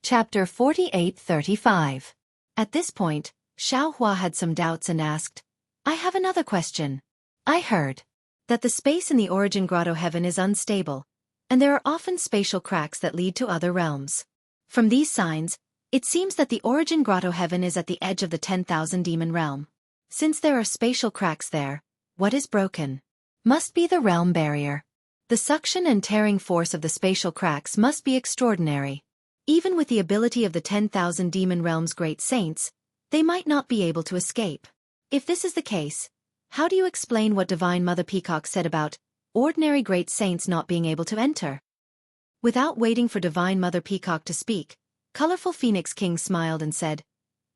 Chapter 48-35. At this point, Xiaohua had some doubts and asked, I have another question. I heard that the space in the origin grotto heaven is unstable, and there are often spatial cracks that lead to other realms. From these signs, it seems that the origin grotto heaven is at the edge of the 10,000 demon realm. Since there are spatial cracks there, what is broken? Must be the realm barrier. The suction and tearing force of the spatial cracks must be extraordinary. Even with the ability of the 10,000 demon realm's great saints, they might not be able to escape. If this is the case, how do you explain what Divine Mother Peacock said about ordinary great saints not being able to enter? Without waiting for Divine Mother Peacock to speak, Colorful Phoenix King smiled and said,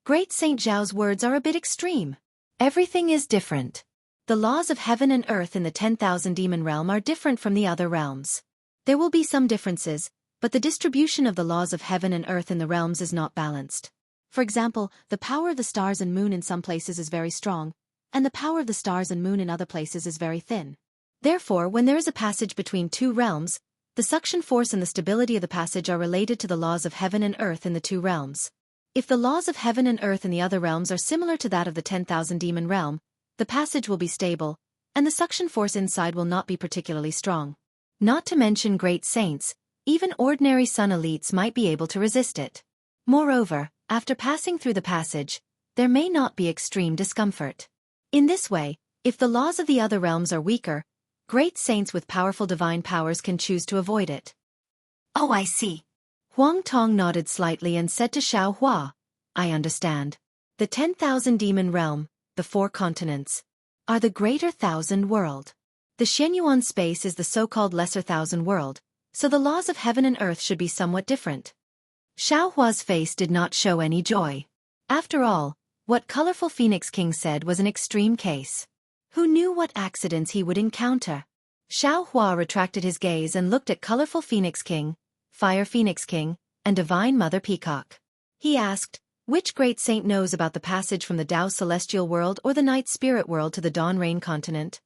Great Saint Zhao's words are a bit extreme. Everything is different. The laws of heaven and earth in the 10,000 demon realm are different from the other realms. There will be some differences, but the distribution of the laws of heaven and earth in the realms is not balanced. For example, the power of the stars and moon in some places is very strong, and the power of the stars and moon in other places is very thin. Therefore, when there is a passage between two realms, the suction force and the stability of the passage are related to the laws of heaven and earth in the two realms. If the laws of heaven and earth in the other realms are similar to that of the 10,000 demon realm, the passage will be stable, and the suction force inside will not be particularly strong. Not to mention great saints, even ordinary sun elites might be able to resist it. Moreover, after passing through the passage, there may not be extreme discomfort. In this way, if the laws of the other realms are weaker, great saints with powerful divine powers can choose to avoid it. Oh, I see. Huang Tong nodded slightly and said to Xiao Hua, I understand. The 10,000 demon realm, the 4 continents, are the greater thousand world. The Shenyuan space is the so-called lesser thousand world, so the laws of heaven and earth should be somewhat different. Xiao Hua's face did not show any joy. After all, what Colorful Phoenix King said was an extreme case. Who knew what accidents he would encounter? Xiao Hua retracted his gaze and looked at Colorful Phoenix King, Fire Phoenix King, and Divine Mother Peacock. He asked, which great saint knows about the passage from the Tao Celestial World or the Night Spirit World to the Dawn Rain Continent?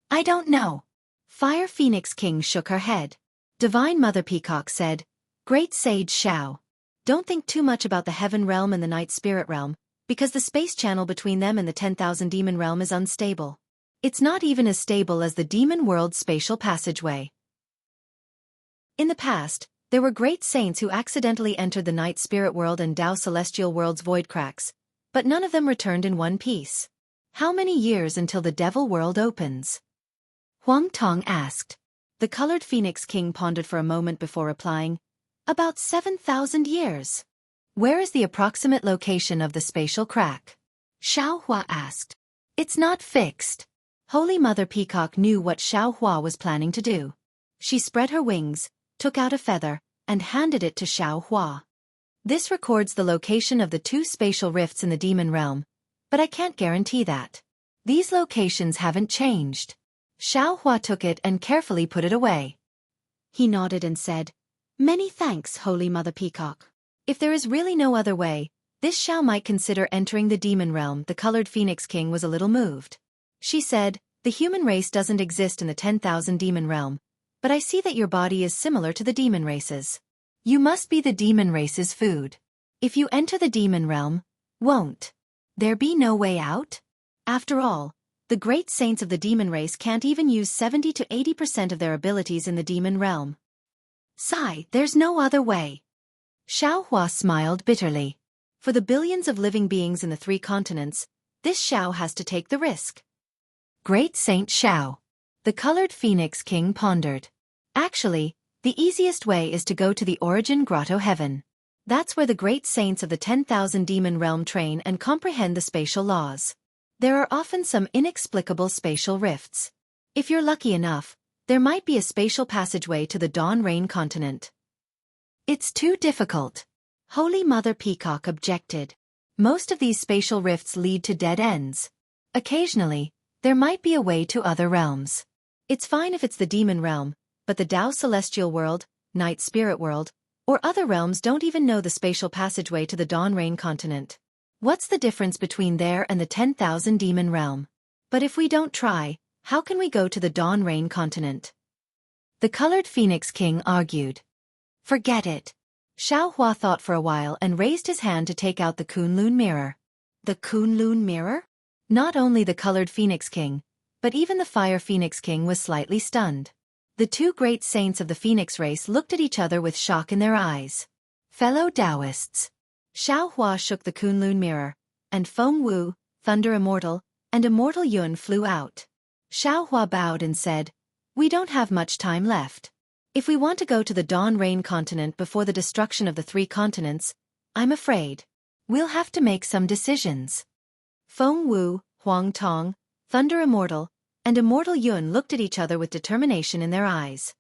I don't know. Fire Phoenix King shook her head. Divine Mother Peacock said, Great Sage Xiao, don't think too much about the Heaven Realm and the Night Spirit Realm, because the space channel between them and the 10,000 Demon Realm is unstable. It's not even as stable as the Demon World spatial passageway. In the past, there were great saints who accidentally entered the Night Spirit World and Tao Celestial World's void cracks, but none of them returned in one piece. How many years until the Devil World opens? Huang Tong asked. The Colored Phoenix King pondered for a moment before replying, About 7,000 years. Where is the approximate location of the spatial crack? Xiao Hua asked. It's not fixed. Holy Mother Peacock knew what Xiao Hua was planning to do. She spread her wings, took out a feather, and handed it to Xiao Hua. This records the location of the 2 spatial rifts in the demon realm, but I can't guarantee that. These locations haven't changed. Xiao Hua took it and carefully put it away. He nodded and said, Many thanks, Holy Mother Peacock. If there is really no other way, this Xiao might consider entering the demon realm. The Colored Phoenix King was a little moved. She said, The human race doesn't exist in the 10,000 demon realm, but I see that your body is similar to the demon races. You must be the demon race's food. If you enter the demon realm, won't there be no way out? After all, the great saints of the demon race can't even use 70 to 80% of their abilities in the demon realm. Sigh, there's no other way. Xiao Hua smiled bitterly. For the billions of living beings in the 3 continents, this Xiao has to take the risk. Great Saint Xiao. The Colored Phoenix King pondered. Actually, the easiest way is to go to the Origin Grotto Heaven. That's where the great saints of the 10,000 demon realm train and comprehend the spatial laws. There are often some inexplicable spatial rifts. If you're lucky enough, there might be a spatial passageway to the Dawn Rain Continent. It's too difficult. Holy Mother Peacock objected. Most of these spatial rifts lead to dead ends. Occasionally, there might be a way to other realms. It's fine if it's the demon realm, but the Tao Celestial World, Night Spirit World, or other realms don't even know the spatial passageway to the Dawn Rain Continent. What's the difference between there and the 10,000 demon realm? But if we don't try, how can we go to the Dawn Rain Continent? The Colored Phoenix King argued. Forget it. Xiaohua thought for a while and raised his hand to take out the Kunlun mirror. The Kunlun mirror? Not only the colored Phoenix King, but even the Fire Phoenix King was slightly stunned. The two great saints of the Phoenix race looked at each other with shock in their eyes. Fellow Taoists. Xiaohua shook the Kunlun mirror, and Feng Wu, Thunder Immortal, and Immortal Yun flew out. Xiaohua bowed and said, "We don't have much time left. If we want to go to the Dawn Rain continent before the destruction of the three continents, I'm afraid we'll have to make some decisions." Feng Wu, Huang Tong, Thunder Immortal, and Immortal Yun looked at each other with determination in their eyes.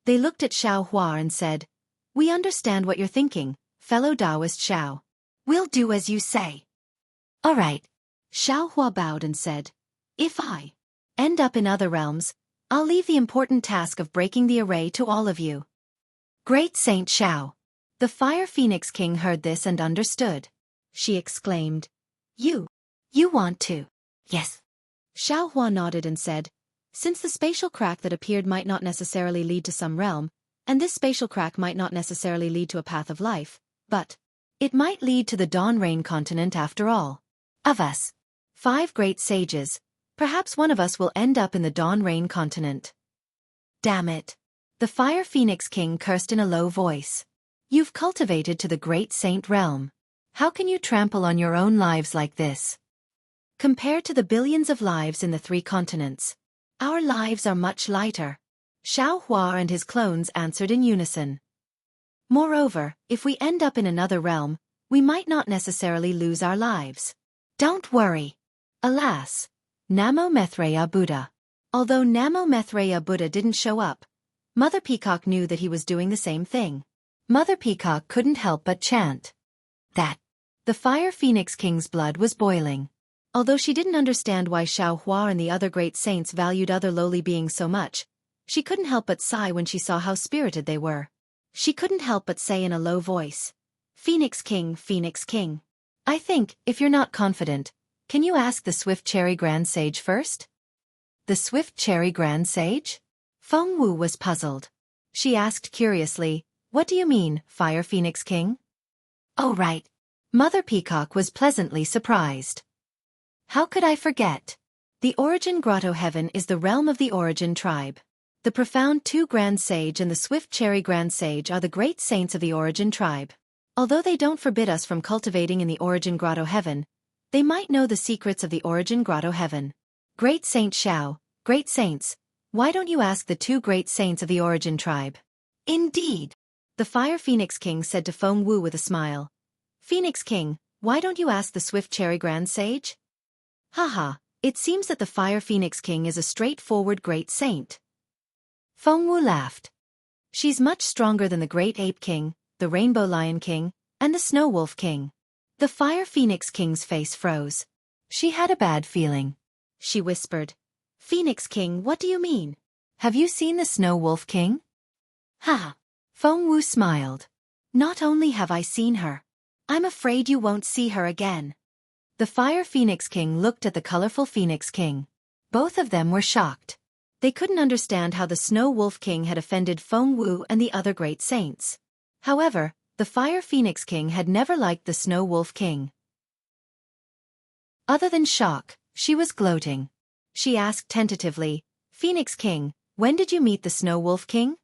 They looked at Xiaohua and said, "We understand what you're thinking, fellow Taoist Xiao. We'll do as you say." "All right." Xiaohua bowed and said, "If I end up in other realms, I'll leave the important task of breaking the array to all of you." Great Saint Xiao. The Fire Phoenix King heard this and understood. She exclaimed, You want to?" "Yes." Xiaohua nodded and said, "Since the spatial crack that appeared might not necessarily lead to some realm, and this spatial crack might not necessarily lead to a path of life, but it might lead to the Dawn Rain continent after all. Of us 5 great sages, perhaps one of us will end up in the Dawn Rain continent." "Damn it." The Fire Phoenix King cursed in a low voice. "You've cultivated to the Great Saint realm. How can you trample on your own lives like this? Compared to the billions of lives in the 3 continents, our lives are much lighter." Xiaohua and his clones answered in unison. "Moreover, if we end up in another realm, we might not necessarily lose our lives. Don't worry." Alas. Namo Maitreya Buddha. Although Namo Maitreya Buddha didn't show up, Mother Peacock knew that he was doing the same thing. Mother Peacock couldn't help but chant that. The Fire Phoenix King's blood was boiling. Although she didn't understand why Xiaohua and the other great saints valued other lowly beings so much, she couldn't help but sigh when she saw how spirited they were. She couldn't help but say in a low voice, Phoenix King, I think, if you're not confident, can you ask the Swift Cherry Grand Sage first?" "The Swift Cherry Grand Sage?" Feng Wu was puzzled. She asked curiously, "What do you mean, Fire Phoenix King?" "Oh right." Mother Peacock was pleasantly surprised. "How could I forget? The Origin Grotto Heaven is the realm of the Origin tribe. The Profound 2 Grand Sage and the Swift Cherry Grand Sage are the great saints of the Origin tribe. Although they don't forbid us from cultivating in the Origin Grotto Heaven, they might know the secrets of the Origin Grotto Heaven. Great Saint Xiao, great saints, why don't you ask the 2 great saints of the Origin tribe?" "Indeed," the Fire Phoenix King said to Feng Wu with a smile. "Phoenix King, why don't you ask the Swift Cherry Grand Sage?" "Haha, it seems that the Fire Phoenix King is a straightforward great saint." Feng Wu laughed. "She's much stronger than the Great Ape King, the Rainbow Lion King, and the Snow Wolf King." The Fire Phoenix King's face froze. She had a bad feeling. She whispered, "Phoenix King, what do you mean? Have you seen the Snow Wolf King?" "Ha!" Feng Wu smiled. "Not only have I seen her, I'm afraid you won't see her again." The Fire Phoenix King looked at the colorful Phoenix King. Both of them were shocked. They couldn't understand how the Snow Wolf King had offended Feng Wu and the other great saints. However, the Fire Phoenix King had never liked the Snow Wolf King. Other than shock, she was gloating. She asked tentatively, "Phoenix King, when did you meet the Snow Wolf King?"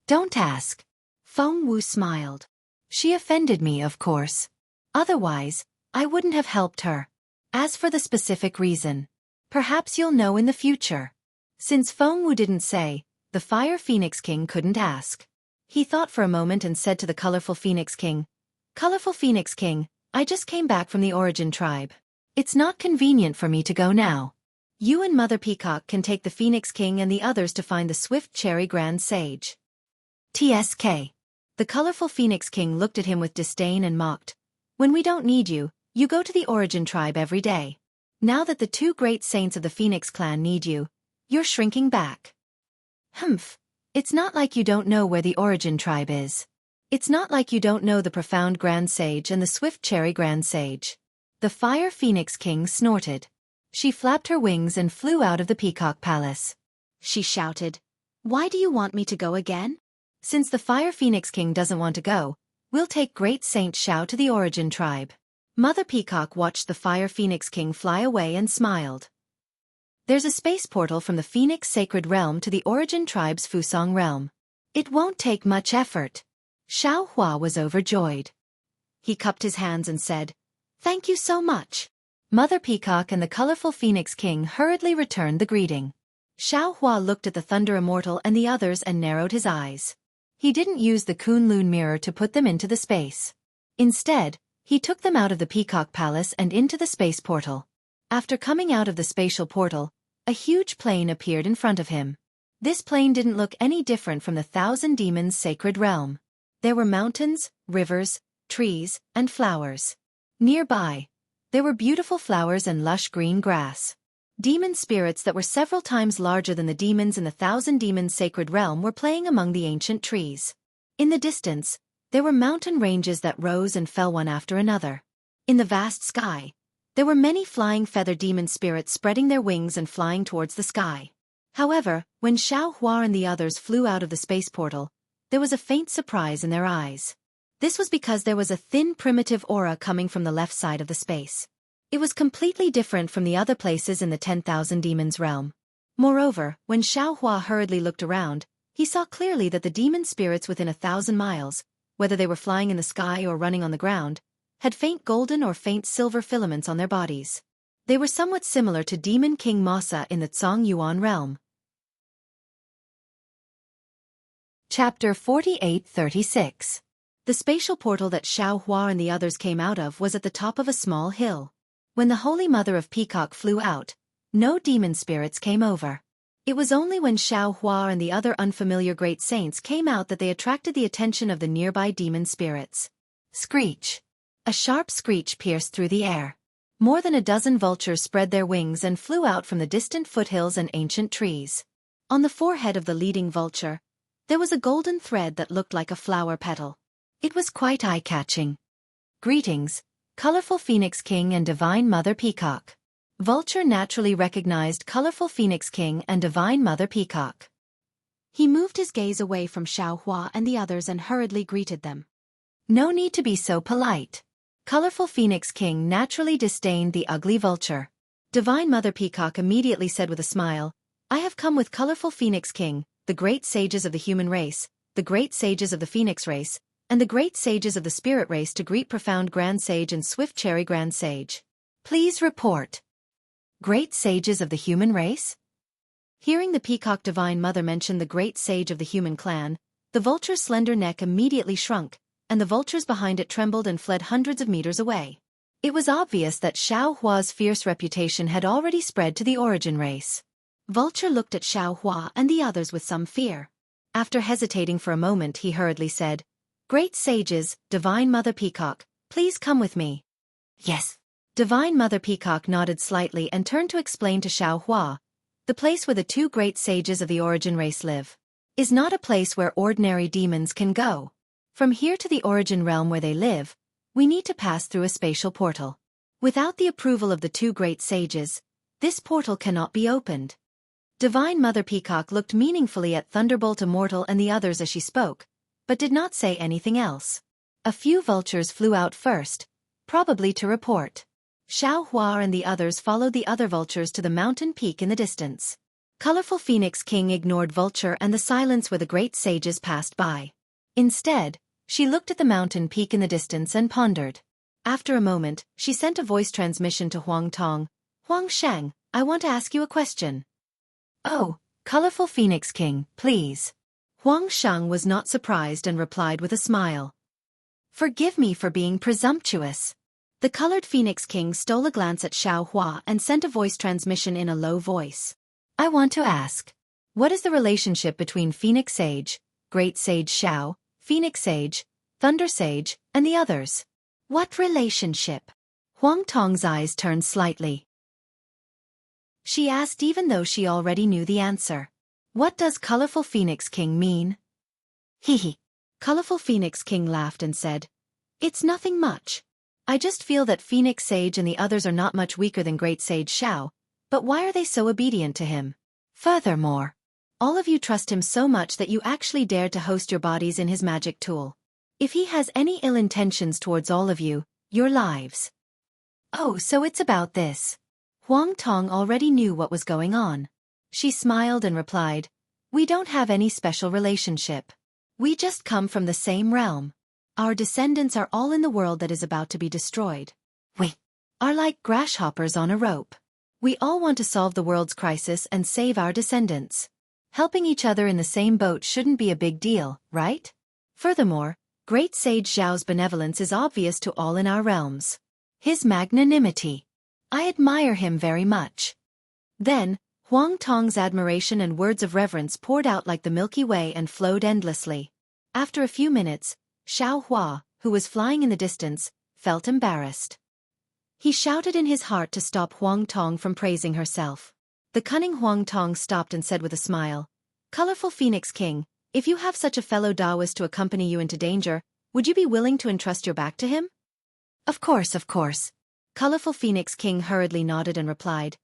"Don't ask." Feng Wu smiled. "She offended me, of course. Otherwise, I wouldn't have helped her. As for the specific reason, perhaps you'll know in the future." Since Feng Wu didn't say, the Fire Phoenix King couldn't ask. He thought for a moment and said to the Colorful Phoenix King, "Colorful Phoenix King, I just came back from the Origin tribe. It's not convenient for me to go now. You and Mother Peacock can take the Phoenix King and the others to find the Swift Cherry Grand Sage." "TSK." The Colorful Phoenix King looked at him with disdain and mocked. "When we don't need you, you go to the Origin tribe every day. Now that the 2 great saints of the Phoenix clan need you, you're shrinking back." "Humph. It's not like you don't know where the Origin tribe is. It's not like you don't know the Profound Grand Sage and the Swift Cherry Grand Sage." The Fire Phoenix King snorted. She flapped her wings and flew out of the Peacock Palace. She shouted, "Why do you want me to go again? Since the Fire Phoenix King doesn't want to go, we'll take Great Saint Xiao to the Origin tribe. Mother Peacock watched the Fire Phoenix King fly away and smiled. There's a space portal from the Phoenix Sacred Realm to the Origin tribe's Fusong realm. It won't take much effort. Xiao Hua was overjoyed. He cupped his hands and said, "Thank you so much." Mother Peacock and the colorful Phoenix King hurriedly returned the greeting. Xiao Hua looked at the Thunder Immortal and the others and narrowed his eyes. He didn't use the Kunlun mirror to put them into the space. Instead, he took them out of the Peacock Palace and into the space portal. After coming out of the spatial portal, a huge plain appeared in front of him. This plain didn't look any different from the Thousand Demons' sacred realm. There were mountains, rivers, trees, and flowers. Nearby, there were beautiful flowers and lush green grass. Demon spirits that were several times larger than the demons in the Thousand Demons' sacred realm were playing among the ancient trees. In the distance, there were mountain ranges that rose and fell one after another. In the vast sky, there were many flying feather demon spirits spreading their wings and flying towards the sky. However, when Xiao Hua and the others flew out of the space portal, there was a faint surprise in their eyes. This was because there was a thin primitive aura coming from the left side of the space. It was completely different from the other places in the 10,000 Demons realm. Moreover, when Xiao Hua hurriedly looked around, he saw clearly that the demon spirits within 1,000 miles, whether they were flying in the sky or running on the ground, had faint golden or faint silver filaments on their bodies. They were somewhat similar to Demon King Masa in the Zhang Yuan realm. Chapter 48-36. The spatial portal that Xiao Hua and the others came out of was at the top of a small hill. When the Holy Mother of Peacock flew out, no demon spirits came over. It was only when Xiao Hua and the other unfamiliar great saints came out that they attracted the attention of the nearby demon spirits. Screech. A sharp screech pierced through the air. More than a dozen vultures spread their wings and flew out from the distant foothills and ancient trees. On the forehead of the leading vulture, there was a golden thread that looked like a flower petal. It was quite eye-catching. Greetings, colorful Phoenix King and Divine Mother Peacock. Vulture naturally recognized colorful Phoenix King and Divine Mother Peacock. He moved his gaze away from Xiao Hua and the others and hurriedly greeted them. No need to be so polite. Colorful Phoenix King naturally disdained the ugly vulture. Divine Mother Peacock immediately said with a smile, "I have come with colorful Phoenix King, the great sages of the human race, the great sages of the Phoenix race, and the great sages of the spirit race to greet Profound Grand Sage and Swift Cherry Grand Sage. Please report." Great sages of the human race? Hearing the Peacock Divine Mother mention the great sage of the human clan, the vulture's slender neck immediately shrunk, and the vultures behind it trembled and fled hundreds of meters away. It was obvious that Xiao Hua's fierce reputation had already spread to the Origin race. Vulture looked at Xiao Hua and the others with some fear. After hesitating for a moment, he hurriedly said, "Great sages, Divine Mother Peacock, please come with me." "Yes." Divine Mother Peacock nodded slightly and turned to explain to Xiao Hua, "The place where the two great sages of the Origin race live is not a place where ordinary demons can go. From here to the Origin realm where they live, we need to pass through a spatial portal. Without the approval of the two great sages, this portal cannot be opened." Divine Mother Peacock looked meaningfully at Thunderbolt Immortal and the others as she spoke, but did not say anything else. A few vultures flew out first, probably to report. Xiao Hua and the others followed the other vultures to the mountain peak in the distance. Colorful Phoenix King ignored Vulture and the silence where the great sages passed by. Instead, she looked at the mountain peak in the distance and pondered. After a moment, she sent a voice transmission to Huang Tong. "Huang Shang, I want to ask you a question." "Oh, colorful Phoenix King, please." Huang Shang was not surprised and replied with a smile. "Forgive me for being presumptuous." The colored Phoenix King stole a glance at Xiao Hua and sent a voice transmission in a low voice. "I want to ask, what is the relationship between Phoenix Sage, Great Sage Xiao, Phoenix Sage, Thunder Sage, and the others?" "What relationship?" Huang Tong's eyes turned slightly. She asked even though she already knew the answer. "What does colorful Phoenix King mean?" "Hee." Colorful Phoenix King laughed and said, "It's nothing much. I just feel that Phoenix Sage and the others are not much weaker than Great Sage Xiao, but why are they so obedient to him? Furthermore, All of you trust him so much that you actually dared to host your bodies in his magic tool. If he has any ill intentions towards all of you, your lives. Oh, so it's about this. Huang Tong already knew what was going on. She smiled and replied, "We don't have any special relationship. We just come from the same realm. Our descendants are all in the world that is about to be destroyed. We are like grasshoppers on a rope. We all want to solve the world's crisis and save our descendants. Helping each other in the same boat shouldn't be a big deal, right? Furthermore, Great Sage Zhao's benevolence is obvious to all in our realms. His magnanimity. I admire him very much." Then, Huang Tong's admiration and words of reverence poured out like the Milky Way and flowed endlessly. After a few minutes, Xiao Hua, who was flying in the distance, felt embarrassed. He shouted in his heart to stop Huang Tong from praising herself. The cunning Huang Tong stopped and said with a smile, "Colorful Phoenix King, if you have such a fellow Taoist to accompany you into danger, would you be willing to entrust your back to him?" Of course, of course. Colorful Phoenix King hurriedly nodded and replied,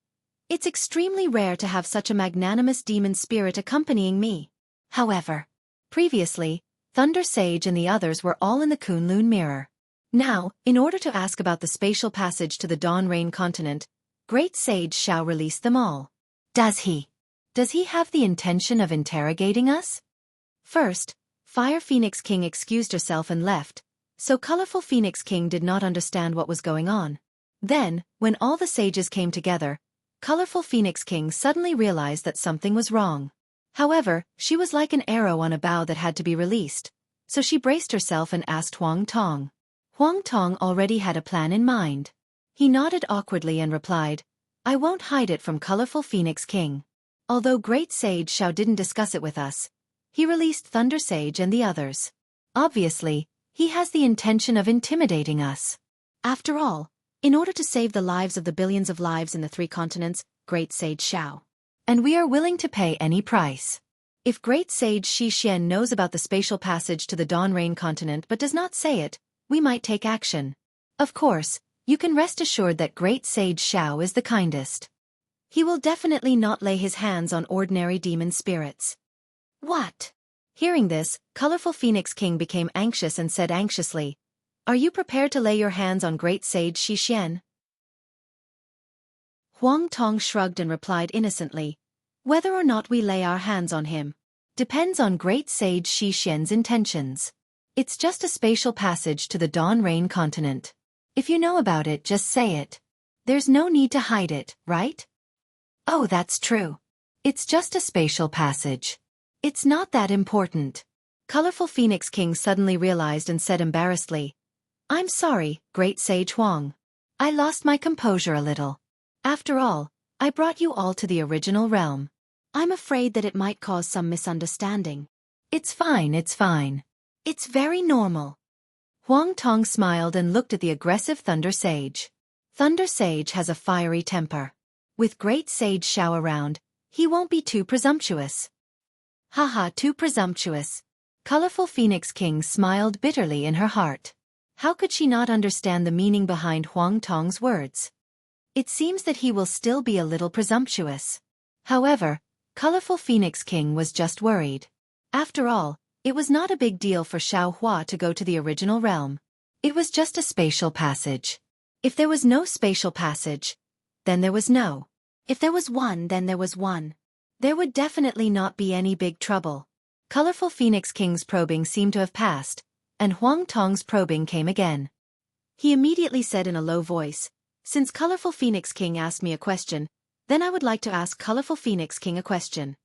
"It's extremely rare to have such a magnanimous demon spirit accompanying me." However, previously, Thunder Sage and the others were all in the Kunlun Mirror. Now, in order to ask about the spatial passage to the Dawn Rain continent, Great Sage Xiao released them all. Does he have the intention of interrogating us? First, Fire Phoenix King excused herself and left, so Colorful Phoenix King did not understand what was going on. Then, when all the sages came together, Colorful Phoenix King suddenly realized that something was wrong. However, she was like an arrow on a bow that had to be released, so she braced herself and asked Huang Tong. Huang Tong already had a plan in mind. He nodded awkwardly and replied, "I won't hide it from Colorful Phoenix King. Although Great Sage Xiao didn't discuss it with us, he released Thunder Sage and the others. Obviously, he has the intention of intimidating us. After all, in order to save the lives of the billions of lives in the 3 continents, Great Sage Xiao. And we are willing to pay any price. If Great Sage Xixian knows about the spatial passage to the Dawn Rain continent but does not say it, we might take action. Of course, you can rest assured that Great Sage Xiao is the kindest. He will definitely not lay his hands on ordinary demon spirits." What? Hearing this, Colorful Phoenix King became anxious and said anxiously, "Are you prepared to lay your hands on Great Sage Xixian?" Huang Tong shrugged and replied innocently, "Whether or not we lay our hands on him depends on Great Sage Xixian's intentions. It's just a spatial passage to the Dawn Rain continent. If you know about it, just say it. There's no need to hide it, right?" "Oh, that's true. It's just a spatial passage. It's not that important." Colorful Phoenix King suddenly realized and said embarrassedly, "I'm sorry, Great Sage Huang. I lost my composure a little. After all, I brought you all to the original realm. I'm afraid that it might cause some misunderstanding." It's fine, it's fine. It's very normal." Huang Tong smiled and looked at the aggressive Thunder Sage. Thunder Sage has a fiery temper. With Great Sage Xiao around, he won't be too presumptuous. Haha, too presumptuous. Colorful Phoenix King smiled bitterly in her heart. How could she not understand the meaning behind Huang Tong's words? It seems that he will still be a little presumptuous. However, Colorful Phoenix King was just worried. After all, it was not a big deal for Xiao Hua to go to the original realm. It was just a spatial passage. If there was no spatial passage, then there was no. If there was one, then there was one. There would definitely not be any big trouble. Colorful Phoenix King's probing seemed to have passed, and Huang Tong's probing came again. He immediately said in a low voice, "Since Colorful Phoenix King asked me a question, then I would like to ask Colorful Phoenix King a question."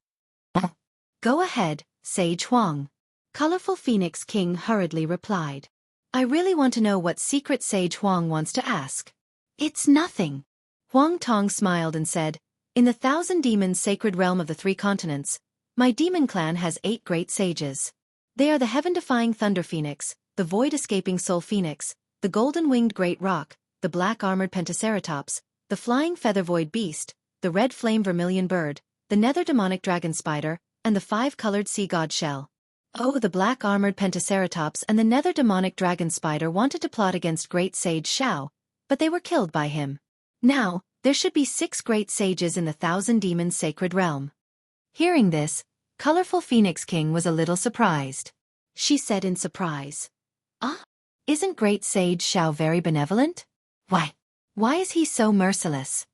"Go ahead, Sage Huang." Colorful Phoenix King hurriedly replied. "I really want to know what secret Sage Huang wants to ask." "It's nothing." Huang Tong smiled and said, "In the 1,000 demons sacred realm of the 3 continents, my demon clan has 8 great sages. They are the heaven-defying Thunder Phoenix, the void-escaping Soul Phoenix, the golden-winged Great Rock, the black-armored Pentaceratops, the flying feather-void beast, the red flame vermilion bird, the nether demonic dragon spider, and the 5-colored sea god shell." Oh, the black-armored Pentaceratops and the nether demonic dragon spider wanted to plot against Great Sage Xiao, but they were killed by him. Now, there should be 6 great sages in the 1,000 demons sacred realm. Hearing this, Colorful Phoenix King was a little surprised. She said in surprise, "Ah, isn't Great Sage Xiao very benevolent? Why is he so merciless?"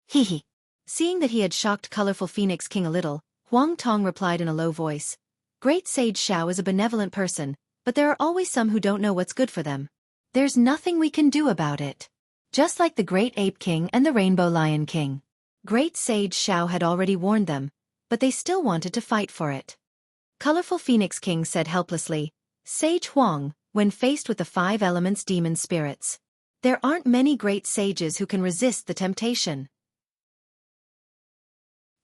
Hee hee. Seeing that he had shocked Colorful Phoenix King a little, Huang Tong replied in a low voice, "Great Sage Xiao is a benevolent person, but there are always some who don't know what's good for them. There's nothing we can do about it. Just like the Great Ape King and the Rainbow Lion King. Great Sage Xiao had already warned them, but they still wanted to fight for it." Colorful Phoenix King said helplessly, "Sage Huang, when faced with the 5 elements demon spirits, there aren't many great sages who can resist the temptation.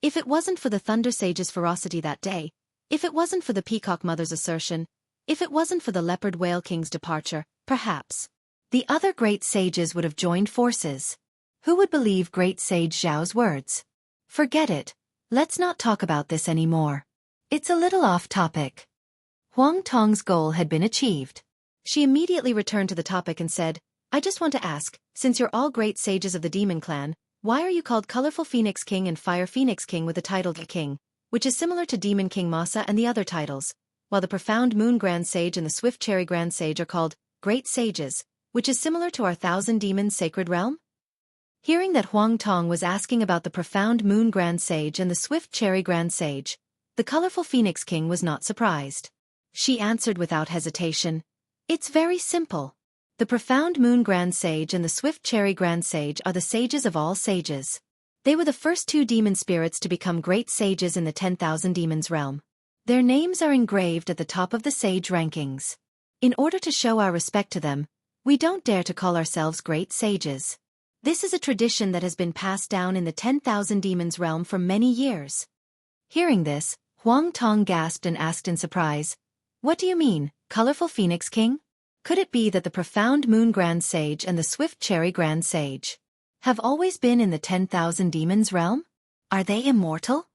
If it wasn't for the Thunder Sage's ferocity that day, if it wasn't for the Peacock Mother's assertion, if it wasn't for the Leopard Whale King's departure, perhaps the other great sages would have joined forces. Who would believe Great Sage Xiao's words? Forget it. Let's not talk about this anymore. It's a little off topic." Huang Tong's goal had been achieved. She immediately returned to the topic and said, "I just want to ask, since you're all great sages of the Demon Clan, why are you called Colorful Phoenix King and Fire Phoenix King with the title of King, which is similar to Demon King Masa and the other titles, while the Profound Moon Grand Sage and the Swift Cherry Grand Sage are called Great Sages, which is similar to our Thousand Demons Sacred Realm?" Hearing that Huang Tong was asking about the Profound Moon Grand Sage and the Swift Cherry Grand Sage, the Colorful Phoenix King was not surprised. She answered without hesitation, "It's very simple. The Profound Moon Grand Sage and the Swift Cherry Grand Sage are the sages of all sages. They were the first 2 demon spirits to become great sages in the 10,000 demons realm. Their names are engraved at the top of the sage rankings. In order to show our respect to them, we don't dare to call ourselves great sages. This is a tradition that has been passed down in the 10,000 demons realm for many years." Hearing this, Huang Tong gasped and asked in surprise, "What do you mean, Colorful Phoenix King? Could it be that the Profound Moon Grand Sage and the Swift Cherry Grand Sage have always been in the 10,000 demons realm? Are they immortal?"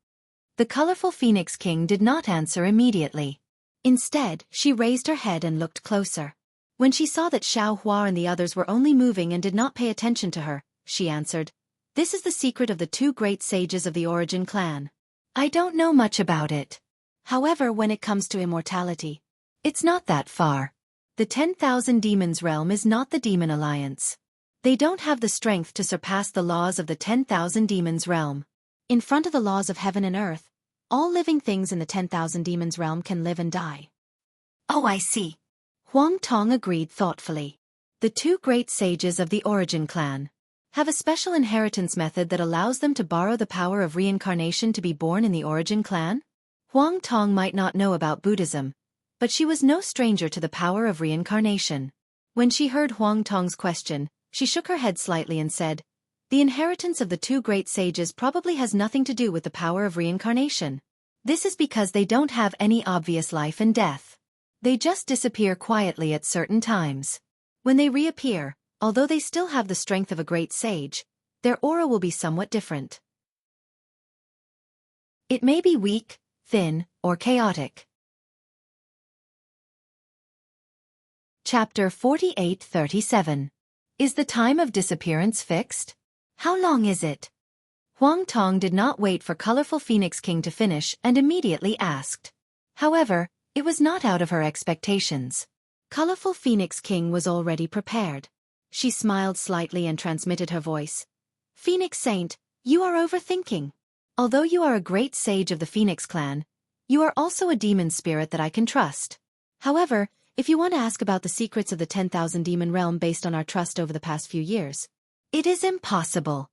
The Colorful Phoenix King did not answer immediately. Instead, she raised her head and looked closer. When she saw that Xiao Hua and the others were only moving and did not pay attention to her, she answered, "This is the secret of the 2 great sages of the Origin clan. I don't know much about it. However, when it comes to immortality, it's not that far. The 10,000 demons realm is not the demon alliance. They don't have the strength to surpass the laws of the 10,000 demons realm. In front of the laws of heaven and earth, all living things in the 10,000 demons realm can live and die." "Oh, I see." Huang Tong agreed thoughtfully. "The 2 great sages of the Origin clan have a special inheritance method that allows them to borrow the power of reincarnation to be born in the Origin clan?" Huang Tong might not know about Buddhism, but she was no stranger to the power of reincarnation. When she heard Huang Tong's question, she shook her head slightly and said, "The inheritance of the 2 great sages probably has nothing to do with the power of reincarnation. This is because they don't have any obvious life and death. They just disappear quietly at certain times. When they reappear, although they still have the strength of a great sage, their aura will be somewhat different. It may be weak, thin, or chaotic." Chapter 48-37. Is the time of disappearance fixed? How long is it? Huang Tong did not wait for Colorful Phoenix King to finish and immediately asked. However, it was not out of her expectations. Colorful Phoenix King was already prepared. She smiled slightly and transmitted her voice. "Phoenix Saint, you are overthinking. Although you are a great sage of the Phoenix clan, you are also a demon spirit that I can trust. However, if you want to ask about the secrets of the 10,000 demon realm based on our trust over the past few years, it is impossible.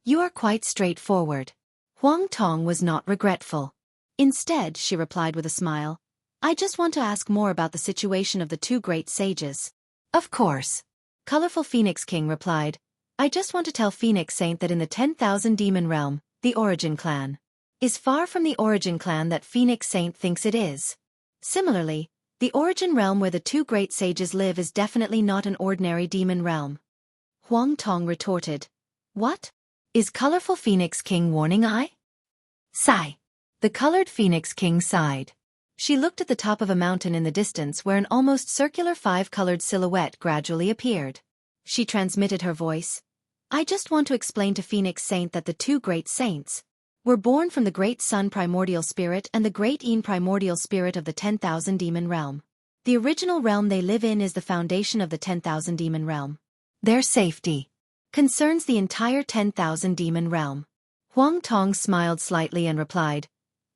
You are quite straightforward." Huang Tong was not regretful. Instead, she replied with a smile, "I just want to ask more about the situation of the 2 great sages." "Of course." Colorful Phoenix King replied, "I just want to tell Phoenix Saint that in the 10,000 demon realm, the Origin clan is far from the Origin clan that Phoenix Saint thinks it is. Similarly, the Origin realm where the 2 great sages live is definitely not an ordinary demon realm." Huang Tong retorted, "What? Is Colorful Phoenix King warning I?" Sigh. The Colored Phoenix King sighed. She looked at the top of a mountain in the distance where an almost circular 5-colored silhouette gradually appeared. She transmitted her voice. "I just want to explain to Phoenix Saint that the 2 great saints, were born from the Great Sun primordial spirit and the Great Yin primordial spirit of the 10,000 demon realm. The original realm they live in is the foundation of the 10,000 demon realm. Their safety concerns the entire 10,000 demon realm. Huang Tong smiled slightly and replied,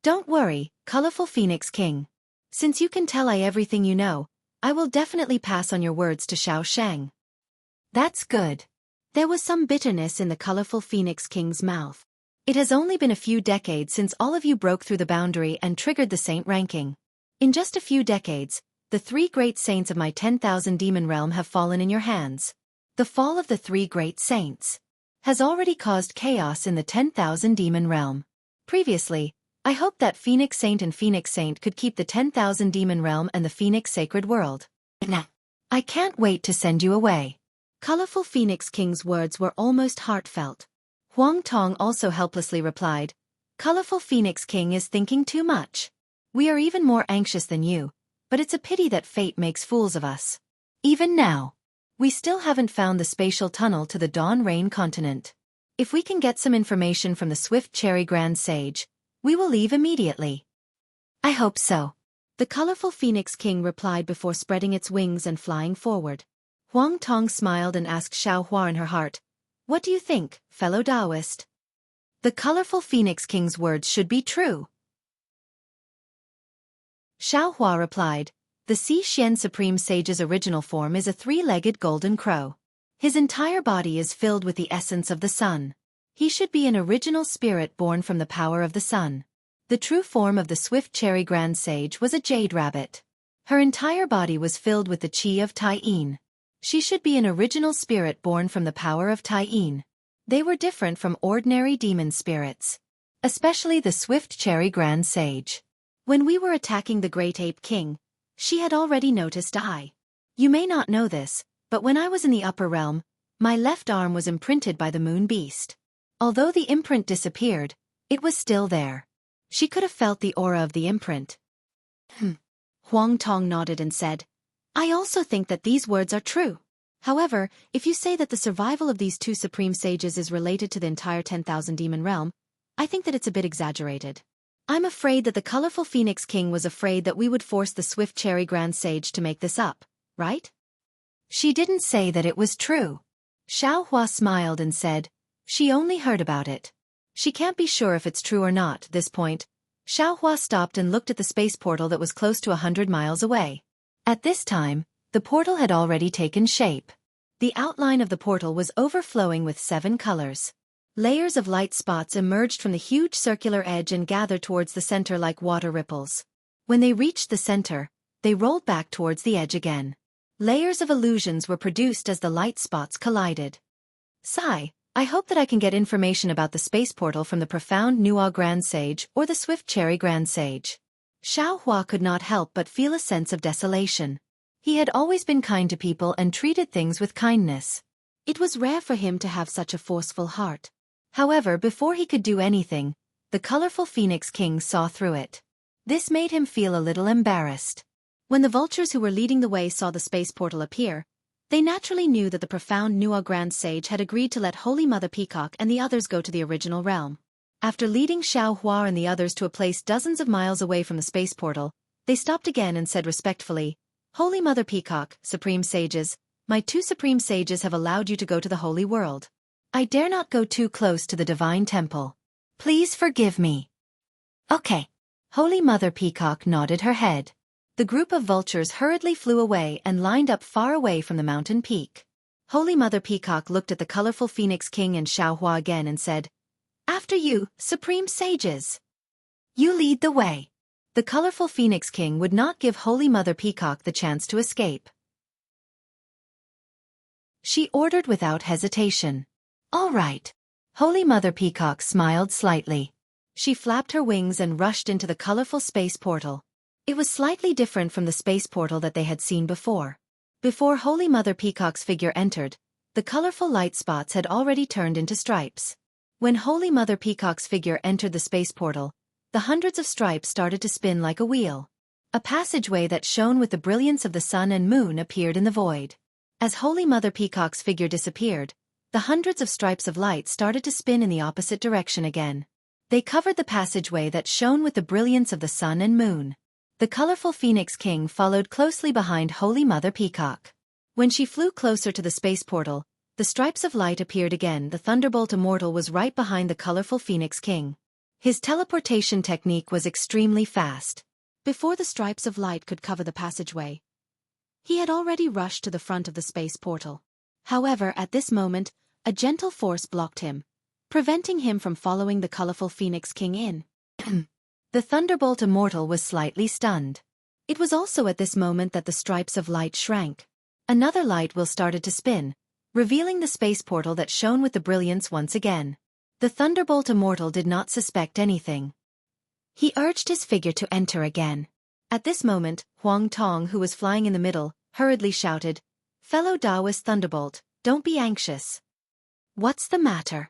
"Don't worry, colorful Phoenix King. Since you can tell I everything you know, I will definitely pass on your words to Xiao Shang." That's good. There was some bitterness in the colorful Phoenix King's mouth. It has only been a few decades since all of you broke through the boundary and triggered the saint ranking. In just a few decades, the 3 great saints of my 10,000 demon realm have fallen in your hands. The fall of the 3 great saints has already caused chaos in the 10,000 demon realm. Previously, I hoped that Phoenix Saint and Phoenix Saint could keep the 10,000 demon realm and the Phoenix sacred world. Now, I can't wait to send you away. Colorful Phoenix King's words were almost heartfelt. Huang Tong also helplessly replied, "Colorful Phoenix King is thinking too much. We are even more anxious than you, but it's a pity that fate makes fools of us. Even now, we still haven't found the spatial tunnel to the Dawn Rain continent. If we can get some information from the Swift Cherry Grand Sage, we will leave immediately." "I hope so," the colorful Phoenix King replied before spreading its wings and flying forward. Huang Tong smiled and asked Xiao Hua in her heart, "What do you think, fellow Taoist? The colorful Phoenix King's words should be true." Xiao Hua replied, "The Xian Supreme Sage's original form is a 3-legged golden crow. His entire body is filled with the essence of the sun. He should be an original spirit born from the power of the sun. The true form of the Swift Cherry Grand Sage was a jade rabbit. Her entire body was filled with the qi of Tai Yin. She should be an original spirit born from the power of Tai Yin. They were different from ordinary demon spirits, especially the Swift Cherry Grand Sage. When we were attacking the Great Ape King, she had already noticed I. You may not know this, but when I was in the upper realm, my left arm was imprinted by the moon beast. Although the imprint disappeared, it was still there. She could have felt the aura of the imprint." Huang Tong nodded and said, "I also think that these words are true. However, if you say that the survival of these 2 supreme sages is related to the entire 10,000 demon realm, I think that it's a bit exaggerated. I'm afraid that the colorful Phoenix King was afraid that we would force the Swift Cherry Grand Sage to make this up, right?" "She didn't say that it was true." Xiao Hua smiled and said, "She only heard about it. She can't be sure if it's true or not." At this point, Xiao Hua stopped and looked at the space portal that was close to 100 miles away. At this time, the portal had already taken shape. The outline of the portal was overflowing with 7 colors. Layers of light spots emerged from the huge circular edge and gathered towards the center like water ripples. When they reached the center, they rolled back towards the edge again. Layers of illusions were produced as the light spots collided. "Sigh, I hope that I can get information about the space portal from the profound Nuo Grand Sage or the Swift Cherry Grand Sage." Xiao Hua could not help but feel a sense of desolation. He had always been kind to people and treated things with kindness. It was rare for him to have such a forceful heart. However, before he could do anything, the colorful Phoenix King saw through it. This made him feel a little embarrassed. When the vultures who were leading the way saw the space portal appear, they naturally knew that the profound Nuo Grand Sage had agreed to let Holy Mother Peacock and the others go to the original realm. After leading Xiao Hua and the others to a place dozens of miles away from the space portal, they stopped again and said respectfully, "Holy Mother Peacock, Supreme Sages, my 2 Supreme Sages have allowed you to go to the Holy World. I dare not go too close to the Divine Temple. Please forgive me." "Okay." Holy Mother Peacock nodded her head. The group of vultures hurriedly flew away and lined up far away from the mountain peak. Holy Mother Peacock looked at the colorful Phoenix King and Xiao Hua again and said, "After you, Supreme Sages. You lead the way." The colorful Phoenix King would not give Holy Mother Peacock the chance to escape. She ordered without hesitation. "All right." Holy Mother Peacock smiled slightly. She flapped her wings and rushed into the colorful space portal. It was slightly different from the space portal that they had seen before. Before Holy Mother Peacock's figure entered, the colorful light spots had already turned into stripes. When Holy Mother Peacock's figure entered the space portal, the hundreds of stripes started to spin like a wheel. A passageway that shone with the brilliance of the sun and moon appeared in the void. As Holy Mother Peacock's figure disappeared, the hundreds of stripes of light started to spin in the opposite direction again. They covered the passageway that shone with the brilliance of the sun and moon. The colorful Phoenix King followed closely behind Holy Mother Peacock. When she flew closer to the space portal, the stripes of light appeared again. The Thunderbolt Immortal was right behind the colorful Phoenix King. His teleportation technique was extremely fast. Before the stripes of light could cover the passageway, he had already rushed to the front of the space portal. However, at this moment, a gentle force blocked him, preventing him from following the colorful Phoenix King in. The Thunderbolt Immortal was slightly stunned. It was also at this moment that the stripes of light shrank. Another light wheel started to spin, revealing the space portal that shone with the brilliance once again. The Thunderbolt Immortal did not suspect anything. He urged his figure to enter again. At this moment, Huang Tong, who was flying in the middle, hurriedly shouted, "Fellow Taoist Thunderbolt, don't be anxious." "What's the matter?"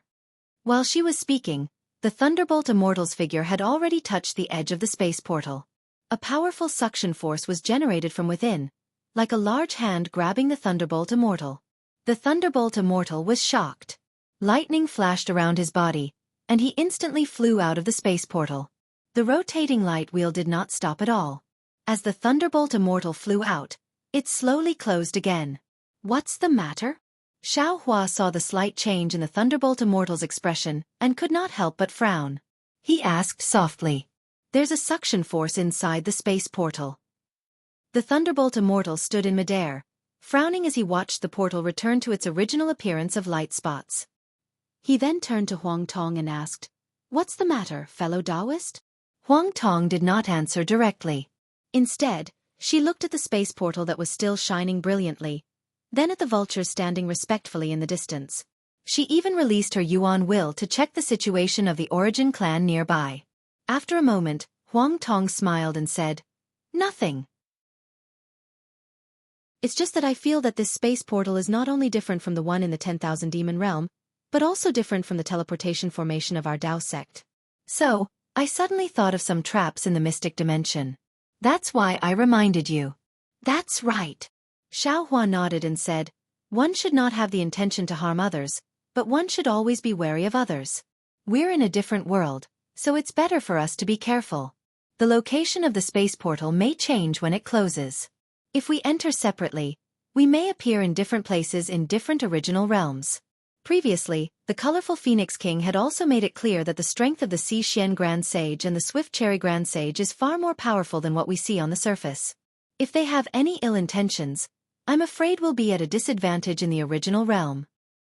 While she was speaking, the Thunderbolt Immortal's figure had already touched the edge of the space portal. A powerful suction force was generated from within, like a large hand grabbing the Thunderbolt Immortal. The Thunderbolt Immortal was shocked. Lightning flashed around his body, and he instantly flew out of the space portal. The rotating light wheel did not stop at all. As the Thunderbolt Immortal flew out, it slowly closed again. "What's the matter?" Xiao Hua saw the slight change in the Thunderbolt Immortal's expression and could not help but frown. He asked softly, "There's a suction force inside the space portal." The Thunderbolt Immortal stood in midair, frowning as he watched the portal return to its original appearance of light spots. He then turned to Huang Tong and asked, "What's the matter, fellow Taoist?" Huang Tong did not answer directly. Instead, she looked at the space portal that was still shining brilliantly, then at the vultures standing respectfully in the distance. She even released her Yuan will to check the situation of the Origin clan nearby. After a moment, Huang Tong smiled and said, "Nothing. It's just that I feel that this space portal is not only different from the one in the 10,000 demon realm, but also different from the teleportation formation of our Dao sect. So, I suddenly thought of some traps in the mystic dimension. That's why I reminded you." "That's right." Xiao Hua nodded and said, "One should not have the intention to harm others, but one should always be wary of others. We're in a different world, so it's better for us to be careful. The location of the space portal may change when it closes. If we enter separately, we may appear in different places in different original realms." Previously, the colorful Phoenix King had also made it clear that the strength of the Xian Grand Sage and the Swift Cherry Grand Sage is far more powerful than what we see on the surface. If they have any ill intentions, I'm afraid we'll be at a disadvantage in the original realm.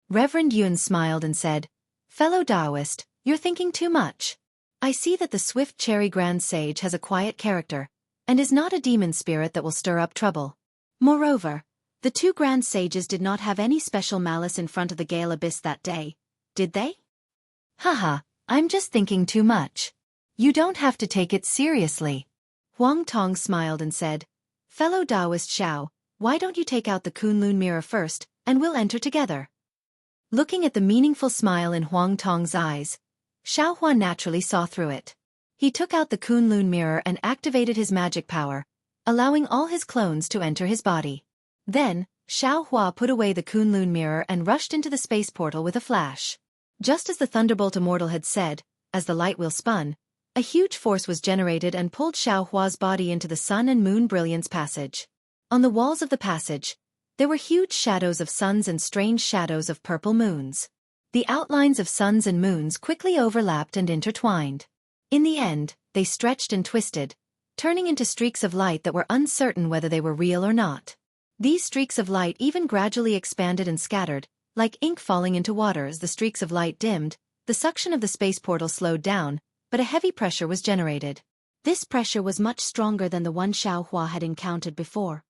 Reverend Yun smiled and said, "Fellow Taoist, you're thinking too much. I see that the Swift Cherry Grand Sage has a quiet character, and is not a demon spirit that will stir up trouble. Moreover, the two Grand Sages did not have any special malice in front of the Gale Abyss that day, did they?" "Haha, I'm just thinking too much. You don't have to take it seriously." Huang Tong smiled and said, "Fellow Taoist Xiao, why don't you take out the Kunlun mirror first, and we'll enter together?" Looking at the meaningful smile in Huang Tong's eyes, Xiao Hua naturally saw through it. He took out the Kunlun mirror and activated his magic power, allowing all his clones to enter his body. Then, Xiao Hua put away the Kunlun mirror and rushed into the space portal with a flash. Just as the Thunderbolt Immortal had said, as the light wheel spun, a huge force was generated and pulled Xiao Hua's body into the Sun and Moon Brilliance Passage. On the walls of the passage, there were huge shadows of suns and strange shadows of purple moons. The outlines of suns and moons quickly overlapped and intertwined. In the end, they stretched and twisted, turning into streaks of light that were uncertain whether they were real or not. These streaks of light even gradually expanded and scattered, like ink falling into water. As the streaks of light dimmed, the suction of the space portal slowed down, but a heavy pressure was generated. This pressure was much stronger than the one Xiao Hua had encountered before.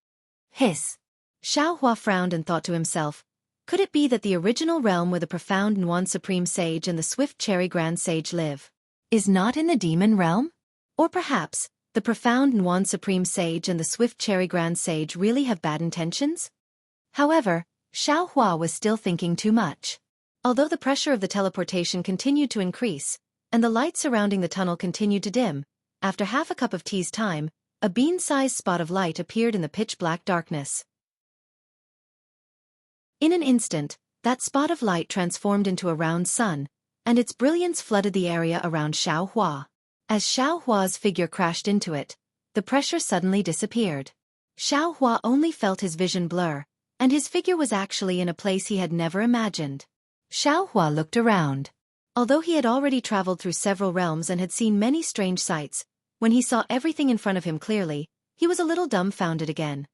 Hiss. Xiao Hua frowned and thought to himself, could it be that the original realm where the profound Nuan Supreme Sage and the Swift Cherry Grand Sage live is not in the demon realm? Or perhaps, the profound Nuan Supreme Sage and the Swift Cherry Grand Sage really have bad intentions? However, Xiao Hua was still thinking too much. Although the pressure of the teleportation continued to increase, and the light surrounding the tunnel continued to dim, after half a cup of tea's time, a bean-sized spot of light appeared in the pitch-black darkness. In an instant, that spot of light transformed into a round sun, and its brilliance flooded the area around Xiaohua. As Xiaohua's figure crashed into it, the pressure suddenly disappeared. Xiaohua only felt his vision blur, and his figure was actually in a place he had never imagined. Xiaohua looked around. Although he had already traveled through several realms and had seen many strange sights, when he saw everything in front of him clearly, he was a little dumbfounded again.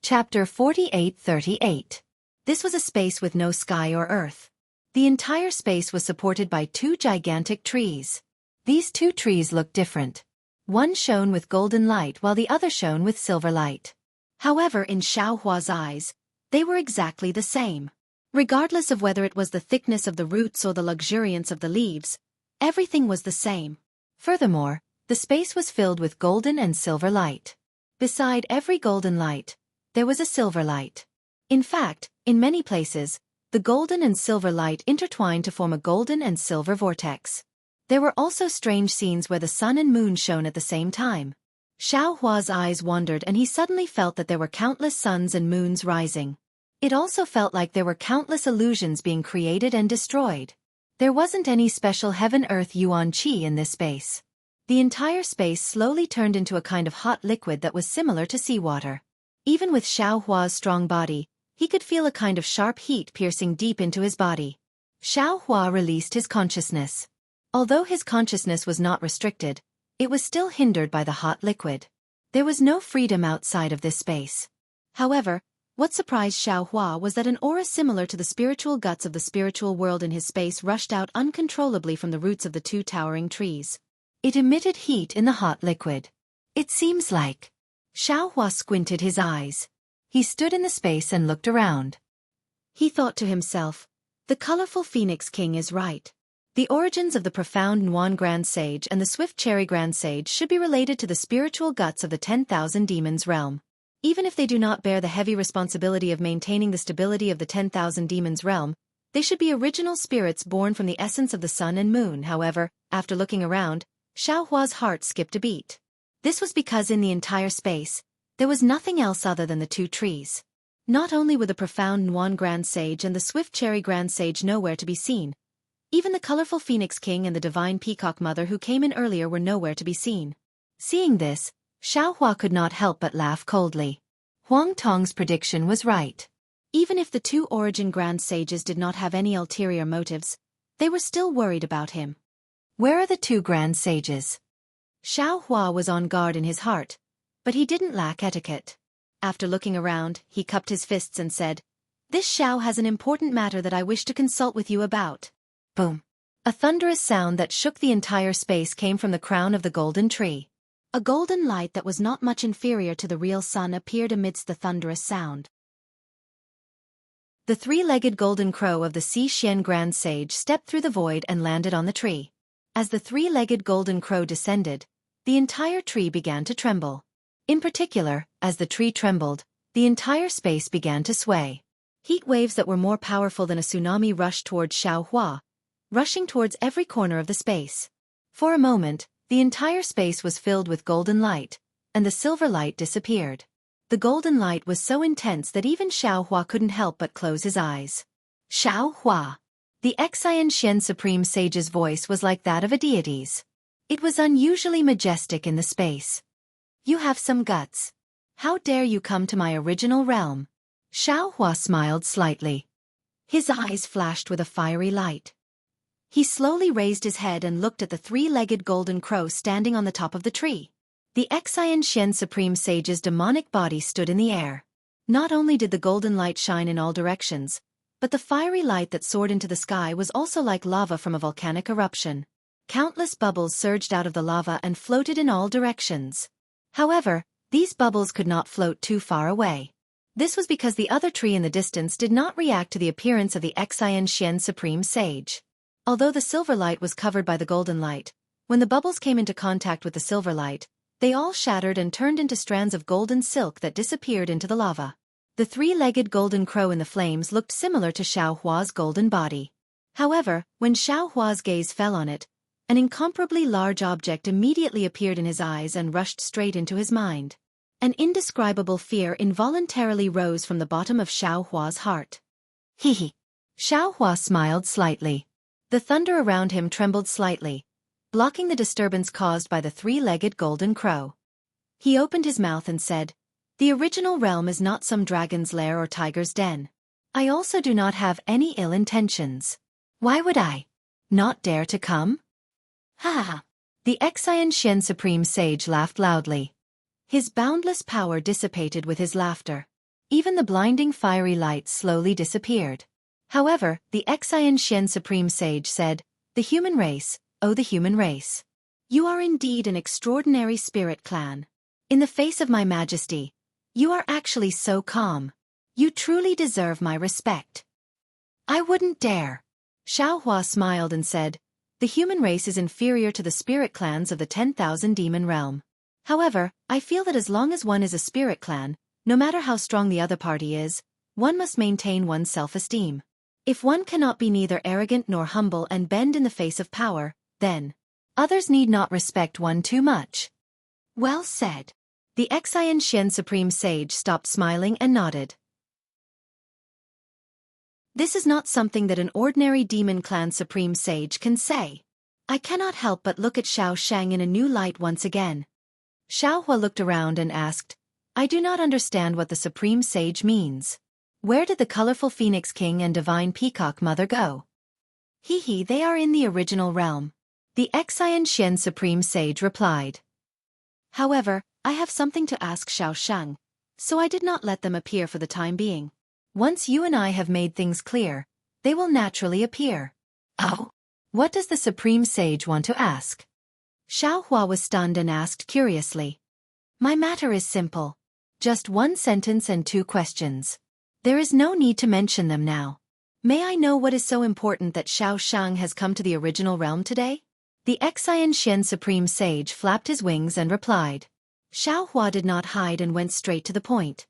Chapter 48:38. This was a space with no sky or earth. The entire space was supported by two gigantic trees. These two trees looked different. One shone with golden light while the other shone with silver light. However, in Xiaohua's eyes, they were exactly the same. Regardless of whether it was the thickness of the roots or the luxuriance of the leaves, everything was the same. Furthermore, the space was filled with golden and silver light. Beside every golden light, there was a silver light. In fact, in many places, the golden and silver light intertwined to form a golden and silver vortex. There were also strange scenes where the sun and moon shone at the same time. Xiaohua's eyes wandered and he suddenly felt that there were countless suns and moons rising. It also felt like there were countless illusions being created and destroyed. There wasn't any special heaven-earth yuan qi in this space. The entire space slowly turned into a kind of hot liquid that was similar to seawater. Even with Xiaohua's strong body, he could feel a kind of sharp heat piercing deep into his body. Xiaohua released his consciousness. Although his consciousness was not restricted, it was still hindered by the hot liquid. There was no freedom outside of this space. However, what surprised Xiaohua was that an aura similar to the spiritual guts of the spiritual world in his space rushed out uncontrollably from the roots of the two towering trees. It emitted heat in the hot liquid. It seems like... Xiaohua squinted his eyes. He stood in the space and looked around. He thought to himself, the colorful Phoenix King is right. The origins of the profound Nuan Grand Sage and the swift Cherry Grand Sage should be related to the spiritual guts of the 10,000 demons realm. Even if they do not bear the heavy responsibility of maintaining the stability of the 10,000 demons realm, they should be original spirits born from the essence of the sun and moon. However, after looking around, Xiaohua's heart skipped a beat. This was because in the entire space, there was nothing else other than the two trees. Not only were the profound Nuan Grand Sage and the swift Cherry Grand Sage nowhere to be seen, even the colorful Phoenix King and the divine Peacock Mother who came in earlier were nowhere to be seen. Seeing this, Xiaohua could not help but laugh coldly. Huang Tong's prediction was right. Even if the two origin Grand Sages did not have any ulterior motives, they were still worried about him. Where are the two Grand Sages? Xiaohua was on guard in his heart, but he didn't lack etiquette. After looking around, he cupped his fists and said, "This Xiao has an important matter that I wish to consult with you about." Boom! A thunderous sound that shook the entire space came from the crown of the golden tree. A golden light that was not much inferior to the real sun appeared amidst the thunderous sound. The three-legged golden crow of the Xian Grand Sage stepped through the void and landed on the tree. As the three-legged golden crow descended, the entire tree began to tremble. In particular, as the tree trembled, the entire space began to sway. Heat waves that were more powerful than a tsunami rushed towards Xiaohua, rushing towards every corner of the space. For a moment, the entire space was filled with golden light, and the silver light disappeared. The golden light was so intense that even Xiaohua couldn't help but close his eyes. Xiaohua. The Xianxia Supreme Sage's voice was like that of a deity's. It was unusually majestic in the space. "You have some guts. How dare you come to my original realm?" Xiaohua smiled slightly. His eyes flashed with a fiery light. He slowly raised his head and looked at the three-legged golden crow standing on the top of the tree. The Xianxia Supreme Sage's demonic body stood in the air. Not only did the golden light shine in all directions, but the fiery light that soared into the sky was also like lava from a volcanic eruption. Countless bubbles surged out of the lava and floated in all directions. However, these bubbles could not float too far away. This was because the other tree in the distance did not react to the appearance of the Xianxia Supreme Sage. Although the silver light was covered by the golden light, when the bubbles came into contact with the silver light, they all shattered and turned into strands of golden silk that disappeared into the lava. The three-legged golden crow in the flames looked similar to Xiaohua's golden body. However, when Xiaohua's gaze fell on it, an incomparably large object immediately appeared in his eyes and rushed straight into his mind. An indescribable fear involuntarily rose from the bottom of Xiaohua's heart. Hee. Xiaohua smiled slightly. The thunder around him trembled slightly, blocking the disturbance caused by the three-legged golden crow. He opened his mouth and said, "The original realm is not some dragon's lair or tiger's den. I also do not have any ill intentions. Why would I not dare to come?" Ha ha ha. The Xianxia Supreme Sage laughed loudly. His boundless power dissipated with his laughter. Even the blinding fiery light slowly disappeared. However, the Xianxia Supreme Sage said, "The human race, oh the human race. You are indeed an extraordinary spirit clan. In the face of my majesty, you are actually so calm. You truly deserve my respect." "I wouldn't dare." Xiaohua smiled and said, "The human race is inferior to the spirit clans of the 10,000 demon realm. However, I feel that as long as one is a spirit clan, no matter how strong the other party is, one must maintain one's self-esteem. If one cannot be neither arrogant nor humble and bend in the face of power, then others need not respect one too much." "Well said." The Xianxia Supreme Sage stopped smiling and nodded. "This is not something that an ordinary demon clan Supreme Sage can say. I cannot help but look at Xiao Shang in a new light once again." Xiaohua looked around and asked, "I do not understand what the Supreme Sage means. Where did the colorful Phoenix King and Divine Peacock Mother go?" "Hee, they are in the original realm," the Xianxia Supreme Sage replied. "However, I have something to ask Xiao Shang, so I did not let them appear for the time being. Once you and I have made things clear, they will naturally appear." "Oh? What does the Supreme Sage want to ask?" Xiaohua was stunned and asked curiously. "My matter is simple. Just one sentence and 2 questions. There is no need to mention them now. May I know what is so important that Xiao Shang has come to the original realm today?" The Xianxia Supreme Sage flapped his wings and replied. Xiaohua did not hide and went straight to the point.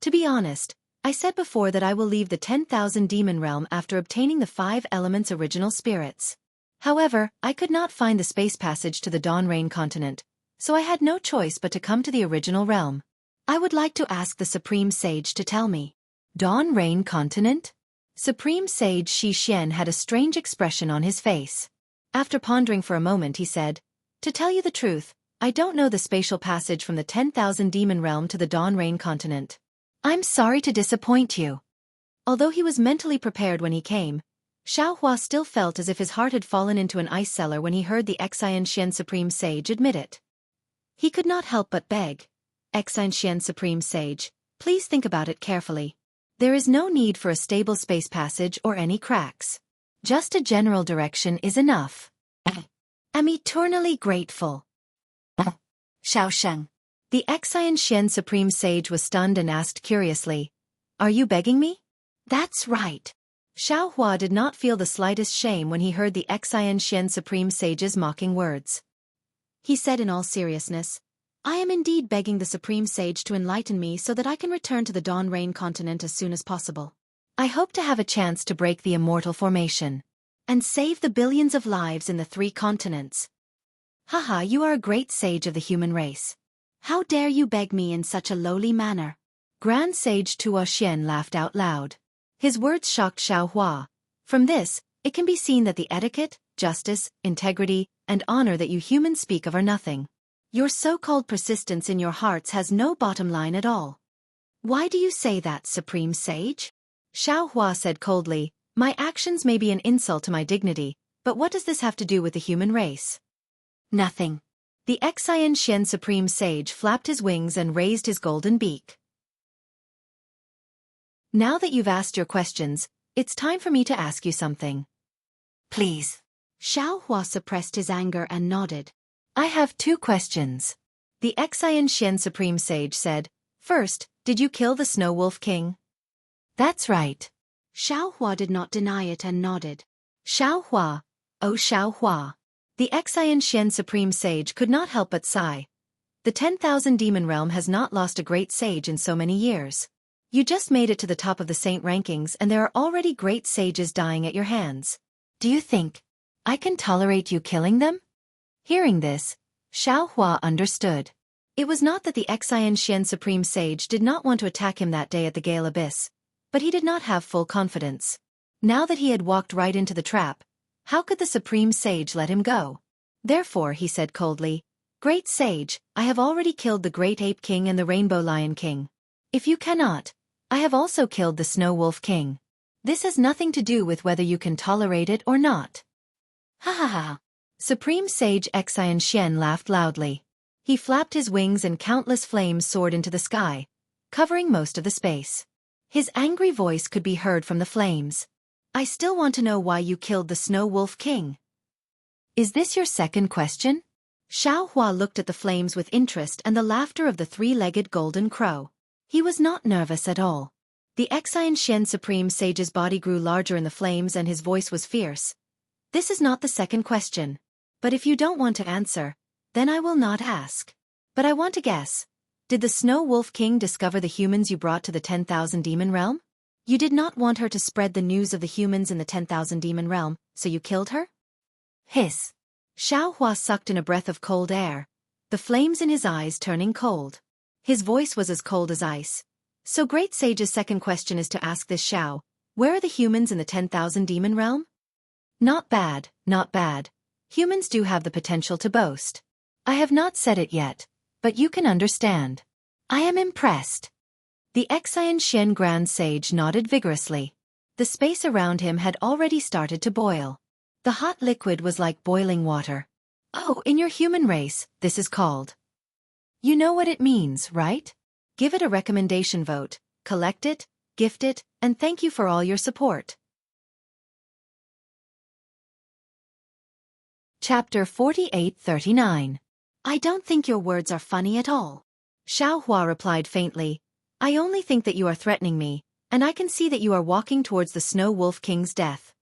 "To be honest, I said before that I will leave the 10,000 demon realm after obtaining the 5 elements original spirits. However, I could not find the space passage to the Dawn Rain continent, so I had no choice but to come to the original realm. I would like to ask the Supreme Sage to tell me." "Dawn Rain continent?" Supreme Sage Xixian had a strange expression on his face. After pondering for a moment he said, "To tell you the truth, I don't know the spatial passage from the 10,000 demon realm to the Dawn Rain continent. I'm sorry to disappoint you." Although he was mentally prepared when he came, Xiaohua still felt as if his heart had fallen into an ice cellar when he heard the Xianxia Supreme Sage admit it. He could not help but beg, "Xianxia Supreme Sage, please think about it carefully. There is no need for a stable space passage or any cracks. Just a general direction is enough. I'm eternally grateful." "Xiao Sheng." The Xianxia Supreme Sage was stunned and asked curiously, "Are you begging me?" "That's right." Xiaohua did not feel the slightest shame when he heard the Xianxia Supreme Sage's mocking words. He said in all seriousness, "I am indeed begging the Supreme Sage to enlighten me so that I can return to the Dawn Rain continent as soon as possible. I hope to have a chance to break the Immortal formation and save the billions of lives in the 3 continents." "Haha, you are a great sage of the human race. How dare you beg me in such a lowly manner?" Grand Sage Tuo Xian laughed out loud. His words shocked Xiaohua. From this, it can be seen that the etiquette, justice, integrity, and honor that you humans speak of are nothing. Your so-called persistence in your hearts has no bottom line at all. "Why do you say that, Supreme Sage?" Xiaohua said coldly, "My actions may be an insult to my dignity, but what does this have to do with the human race?" "Nothing." The Xianxia Supreme Sage flapped his wings and raised his golden beak. "Now that you've asked your questions, it's time for me to ask you something." "Please." Xiaohua suppressed his anger and nodded. "I have 2 questions." The Xianxia Supreme Sage said, "First, did you kill the Snow Wolf King?" "That's right." Xiaohua did not deny it and nodded. "Xiaohua, oh Xiaohua." The Xianxia Supreme Sage could not help but sigh. The 10,000 demon realm has not lost a great sage in so many years. You just made it to the top of the saint rankings and there are already great sages dying at your hands. Do you think I can tolerate you killing them? Hearing this, Xiaohua understood. It was not that the Xianxia Supreme Sage did not want to attack him that day at the Gale Abyss. but he did not have full confidence. Now that he had walked right into the trap, how could the supreme sage let him go? Therefore he said coldly, "Great sage, I have already killed the great ape king and the rainbow lion king. If you cannot, I have also killed the snow wolf king. This has nothing to do with whether you can tolerate it or not." Ha ha ha. Supreme Sage Xianxia laughed loudly. He flapped his wings and countless flames soared into the sky, covering most of the space. His angry voice could be heard from the flames. "I still want to know why you killed the Snow Wolf King." "Is this your second question?" Xianxia looked at the flames with interest and the laughter of the three-legged golden crow. He was not nervous at all. The Xianxia Supreme Sage's body grew larger in the flames and his voice was fierce. "This is not the second question. But if you don't want to answer, then I will not ask. But I want to guess. Did the Snow Wolf King discover the humans you brought to the 10,000 demon realm? You did not want her to spread the news of the humans in the 10,000 demon realm, so you killed her?" Hiss. Xianxia sucked in a breath of cold air, the flames in his eyes turning cold. His voice was as cold as ice. "So Great Sage's second question is to ask this Xiao, where are the humans in the 10,000 demon realm?" Not bad, not bad. Humans do have the potential to boast. I have not said it yet, but you can understand. I am impressed. The Xianxia Grand Sage nodded vigorously. The space around him had already started to boil. The hot liquid was like boiling water. "Oh, in your human race, this is called." You know what it means, right? Give it a recommendation vote, collect it, gift it, and thank you for all your support. Chapter 48-39. I don't think your words are funny at all. Xianxia replied faintly, "I only think that you are threatening me, and I can see that you are walking towards the Snow Wolf King's death."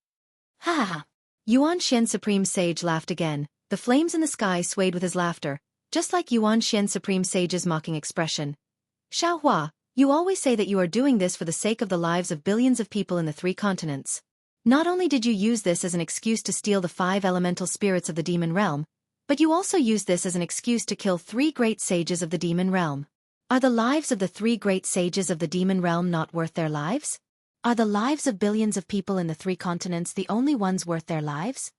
Ha ha ha. Yuanxian Supreme Sage laughed again, the flames in the sky swayed with his laughter, just like Yuanxian Supreme Sage's mocking expression. "Xianxia, you always say that you are doing this for the sake of the lives of billions of people in the 3 continents. Not only did you use this as an excuse to steal the 5 elemental spirits of the demon realm, but you also used this as an excuse to kill 3 great sages of the demon realm. Are the lives of the 3 great sages of the demon realm not worth their lives? Are the lives of billions of people in the 3 continents the only ones worth their lives?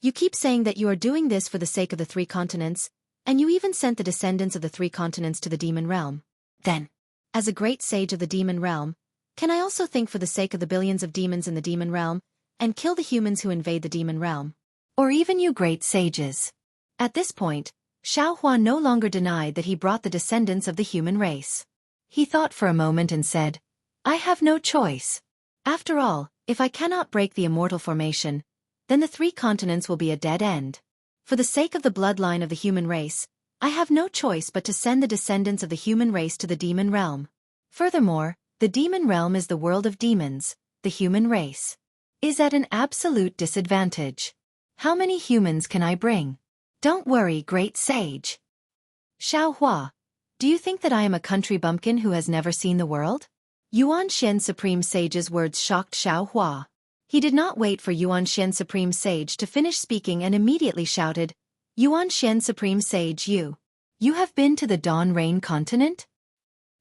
You keep saying that you are doing this for the sake of the 3 continents, and you even sent the descendants of the 3 continents to the demon realm. Then, as a great sage of the demon realm, can I also think for the sake of the billions of demons in the demon realm, and kill the humans who invade the demon realm? Or even you great sages?" At this point, Xianxia no longer denied that he brought the descendants of the human race. He thought for a moment and said, "I have no choice. After all, if I cannot break the immortal formation, then the 3 continents will be a dead end. For the sake of the bloodline of the human race, I have no choice but to send the descendants of the human race to the demon realm. Furthermore, the demon realm is the world of demons. The human race is at an absolute disadvantage. How many humans can I bring?" "Don't worry, great sage." "Xianxia, do you think that I am a country bumpkin who has never seen the world?" Yuanxian Supreme Sage's words shocked Xianxia. He did not wait for Yuanxian Supreme Sage to finish speaking and immediately shouted, "Yuanxian Supreme Sage, you have been to the Dawn Rain continent?"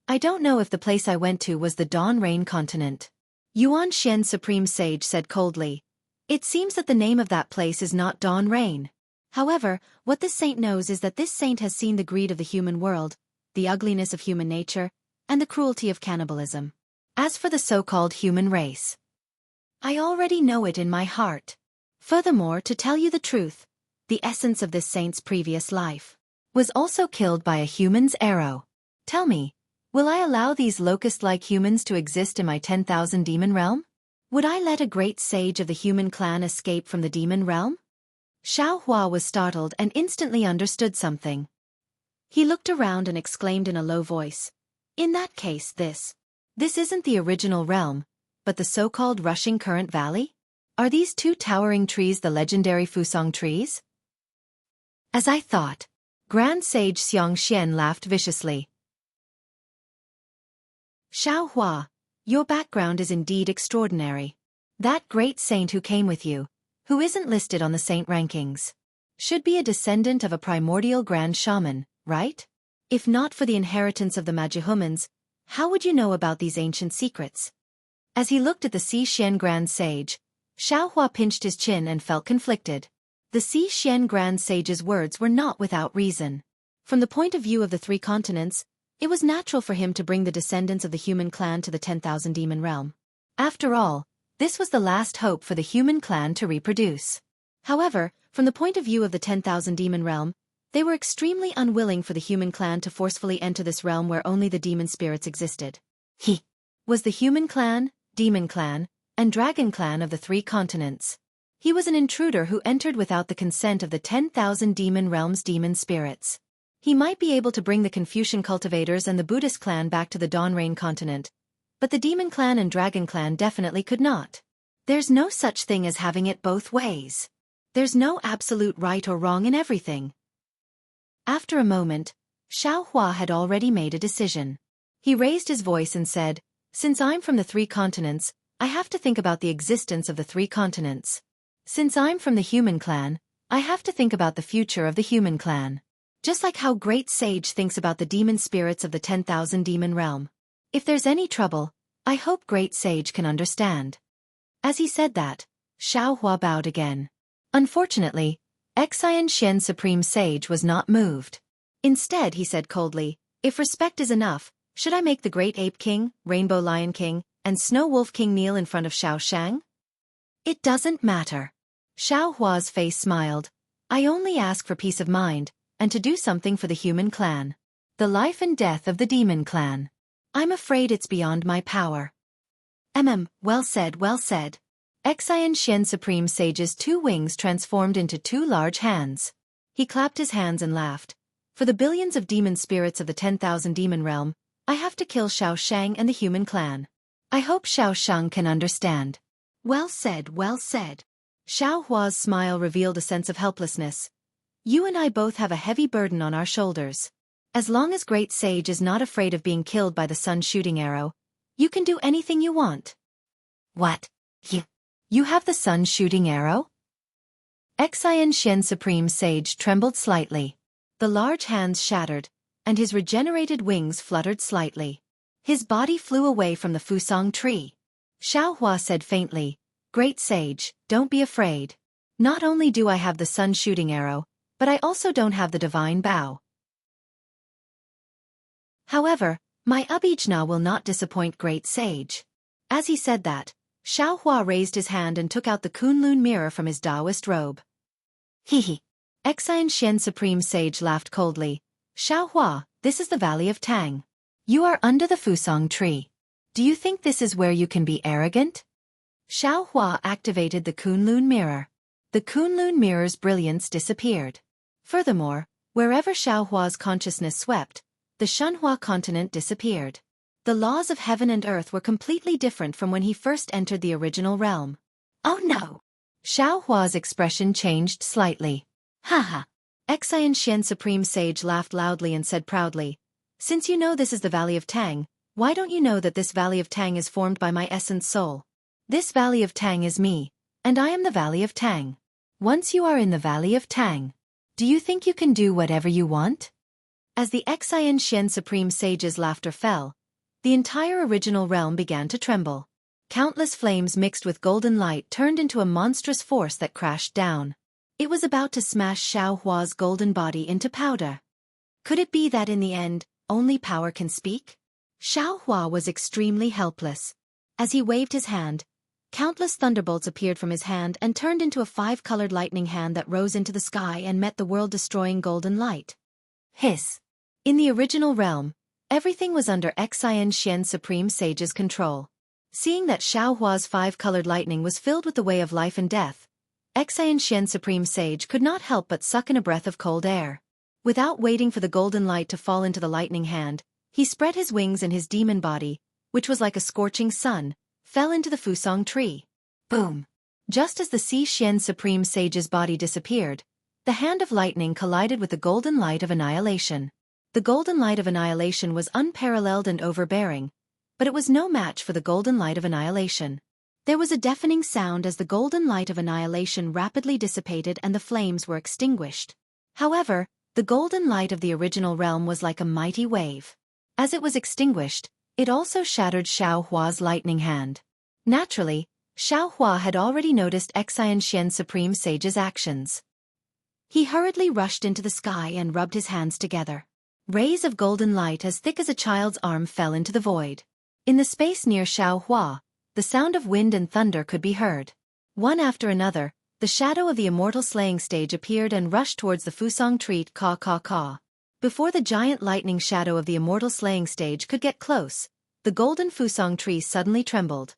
"I don't know if the place I went to was the Dawn Rain continent," Yuanxian Supreme Sage said coldly. "It seems that the name of that place is not Dawn Rain. However, what this saint knows is that this saint has seen the greed of the human world, the ugliness of human nature, and the cruelty of cannibalism. As for the so-called human race, I already know it in my heart. Furthermore, to tell you the truth, the essence of this saint's previous life was also killed by a human's arrow. Tell me, will I allow these locust-like humans to exist in my 10,000 demon realm? Would I let a great sage of the human clan escape from the demon realm?" Xianxia was startled and instantly understood something. He looked around and exclaimed in a low voice, "In that case, this isn't the original realm, but the so-called rushing current valley? Are these 2 towering trees the legendary Fusong trees?" "As I thought." Grand Sage Xianxia laughed viciously. "Xianxia, your background is indeed extraordinary. That great saint who came with you, who isn't listed on the saint rankings, should be a descendant of a primordial grand shaman, right? If not for the inheritance of the Magihumans, how would you know about these ancient secrets?" As he looked at the Xian Grand Sage, Xiaohua pinched his chin and felt conflicted. The Xian Grand Sage's words were not without reason. From the point of view of the three continents, it was natural for him to bring the descendants of the human clan to the 10,000 demon realm. After all, this was the last hope for the human clan to reproduce. However, from the point of view of the 10,000 demon realm, they were extremely unwilling for the human clan to forcefully enter this realm where only the demon spirits existed. He was the human clan, demon clan, and dragon clan of the three continents. He was an intruder who entered without the consent of the 10,000 demon realm's demon spirits. He might be able to bring the Confucian cultivators and the Buddhist clan back to the Dawnrain continent, but the demon clan and dragon clan definitely could not. There's no such thing as having it both ways. There's no absolute right or wrong in everything. After a moment, Xiaohua had already made a decision. He raised his voice and said, "Since I'm from the three continents, I have to think about the existence of the three continents. Since I'm from the human clan, I have to think about the future of the human clan. Just like how Great Sage thinks about the demon spirits of the 10,000 demon realm. If there's any trouble, I hope Great Sage can understand." As he said that, Xiaohua bowed again. Unfortunately, Xianxia Supreme Sage was not moved. Instead, he said coldly, "If respect is enough, should I make the Great Ape King, Rainbow Lion King, and Snow Wolf King kneel in front of Xiaoshang?" "It doesn't matter." Xiaohua's face smiled. "I only ask for peace of mind, and to do something for the human clan. The life and death of the demon clan. I'm afraid it's beyond my power." Well said, well said. Xianxia Supreme Sage's two wings transformed into two large hands. He clapped his hands and laughed. "For the billions of demon spirits of the 10,000 demon realm, I have to kill Xiaoshang and the human clan. I hope Xiaoshang can understand." "Well said, well said." Xiaohua's smile revealed a sense of helplessness. "You and I both have a heavy burden on our shoulders. As long as Great Sage is not afraid of being killed by the sun shooting arrow, you can do anything you want." "What? You have the sun shooting arrow?" Xianxia Supreme Sage trembled slightly. The large hands shattered, and his regenerated wings fluttered slightly. His body flew away from the Fusang tree. Xiaohua said faintly, "Great Sage, don't be afraid. Not only do I have the sun shooting arrow, but I also don't have the divine bow. However, my Abijna will not disappoint Great Sage." As he said that, Xiaohua raised his hand and took out the Kunlun mirror from his Taoist robe. He. Xianxia Supreme Sage laughed coldly. "Xiaohua, this is the Valley of Tang. You are under the Fusang tree. Do you think this is where you can be arrogant?" Xiaohua activated the Kunlun mirror. The Kunlun mirror's brilliance disappeared. Furthermore, wherever Xiaohua's consciousness swept, the Shenhua continent disappeared. The laws of heaven and earth were completely different from when he first entered the original realm. "Oh no!" Xiaohua's expression changed slightly. "Haha." Xianxia Supreme Sage laughed loudly and said proudly, "Since you know this is the Valley of Tang, why don't you know that this Valley of Tang is formed by my essence soul? This Valley of Tang is me, and I am the Valley of Tang. Once you are in the Valley of Tang, do you think you can do whatever you want?" As the Xianxia Supreme Sage's laughter fell, the entire original realm began to tremble. Countless flames mixed with golden light turned into a monstrous force that crashed down. It was about to smash Xiaohua's golden body into powder. Could it be that in the end, only power can speak? Xiaohua was extremely helpless. As he waved his hand, countless thunderbolts appeared from his hand and turned into a five-colored lightning hand that rose into the sky and met the world-destroying golden light. Hiss. In the original realm, everything was under Xianxia Supreme Sage's control. Seeing that Xiaohua's five-colored lightning was filled with the way of life and death, Xianxia Supreme Sage could not help but suck in a breath of cold air. Without waiting for the golden light to fall into the lightning hand, he spread his wings and his demon body, which was like a scorching sun, fell into the Fusang tree. Boom! Just as the Xian Supreme Sage's body disappeared, the hand of lightning collided with the golden light of annihilation. The golden light of annihilation was unparalleled and overbearing, but it was no match for the golden light of annihilation. There was a deafening sound as the golden light of annihilation rapidly dissipated and the flames were extinguished. However, the golden light of the original realm was like a mighty wave. As it was extinguished, it also shattered Xiaohua's lightning hand. Naturally, Xianxia had already noticed Xianxian Supreme Sage's actions. He hurriedly rushed into the sky and rubbed his hands together. Rays of golden light as thick as a child's arm fell into the void. In the space near Xianxia, the sound of wind and thunder could be heard. One after another, the shadow of the immortal slaying stage appeared and rushed towards the Fusang tree. Caw caw caw. Before the giant lightning shadow of the immortal slaying stage could get close, the golden Fusang tree suddenly trembled.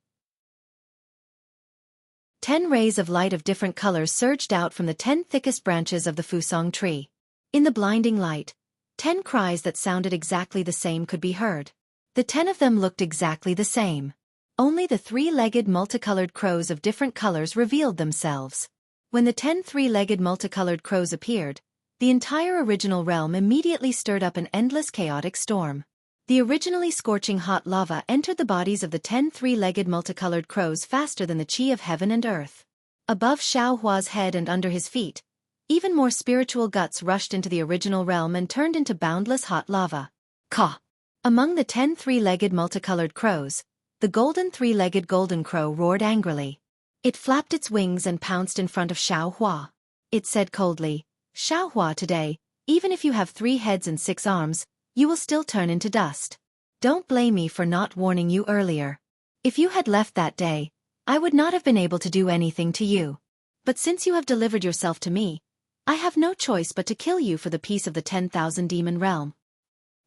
10 rays of light of different colors surged out from the 10 thickest branches of the Fusang tree. In the blinding light, 10 cries that sounded exactly the same could be heard. The 10 of them looked exactly the same. Only the 3-legged multicolored crows of different colors revealed themselves. When the 10 3-legged multicolored crows appeared, the entire original realm immediately stirred up an endless chaotic storm. The originally scorching hot lava entered the bodies of the 10 3-legged multicolored crows faster than the chi of heaven and earth. Above Xiaohua's head and under his feet, even more spiritual guts rushed into the original realm and turned into boundless hot lava. Caw! Among the 10 3-legged multicolored crows, the golden 3-legged golden crow roared angrily. It flapped its wings and pounced in front of Xiaohua. It said coldly, "Xiaohua, today, even if you have 3 heads and 6 arms, you will still turn into dust. Don't blame me for not warning you earlier. If you had left that day, I would not have been able to do anything to you. But since you have delivered yourself to me, I have no choice but to kill you for the peace of the 10,000 demon realm."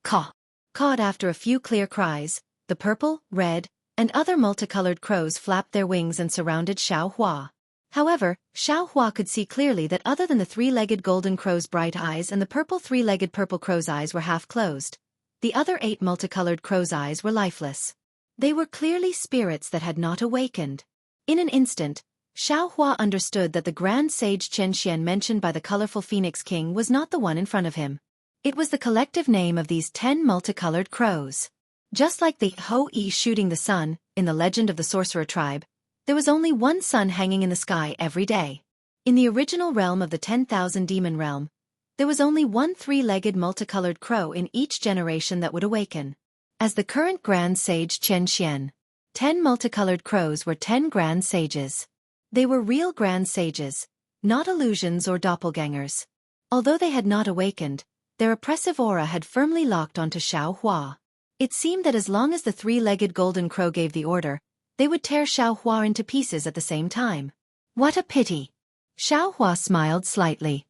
Caw! Cawed after a few clear cries, the purple, red, and other multicolored crows flapped their wings and surrounded Xiaohua. However, Xiaohua could see clearly that other than the 3-legged golden crow's bright eyes and the purple 3-legged purple crow's eyes were half closed, the other 8 multicolored crow's eyes were lifeless. They were clearly spirits that had not awakened. In an instant, Xiaohua understood that the grand sage Xianxia mentioned by the colorful Phoenix King was not the one in front of him. It was the collective name of these 10 multicolored crows. Just like the Hou-Yi shooting the sun, in the legend of the sorcerer tribe, there was only one sun hanging in the sky every day. In the original realm of the 10,000 demon realm, there was only one 3-legged multicolored crow in each generation that would awaken. As the current grand sage Xianxian, 10 multicolored crows were 10 grand sages. They were real grand sages, not illusions or doppelgangers. Although they had not awakened, their oppressive aura had firmly locked onto Xiaohua. It seemed that as long as the 3-legged golden crow gave the order, they would tear Xiaohua into pieces at the same time. What a pity! Xiaohua smiled slightly.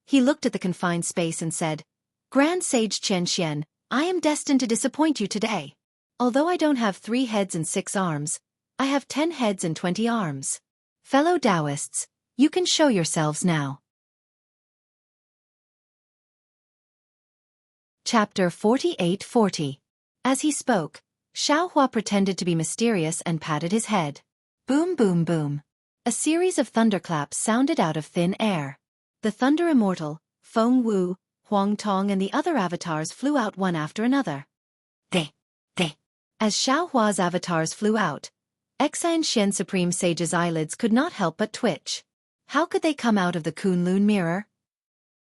He looked at the confined space and said, "Grand Sage Qianxian, I am destined to disappoint you today. Although I don't have 3 heads and 6 arms, I have 10 heads and 20 arms. Fellow Taoists, you can show yourselves now." Chapter 4840. As he spoke, Xiaohua pretended to be mysterious and patted his head. Boom boom boom. A series of thunderclaps sounded out of thin air. The Thunder Immortal, Feng Wu, Huang Tong and the other avatars flew out one after another. They. As Xiaohua's avatars flew out, Xianxian Supreme Sage's eyelids could not help but twitch. How could they come out of the Kunlun mirror?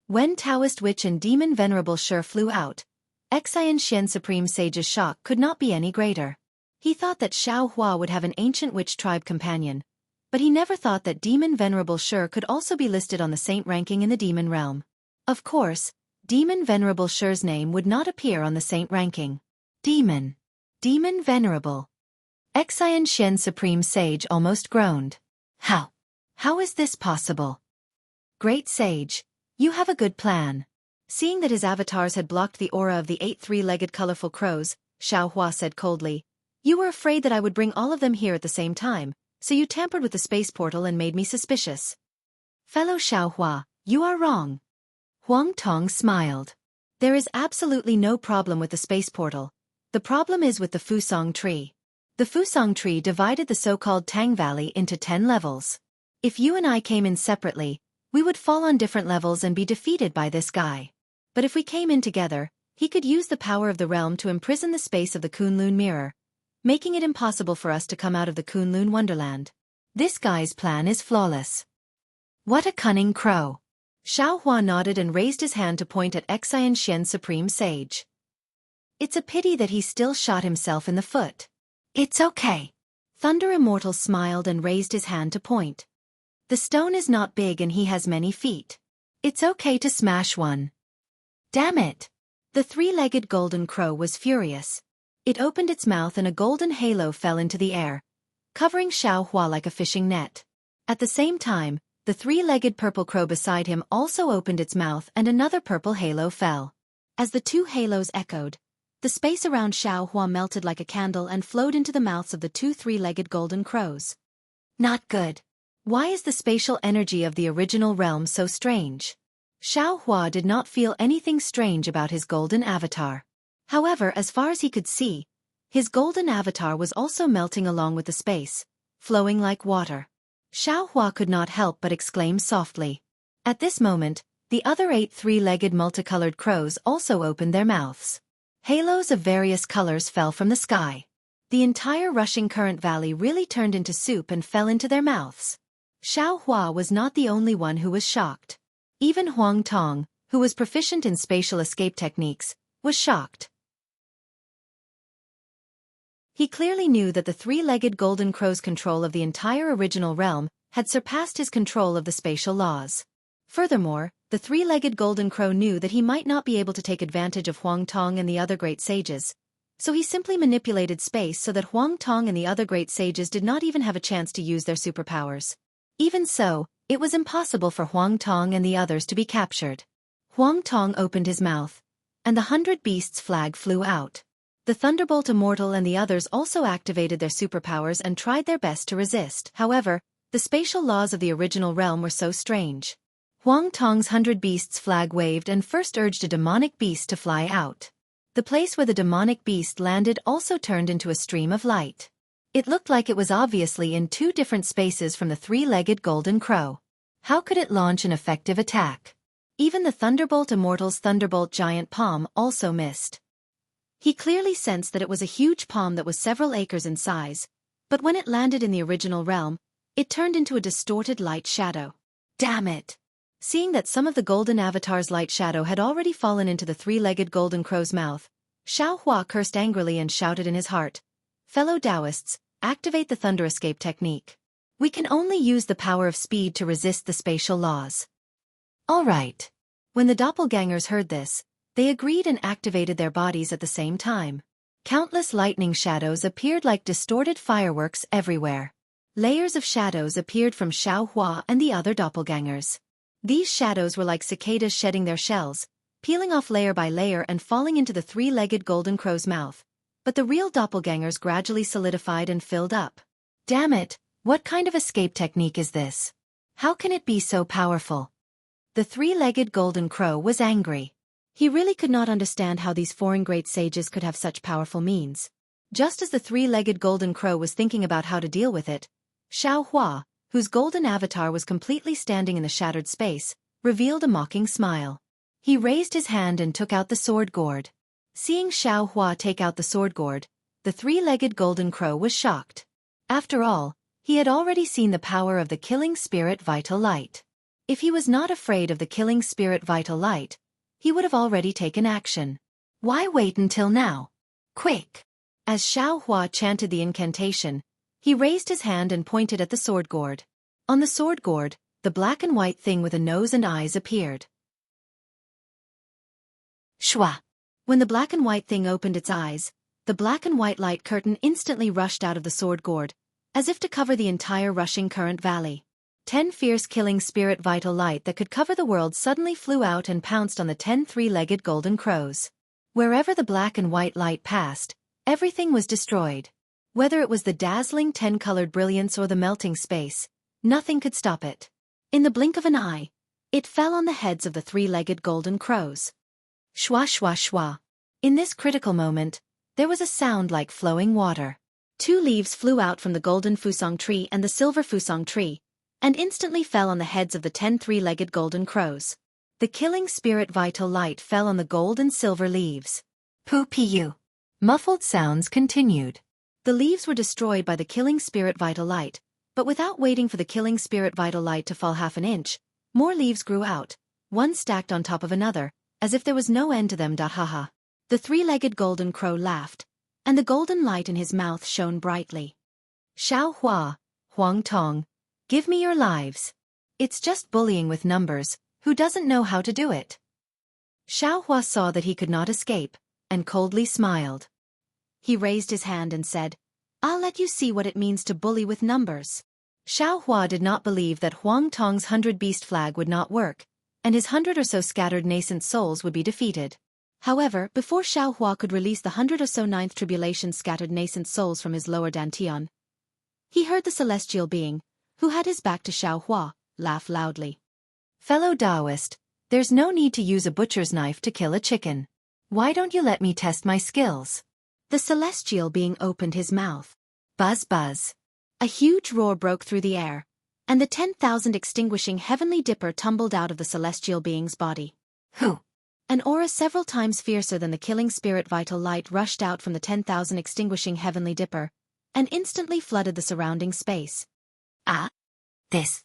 When Taoist Witch and Demon Venerable Shi flew out, Xianxian Supreme Sage's shock could not be any greater. He thought that Xiaohua would have an ancient witch tribe companion, but he never thought that Demon Venerable Shi could also be listed on the saint ranking in the demon realm. Of course, Demon Venerable Shi's name would not appear on the saint ranking. Demon Venerable. Xianxian Supreme Sage almost groaned. How is this possible? Great Sage, you have a good plan. Seeing that his avatars had blocked the aura of the 8 3-legged colorful crows, Xiaohua said coldly, "You were afraid that I would bring all of them here at the same time, so you tampered with the space portal and made me suspicious." "Fellow Xiaohua, you are wrong." Huang Tong smiled. "There is absolutely no problem with the space portal. The problem is with the Fusang tree. The Fusang tree divided the so-called Tang Valley into 10 levels. If you and I came in separately, we would fall on different levels and be defeated by this guy. But if we came in together, he could use the power of the realm to imprison the space of the Kunlun mirror, making it impossible for us to come out of the Kunlun wonderland. This guy's plan is flawless." "What a cunning crow." Xiaohua nodded and raised his hand to point at Xianxian Supreme Sage. "It's a pity that he still shot himself in the foot." "It's okay. Thunder Immortal smiled and raised his hand to point. The stone is not big and he has many feet. It's okay to smash one. Damn it! The three-legged golden crow was furious. It opened its mouth and a golden halo fell into the air, covering Xianxia like a fishing net. At the same time, the three-legged purple crow beside him also opened its mouth and another purple halo fell. As the two halos echoed, the space around Xianxia melted like a candle and flowed into the mouths of the two three-legged golden crows. Not good. Why is the spatial energy of the original realm so strange? Xianxia did not feel anything strange about his golden avatar. However, as far as he could see, his golden avatar was also melting along with the space, flowing like water. Xianxia could not help but exclaim softly. At this moment, the other 8 three-legged multicolored crows also opened their mouths. Halos of various colors fell from the sky. The entire rushing current valley really turned into soup and fell into their mouths. Xianxia was not the only one who was shocked. Even Huang Tong, who was proficient in spatial escape techniques, was shocked. He clearly knew that the three-legged golden crow's control of the entire original realm had surpassed his control of the spatial laws. Furthermore, the three-legged golden crow knew that he might not be able to take advantage of Huang Tong and the other great sages, so he simply manipulated space so that Huang Tong and the other great sages did not even have a chance to use their superpowers. Even so, it was impossible for Huang Tong and the others to be captured. Huang Tong opened his mouth, and the 100 Beasts flag flew out. The Thunderbolt Immortal and the others also activated their superpowers and tried their best to resist. However, the spatial laws of the original realm were so strange. Huang Tong's 100 Beasts flag waved and first urged a demonic beast to fly out. The place where the demonic beast landed also turned into a stream of light. It looked like it was obviously in 2 different spaces from the three-legged golden crow. How could it launch an effective attack? Even the Thunderbolt Immortal's Thunderbolt giant palm also missed. He clearly sensed that it was a huge palm that was several acres in size, but when it landed in the original realm, it turned into a distorted light shadow. Damn it! Seeing that some of the golden avatar's light shadow had already fallen into the three-legged golden crow's mouth, Xianxia cursed angrily and shouted in his heart, "Fellow Taoists, activate the Thunder Escape technique. We can only use the power of speed to resist the spatial laws." All right. When the doppelgangers heard this, they agreed and activated their bodies at the same time. Countless lightning shadows appeared like distorted fireworks everywhere. Layers of shadows appeared from Xianxia and the other doppelgangers. These shadows were like cicadas shedding their shells, peeling off layer by layer and falling into the three-legged golden crow's mouth. But the real doppelgangers gradually solidified and filled up. Damn it, what kind of escape technique is this? How can it be so powerful? The three-legged golden crow was angry. He really could not understand how these foreign great sages could have such powerful means. Just as the three-legged golden crow was thinking about how to deal with it, Xianxia, whose golden avatar was completely standing in the shattered space, revealed a mocking smile. He raised his hand and took out the sword gourd. Seeing Xianxia take out the sword gourd, the three-legged golden crow was shocked. After all, he had already seen the power of the killing spirit vital light. If he was not afraid of the killing spirit vital light, he would have already taken action. Why wait until now? Quick! As Xianxia chanted the incantation, he raised his hand and pointed at the sword gourd. On the sword gourd, the black and white thing with a nose and eyes appeared. Shwa! When the black and white thing opened its eyes, the black and white light curtain instantly rushed out of the sword gourd, as if to cover the entire rushing current valley. 10 fierce killing spirit vital light that could cover the world suddenly flew out and pounced on the 10 three-legged golden crows. Wherever the black and white light passed, everything was destroyed. Whether it was the dazzling 10-colored brilliance or the melting space, nothing could stop it. In the blink of an eye, it fell on the heads of the three-legged golden crows. Shwa shwa shwa. In this critical moment, there was a sound like flowing water. 2 leaves flew out from the golden fusong tree and the silver fusong tree, and instantly fell on the heads of the 10 three-legged golden crows. The killing spirit vital light fell on the gold and silver leaves. Poo-pee-you. Muffled sounds continued. The leaves were destroyed by the killing spirit vital light, but without waiting for the killing spirit vital light to fall half an inch, more leaves grew out, one stacked on top of another, as if there was no end to them. Haha. The three-legged golden crow laughed, and the golden light in his mouth shone brightly. Xiao Hua, Huang Tong, give me your lives. It's just bullying with numbers, who doesn't know how to do it? Xiao Hua saw that he could not escape, and coldly smiled. He raised his hand and said, I'll let you see what it means to bully with numbers. Xiao Hua did not believe that Huang Tong's 100-beast flag would not work, and his 100 or so scattered nascent souls would be defeated. However, before Xiao Hua could release the 100 or so ninth tribulation scattered nascent souls from his lower dantian, he heard the celestial being, who had his back to Xiao Hua, laugh loudly. Fellow Taoist, there's no need to use a butcher's knife to kill a chicken. Why don't you let me test my skills? The celestial being opened his mouth. Buzz buzz. A huge roar broke through the air, and the 10,000 extinguishing heavenly dipper tumbled out of the celestial being's body. Whew! An aura several times fiercer than the killing spirit vital light rushed out from the 10,000 extinguishing heavenly dipper, and instantly flooded the surrounding space. Ah! This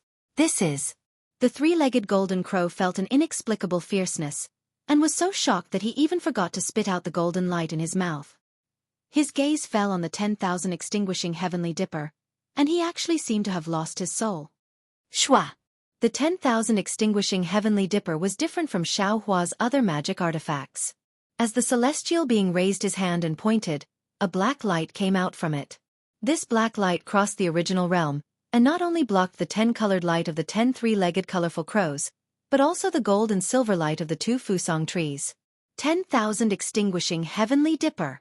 is... The three-legged golden crow felt an inexplicable fierceness, and was so shocked that he even forgot to spit out the golden light in his mouth. His gaze fell on the 10,000 extinguishing heavenly dipper, and he actually seemed to have lost his soul. Shwa! The 10,000 extinguishing heavenly dipper was different from Xiao Hua's other magic artifacts. As the celestial being raised his hand and pointed, a black light came out from it. This black light crossed the original realm, and not only blocked the 10-colored light of the 10 three-legged colorful crows, but also the gold and silver light of the 2 fusong trees. 10,000 extinguishing heavenly dipper.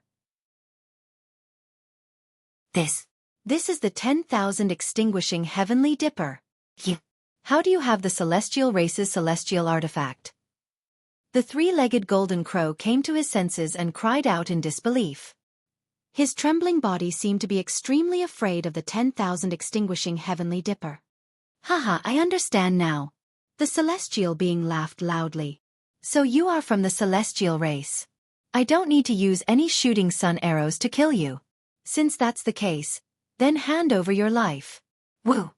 This is the 10,000 extinguishing heavenly dipper. How do you have the celestial race's celestial artifact? The three-legged golden crow came to his senses and cried out in disbelief. His trembling body seemed to be extremely afraid of the 10,000 extinguishing heavenly dipper. Haha, I understand now. The celestial being laughed loudly. So you are from the celestial race. I don't need to use any shooting sun arrows to kill you. Since that's the case, then hand over your life. Woo!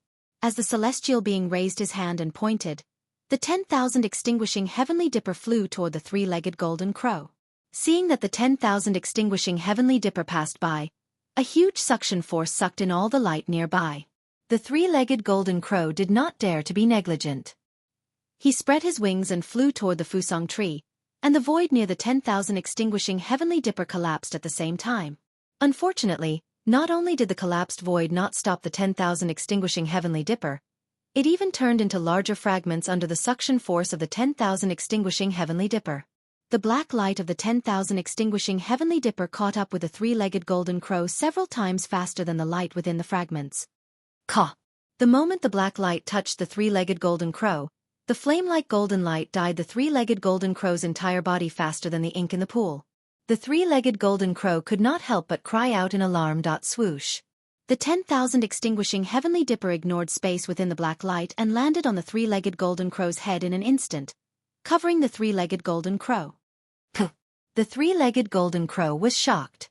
As the celestial being raised his hand and pointed, the 10,000 extinguishing heavenly dipper flew toward the three-legged golden crow. Seeing that the 10,000 extinguishing heavenly dipper passed by, a huge suction force sucked in all the light nearby. The three-legged golden crow did not dare to be negligent. He spread his wings and flew toward the fusong tree, and the void near the 10,000 extinguishing heavenly dipper collapsed at the same time. Unfortunately, not only did the collapsed void not stop the 10,000 extinguishing heavenly dipper, it even turned into larger fragments under the suction force of the 10,000 extinguishing heavenly dipper. The black light of the 10,000 extinguishing heavenly dipper caught up with the three-legged golden crow several times faster than the light within the fragments. Caw! The moment the black light touched the three-legged golden crow, the flame-like golden light dyed the three-legged golden crow's entire body faster than the ink in the pool. The three-legged golden crow could not help but cry out in alarm. Swoosh! The 10,000 extinguishing heavenly dipper ignored space within the black light and landed on the three-legged golden crow's head in an instant, covering the three-legged golden crow. Puh! The three-legged golden crow was shocked.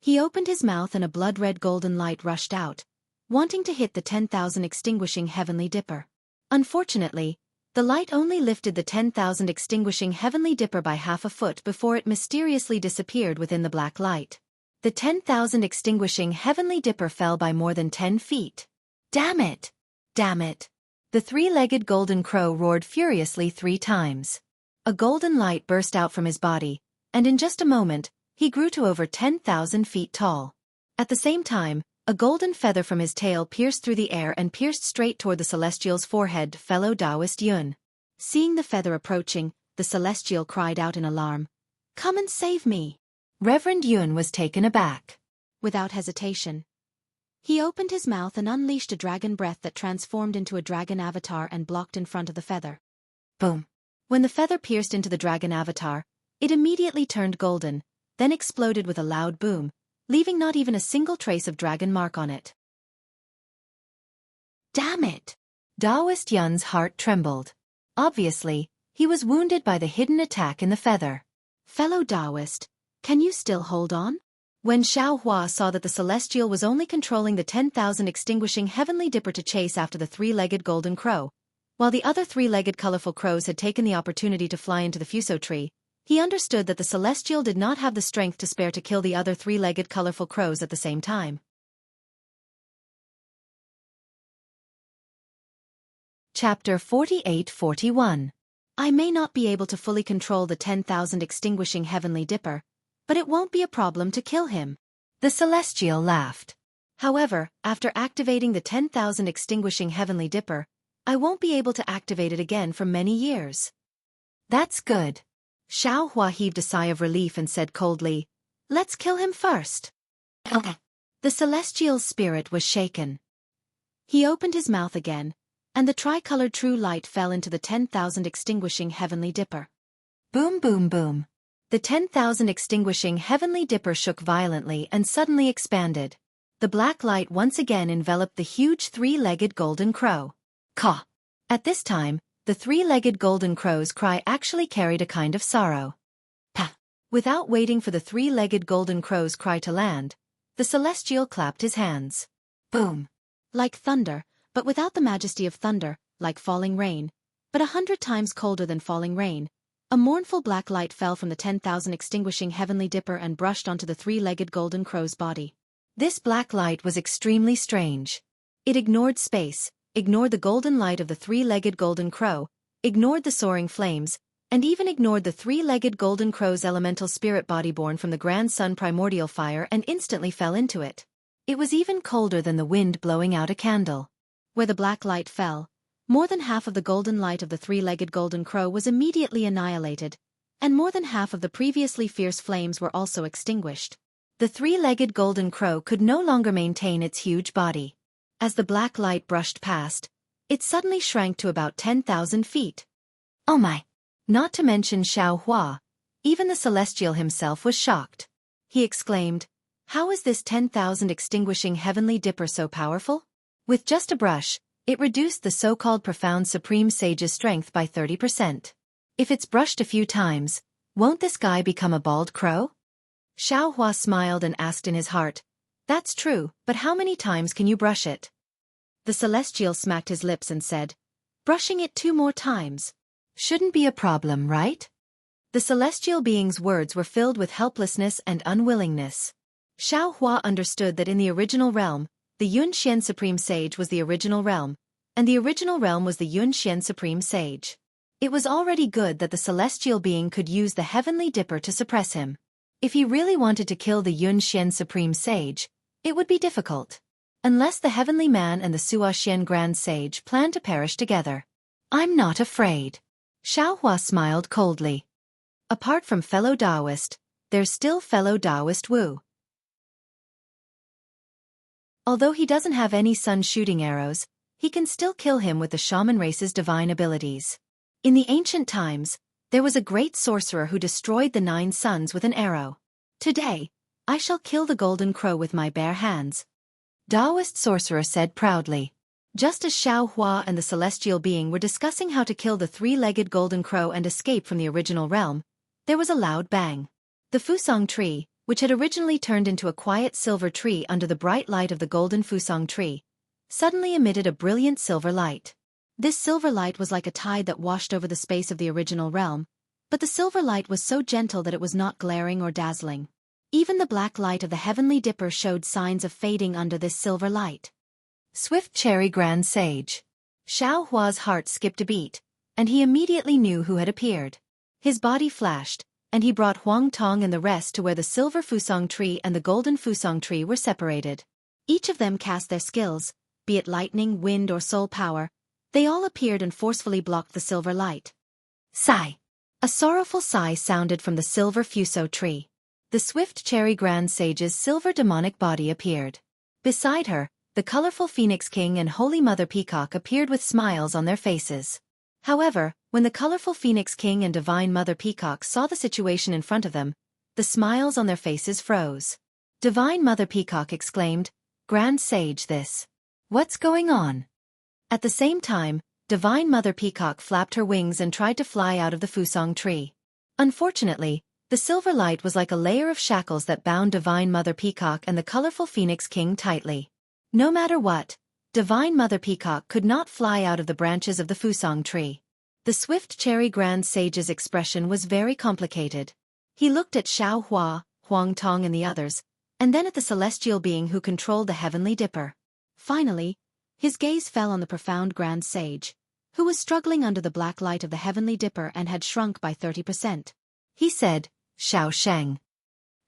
He opened his mouth and a blood-red golden light rushed out, wanting to hit the 10,000 extinguishing heavenly dipper. Unfortunately, the light only lifted the 10,000 extinguishing heavenly dipper by half a foot before it mysteriously disappeared within the black light. The 10,000 extinguishing heavenly dipper fell by more than 10 feet. Damn it! Damn it! The three-legged golden crow roared furiously 3 times. A golden light burst out from his body, and in just a moment, he grew to over 10,000 feet tall. At the same time, a golden feather from his tail pierced through the air and pierced straight toward the celestial's forehead. Fellow Taoist Yun. Seeing the feather approaching, the celestial cried out in alarm. Come and save me! Reverend Yun was taken aback. Without hesitation, he opened his mouth and unleashed a dragon breath that transformed into a dragon avatar and blocked in front of the feather. Boom! When the feather pierced into the dragon avatar, it immediately turned golden, then exploded with a loud boom, leaving not even a single trace of dragon mark on it. Damn it! Taoist Yun's heart trembled. Obviously, he was wounded by the hidden attack in the feather. Fellow Taoist, can you still hold on? When Xiao Hua saw that the celestial was only controlling the 10,000 extinguishing heavenly dipper to chase after the three-legged golden crow, while the other three-legged colorful crows had taken the opportunity to fly into the fuso tree, he understood that the celestial did not have the strength to spare to kill the other three-legged colorful crows at the same time. Chapter 48-41. I may not be able to fully control the 10,000 extinguishing heavenly dipper, but it won't be a problem to kill him. The Celestial laughed. However, after activating the 10,000 extinguishing heavenly dipper, I won't be able to activate it again for many years. That's good. Xianxia heaved a sigh of relief and said coldly, "Let's kill him first." The Celestial's spirit was shaken. He opened his mouth again, and the tricolored true light fell into the 10,000 extinguishing heavenly dipper. Boom boom boom. The 10,000 extinguishing heavenly dipper shook violently and suddenly expanded. The black light once again enveloped the huge three-legged golden crow. Caw! At this time, the three-legged golden crow's cry actually carried a kind of sorrow. Pa! Without waiting for the three-legged golden crow's cry to land, the Celestial clapped his hands. Boom! Like thunder, but without the majesty of thunder, like falling rain, but 100 times colder than falling rain, a mournful black light fell from the 10,000 extinguishing heavenly dipper and brushed onto the three-legged golden crow's body. This black light was extremely strange. It ignored space, ignored the golden light of the three-legged golden crow, ignored the soaring flames, and even ignored the three-legged golden crow's elemental spirit body born from the grand sun primordial fire and instantly fell into it. It was even colder than the wind blowing out a candle. Where the black light fell, more than half of the golden light of the three-legged golden crow was immediately annihilated, and more than half of the previously fierce flames were also extinguished. The three-legged golden crow could no longer maintain its huge body. As the black light brushed past, it suddenly shrank to about 10,000 feet. Oh my! Not to mention Xianxia, even the Celestial himself was shocked. He exclaimed, "How is this 10,000 extinguishing heavenly dipper so powerful?" With just a brush, it reduced the so-called profound supreme sage's strength by 30%. If it's brushed a few times, won't this guy become a bald crow? Xianxia smiled and asked in his heart, "That's true, but how many times can you brush it?" The Celestial smacked his lips and said, "Brushing it 2 more times. Shouldn't be a problem, right?" The celestial being's words were filled with helplessness and unwillingness. Xianxia understood that in the original realm, the Yunxian Supreme Sage was the original realm, and the original realm was the Yunxian Supreme Sage. It was already good that the celestial being could use the heavenly dipper to suppress him. If he really wanted to kill the Yunxian Supreme Sage, it would be difficult. Unless the heavenly man and the Suaxian Grand Sage plan to perish together. I'm not afraid. Xianxia smiled coldly. Apart from fellow Taoist, there's still fellow Taoist Wu. Although he doesn't have any sun shooting arrows, he can still kill him with the shaman race's divine abilities. In the ancient times, there was a great sorcerer who destroyed the 9 suns with an arrow. Today, I shall kill the golden crow with my bare hands. Taoist sorcerer said proudly. Just as Xianxia and the celestial being were discussing how to kill the 3-legged golden crow and escape from the original realm, there was a loud bang. The Fusang tree, which had originally turned into a quiet silver tree under the bright light of the golden Fusang tree, suddenly emitted a brilliant silver light. This silver light was like a tide that washed over the space of the original realm, but the silver light was so gentle that it was not glaring or dazzling. Even the black light of the heavenly dipper showed signs of fading under this silver light. Swift Cherry Grand Sage. Xiaohua's heart skipped a beat, and he immediately knew who had appeared. His body flashed, and he brought Huang Tong and the rest to where the silver Fusang tree and the golden Fusang tree were separated. Each of them cast their skills, be it lightning, wind or soul power. They all appeared and forcefully blocked the silver light. Sigh. A sorrowful sigh sounded from the silver Fuso tree. The Swift Cherry Grand Sage's silver demonic body appeared. Beside her, the colorful Phoenix King and Holy Mother Peacock appeared with smiles on their faces. However, when the colorful Phoenix King and Divine Mother Peacock saw the situation in front of them, the smiles on their faces froze. Divine Mother Peacock exclaimed, "Grand Sage, this. What's going on?" At the same time, Divine Mother Peacock flapped her wings and tried to fly out of the Fusang tree. Unfortunately, the silver light was like a layer of shackles that bound Divine Mother Peacock and the colorful Phoenix King tightly. No matter what, Divine Mother Peacock could not fly out of the branches of the Fusang tree. The Swift Cherry Grand Sage's expression was very complicated. He looked at Xiaohua, Huang Tong and the others, and then at the celestial being who controlled the heavenly dipper. Finally, his gaze fell on the profound Grand Sage, who was struggling under the black light of the heavenly dipper and had shrunk by 30%. He said, "Xiao Sheng.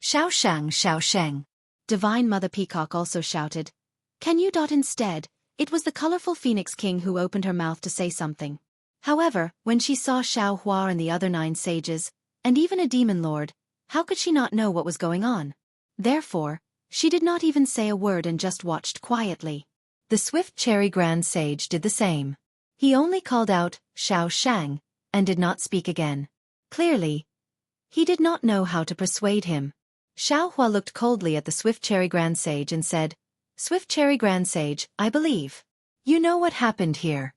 Xiao Shang, Xiao Sheng." Divine Mother Peacock also shouted, "Can you?" Instead, it was the colorful Phoenix King who opened her mouth to say something. However, when she saw Xiao Hua and the other 9 sages, and even a demon lord, how could she not know what was going on? Therefore, she did not even say a word and just watched quietly. The Swift Cherry Grand Sage did the same. He only called out, "Xiao Shang," and did not speak again. Clearly, he did not know how to persuade him. Xiao Hua looked coldly at the Swift Cherry Grand Sage and said, "Swift Cherry Grand Sage, I believe you know what happened here.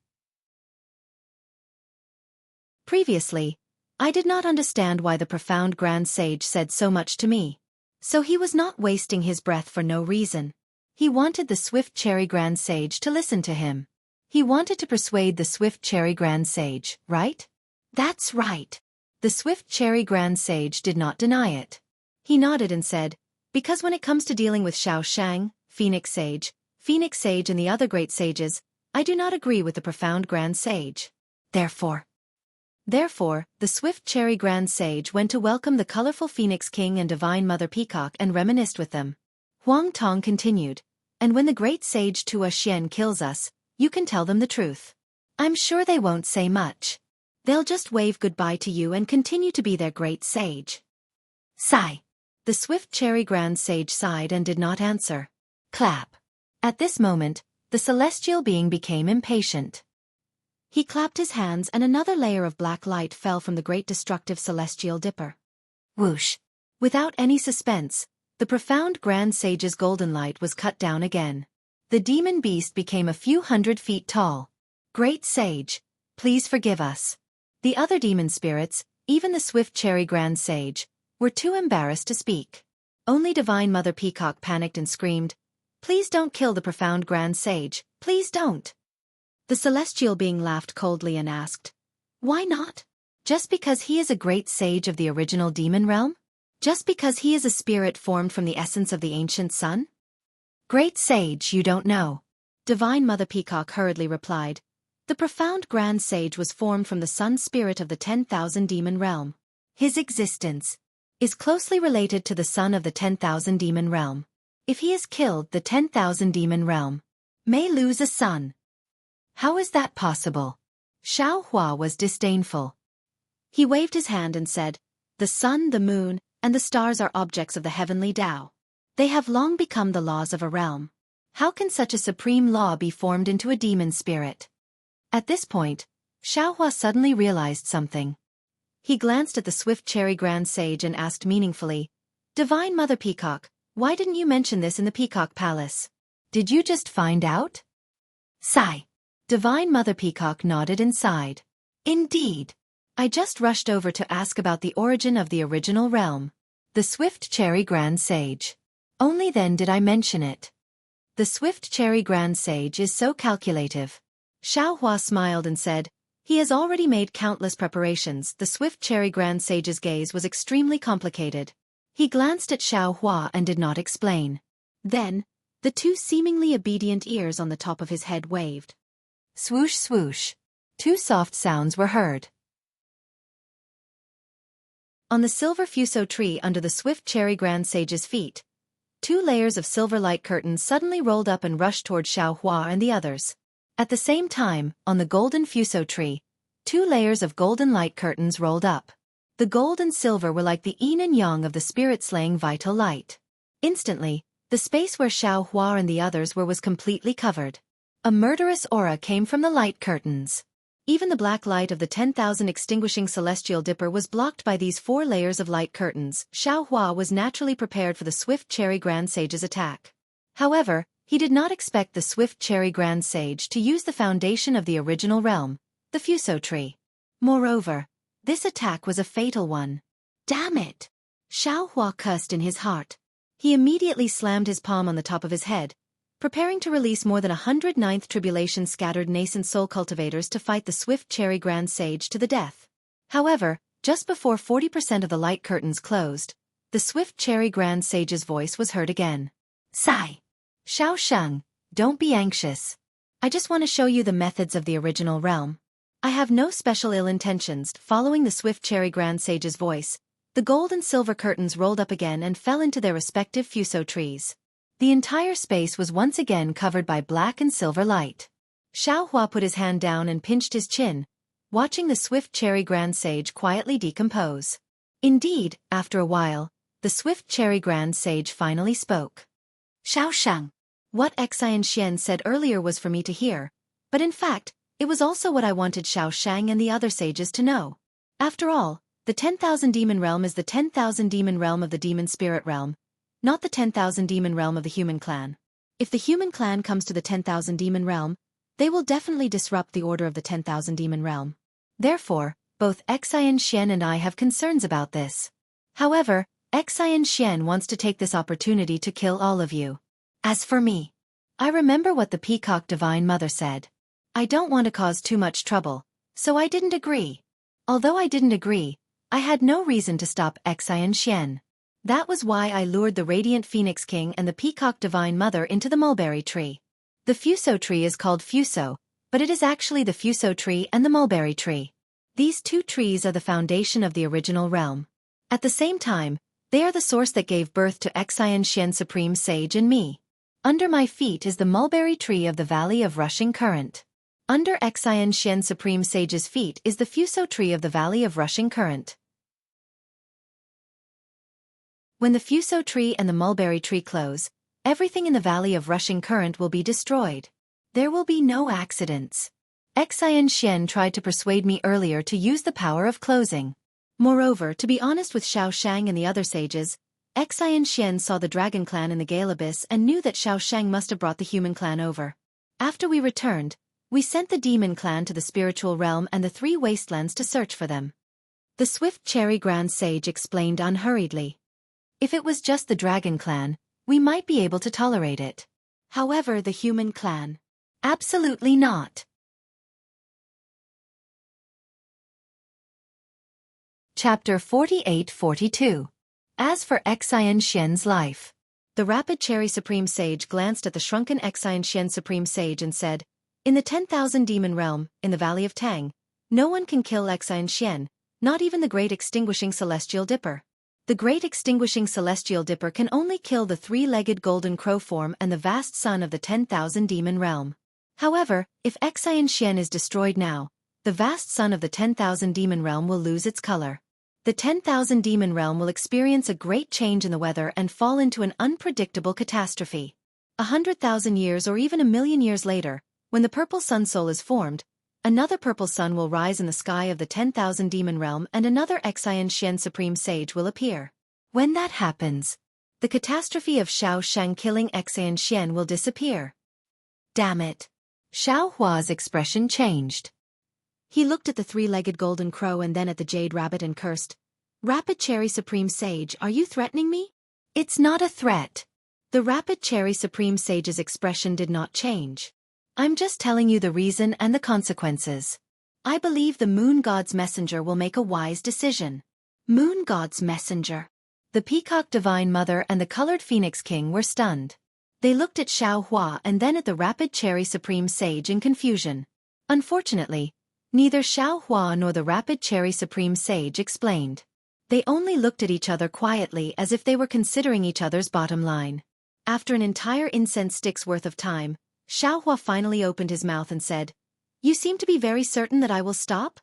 Previously, I did not understand why the profound Grand Sage said so much to me. So he was not wasting his breath for no reason. He wanted the Swift Cherry Grand Sage to listen to him. He wanted to persuade the Swift Cherry Grand Sage, right? That's right. The Swift Cherry Grand Sage did not deny it. He nodded and said, "Because when it comes to dealing with Xiao Shang, Phoenix Sage, and the other great sages, I do not agree with the profound Grand Sage. Therefore, the Swift Cherry Grand Sage went to welcome the colorful Phoenix King and Divine Mother Peacock and reminisced with them." Huang Tong continued, "And when the great sage Tua Xian kills us, you can tell them the truth. I'm sure they won't say much. They'll just wave goodbye to you and continue to be their great sage." Sigh. The Swift Cherry Grand Sage sighed and did not answer. Clap. At this moment, the celestial being became impatient. He clapped his hands and another layer of black light fell from the great destructive celestial dipper. Whoosh! Without any suspense, the profound Grand Sage's golden light was cut down again. The demon beast became a few 100 feet tall. "Great Sage, please forgive us." The other demon spirits, even the Swift Cherry Grand Sage, were too embarrassed to speak. Only Divine Mother Peacock panicked and screamed, "Please don't kill the profound Grand Sage, please don't." The celestial being laughed coldly and asked, "Why not? Just because he is a great sage of the original demon realm? Just because he is a spirit formed from the essence of the ancient sun?" "Great sage, you don't know." Divine Mother Peacock hurriedly replied, "The profound Grand Sage was formed from the sun spirit of the 10,000 demon realm. His existence is closely related to the sun of the 10,000 demon realm. If he is killed, the 10,000 demon realm may lose a son." "How is that possible?" Xiao Hua was disdainful. He waved his hand and said, "The sun, the moon, and the stars are objects of the heavenly Tao. They have long become the laws of a realm. How can such a supreme law be formed into a demon spirit?" At this point, Xiao Hua suddenly realized something. He glanced at the Swift Cherry Grand Sage and asked meaningfully, "Divine Mother Peacock, why didn't you mention this in the Peacock Palace? Did you just find out?" Sigh. Divine Mother Peacock nodded and sighed. "Indeed. I just rushed over to ask about the origin of the original realm. The Swift Cherry Grand Sage. Only then did I mention it." The Swift Cherry Grand Sage is so calculative. Xiao Hua smiled and said, "He has already made countless preparations." The Swift Cherry Grand Sage's gaze was extremely complicated. He glanced at Xiao Hua and did not explain. Then, the 2 seemingly obedient ears on the top of his head waved. Swoosh swoosh. 2 soft sounds were heard. On the silver fuso tree under the Swift Cherry Grand Sage's feet, 2 layers of silver light curtains suddenly rolled up and rushed toward Xiao Hua and the others. At the same time, on the golden fuso tree, 2 layers of golden light curtains rolled up. The gold and silver were like the yin and yang of the spirit-slaying vital light. Instantly, the space where Xiao Hua and the others were was completely covered. A murderous aura came from the light curtains. Even the black light of the 10,000 extinguishing celestial dipper was blocked by these 4 layers of light curtains. Xiao Hua was naturally prepared for the Swift Cherry Grand Sage's attack. However, he did not expect the Swift Cherry Grand Sage to use the foundation of the original realm, the fuso tree. Moreover, this attack was a fatal one. Damn it! Xiao Hua cursed in his heart. He immediately slammed his palm on the top of his head, preparing to release more than 109th tribulation scattered nascent soul cultivators to fight the Swift Cherry Grand Sage to the death. However, just before 40% of the light curtains closed, the Swift Cherry Grand Sage's voice was heard again. Sigh. Xiao Sheng, don't be anxious. I just want to show you the methods of the original realm. I have no special ill intentions. Following the swift cherry grand sage's voice, the gold and silver curtains rolled up again and fell into their respective fuso trees. The entire space was once again covered by black and silver light. Xiaohua put his hand down and pinched his chin, watching the swift cherry grand sage quietly decompose. Indeed, after a while, the swift cherry grand sage finally spoke. Xiaoshang. What Xianxia said earlier was for me to hear, but in fact, it was also what I wanted Xiaoshang and the other sages to know. After all, the 10,000 demon realm is the 10,000 demon realm of the demon spirit realm, not the 10,000 demon realm of the human clan. If the human clan comes to the 10,000 demon realm, they will definitely disrupt the order of the 10,000 demon realm. Therefore, both Xianxia and I have concerns about this. However, Xianxia wants to take this opportunity to kill all of you. As for me, I remember what the Peacock Divine Mother said. I don't want to cause too much trouble, so I didn't agree. Although I didn't agree, I had no reason to stop Xianxia. That was why I lured the Radiant Phoenix King and the Peacock Divine Mother into the mulberry tree. The fuso tree is called fuso, but it is actually the fuso tree and the mulberry tree. These two trees are the foundation of the original realm. At the same time, they are the source that gave birth to Xianxia Supreme Sage and me. Under my feet is the mulberry tree of the Valley of Rushing Current. Under Xianxia Supreme Sage's feet is the fuso tree of the Valley of Rushing Current. When the fuso tree and the mulberry tree close, everything in the Valley of Rushing Current will be destroyed. There will be no accidents. Xianxia tried to persuade me earlier to use the power of closing. Moreover, to be honest with Xiaoshang and the other sages, Xianxia saw the dragon clan in the Gale Abyss and knew that Xiaoshang must have brought the human clan over. After we returned, we sent the demon clan to the spiritual realm and the three wastelands to search for them. The swift cherry grand sage explained unhurriedly. If it was just the dragon clan, we might be able to tolerate it. However, the human clan, absolutely not. Chapter 48-42. As for Xianxia's life. The rapid cherry supreme sage glanced at the shrunken Xianxia supreme sage and said, in the 10,000 demon realm, in the Valley of Tang, no one can kill Xianxia, not even the great extinguishing celestial dipper. The great extinguishing celestial dipper can only kill the three-legged golden crow form and the vast sun of the 10,000 demon realm. However, if Xianxia is destroyed now, the vast sun of the 10,000 demon realm will lose its color. The 10,000 demon realm will experience a great change in the weather and fall into an unpredictable catastrophe. 100,000 years or even 1,000,000 years later, when the purple sun soul is formed, another purple sun will rise in the sky of the 10,000 demon realm and another Xianxia supreme sage will appear. When that happens, the catastrophe of Xiaoshang killing Xianxia will disappear. Damn it. Xiaohua's expression changed. He looked at the three-legged golden crow and then at the jade rabbit and cursed. Rapid Cherry Supreme Sage, are you threatening me? It's not a threat. The Rapid Cherry Supreme Sage's expression did not change. I'm just telling you the reason and the consequences. I believe the Moon God's messenger will make a wise decision. Moon God's messenger. The Peacock Divine Mother and the Colored Phoenix King were stunned. They looked at Xiaohua and then at the Rapid Cherry Supreme Sage in confusion. Unfortunately, neither Xiaohua nor the Rapid Cherry Supreme Sage explained. They only looked at each other quietly as if they were considering each other's bottom line. After an entire incense stick's worth of time, Xiaohua finally opened his mouth and said, "You seem to be very certain that I will stop?"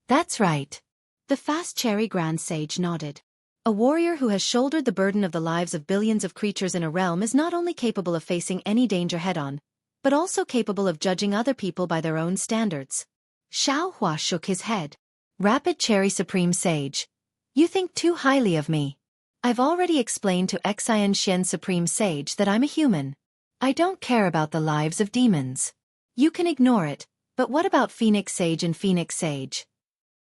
"That's right." The Fast Cherry Grand Sage nodded. A warrior who has shouldered the burden of the lives of billions of creatures in a realm is not only capable of facing any danger head-on, but also capable of judging other people by their own standards. Xiaohua shook his head. Rapid Cherry Supreme Sage. You think too highly of me. I've already explained to Xianxia Supreme Sage that I'm a human. I don't care about the lives of demons. You can ignore it, but what about Phoenix Sage and Phoenix Sage?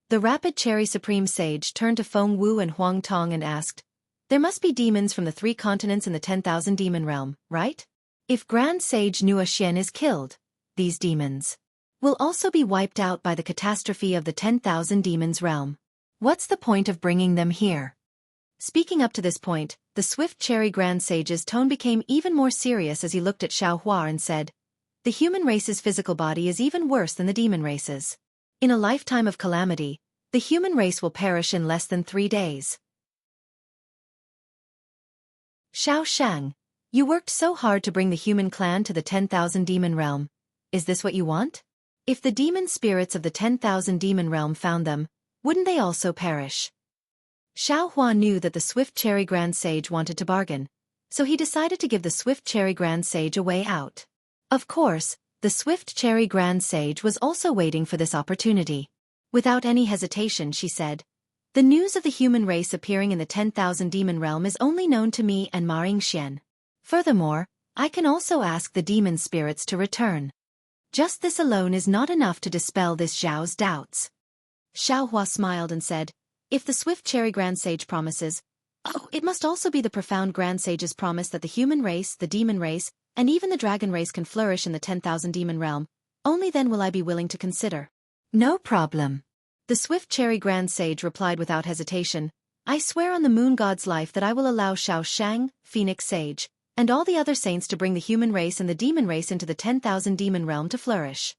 The Rapid Cherry Supreme Sage turned to Feng Wu and Huang Tong and asked, there must be demons from the 3 continents in the 10,000 demon realm, right? If Grand Sage Nua Xian is killed, these demons will also be wiped out by the catastrophe of the 10,000 demons realm. What's the point of bringing them here? Speaking up to this point, the Swift Cherry Grand Sage's tone became even more serious as he looked at Xiaohua and said, the human race's physical body is even worse than the demon race's. In a lifetime of calamity, the human race will perish in less than 3 days. Xianxia, you worked so hard to bring the human clan to the 10,000 demon realm. Is this what you want? If the demon spirits of the 10,000 demon realm found them, wouldn't they also perish? Xiaohua knew that the Swift Cherry Grand Sage wanted to bargain, so he decided to give the Swift Cherry Grand Sage a way out. Of course, the Swift Cherry Grand Sage was also waiting for this opportunity. Without any hesitation, she said, "The news of the human race appearing in the 10,000 demon realm is only known to me and Ma Yingxian. Furthermore, I can also ask the demon spirits to return. Just this alone is not enough to dispel this Zhao's doubts." Xiaohua smiled and said, "If the Swift Cherry Grand Sage promises, it must also be the profound Grand Sage's promise that the human race, the demon race, and even the dragon race can flourish in the 10,000 demon realm. Only then will I be willing to consider." "No problem." The Swift Cherry Grand Sage replied without hesitation, "I swear on the moon god's life that I will allow Xiaoshang, Phoenix Sage, and all the other saints to bring the human race and the demon race into the 10,000 demon realm to flourish."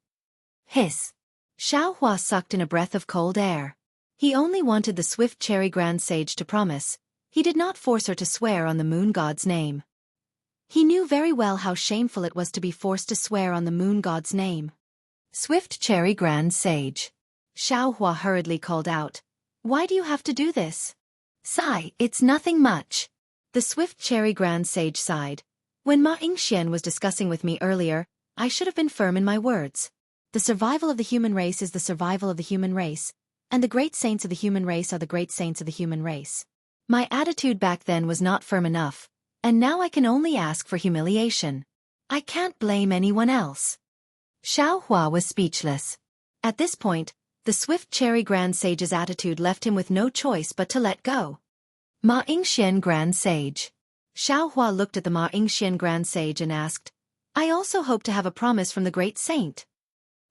Hiss. Xiaohua sucked in a breath of cold air. He only wanted the Swift Cherry Grand Sage to promise. He did not force her to swear on the moon god's name. He knew very well how shameful it was to be forced to swear on the moon god's name. "Swift Cherry Grand Sage," Xiaohua hurriedly called out, "why do you have to do this?" "Sigh, it's nothing much." The Swift Cherry Grand Sage sighed. "When Ma Yingxian was discussing with me earlier, I should have been firm in my words. The survival of the human race is the survival of the human race, and the great saints of the human race are the great saints of the human race. My attitude back then was not firm enough, and now I can only ask for humiliation. I can't blame anyone else." Xiaohua was speechless. At this point, the Swift Cherry Grand Sage's attitude left him with no choice but to let go. "Ma Yingxian Grand Sage." Xiaohua looked at the Ma Yingxian Grand Sage and asked, "I also hope to have a promise from the great saint."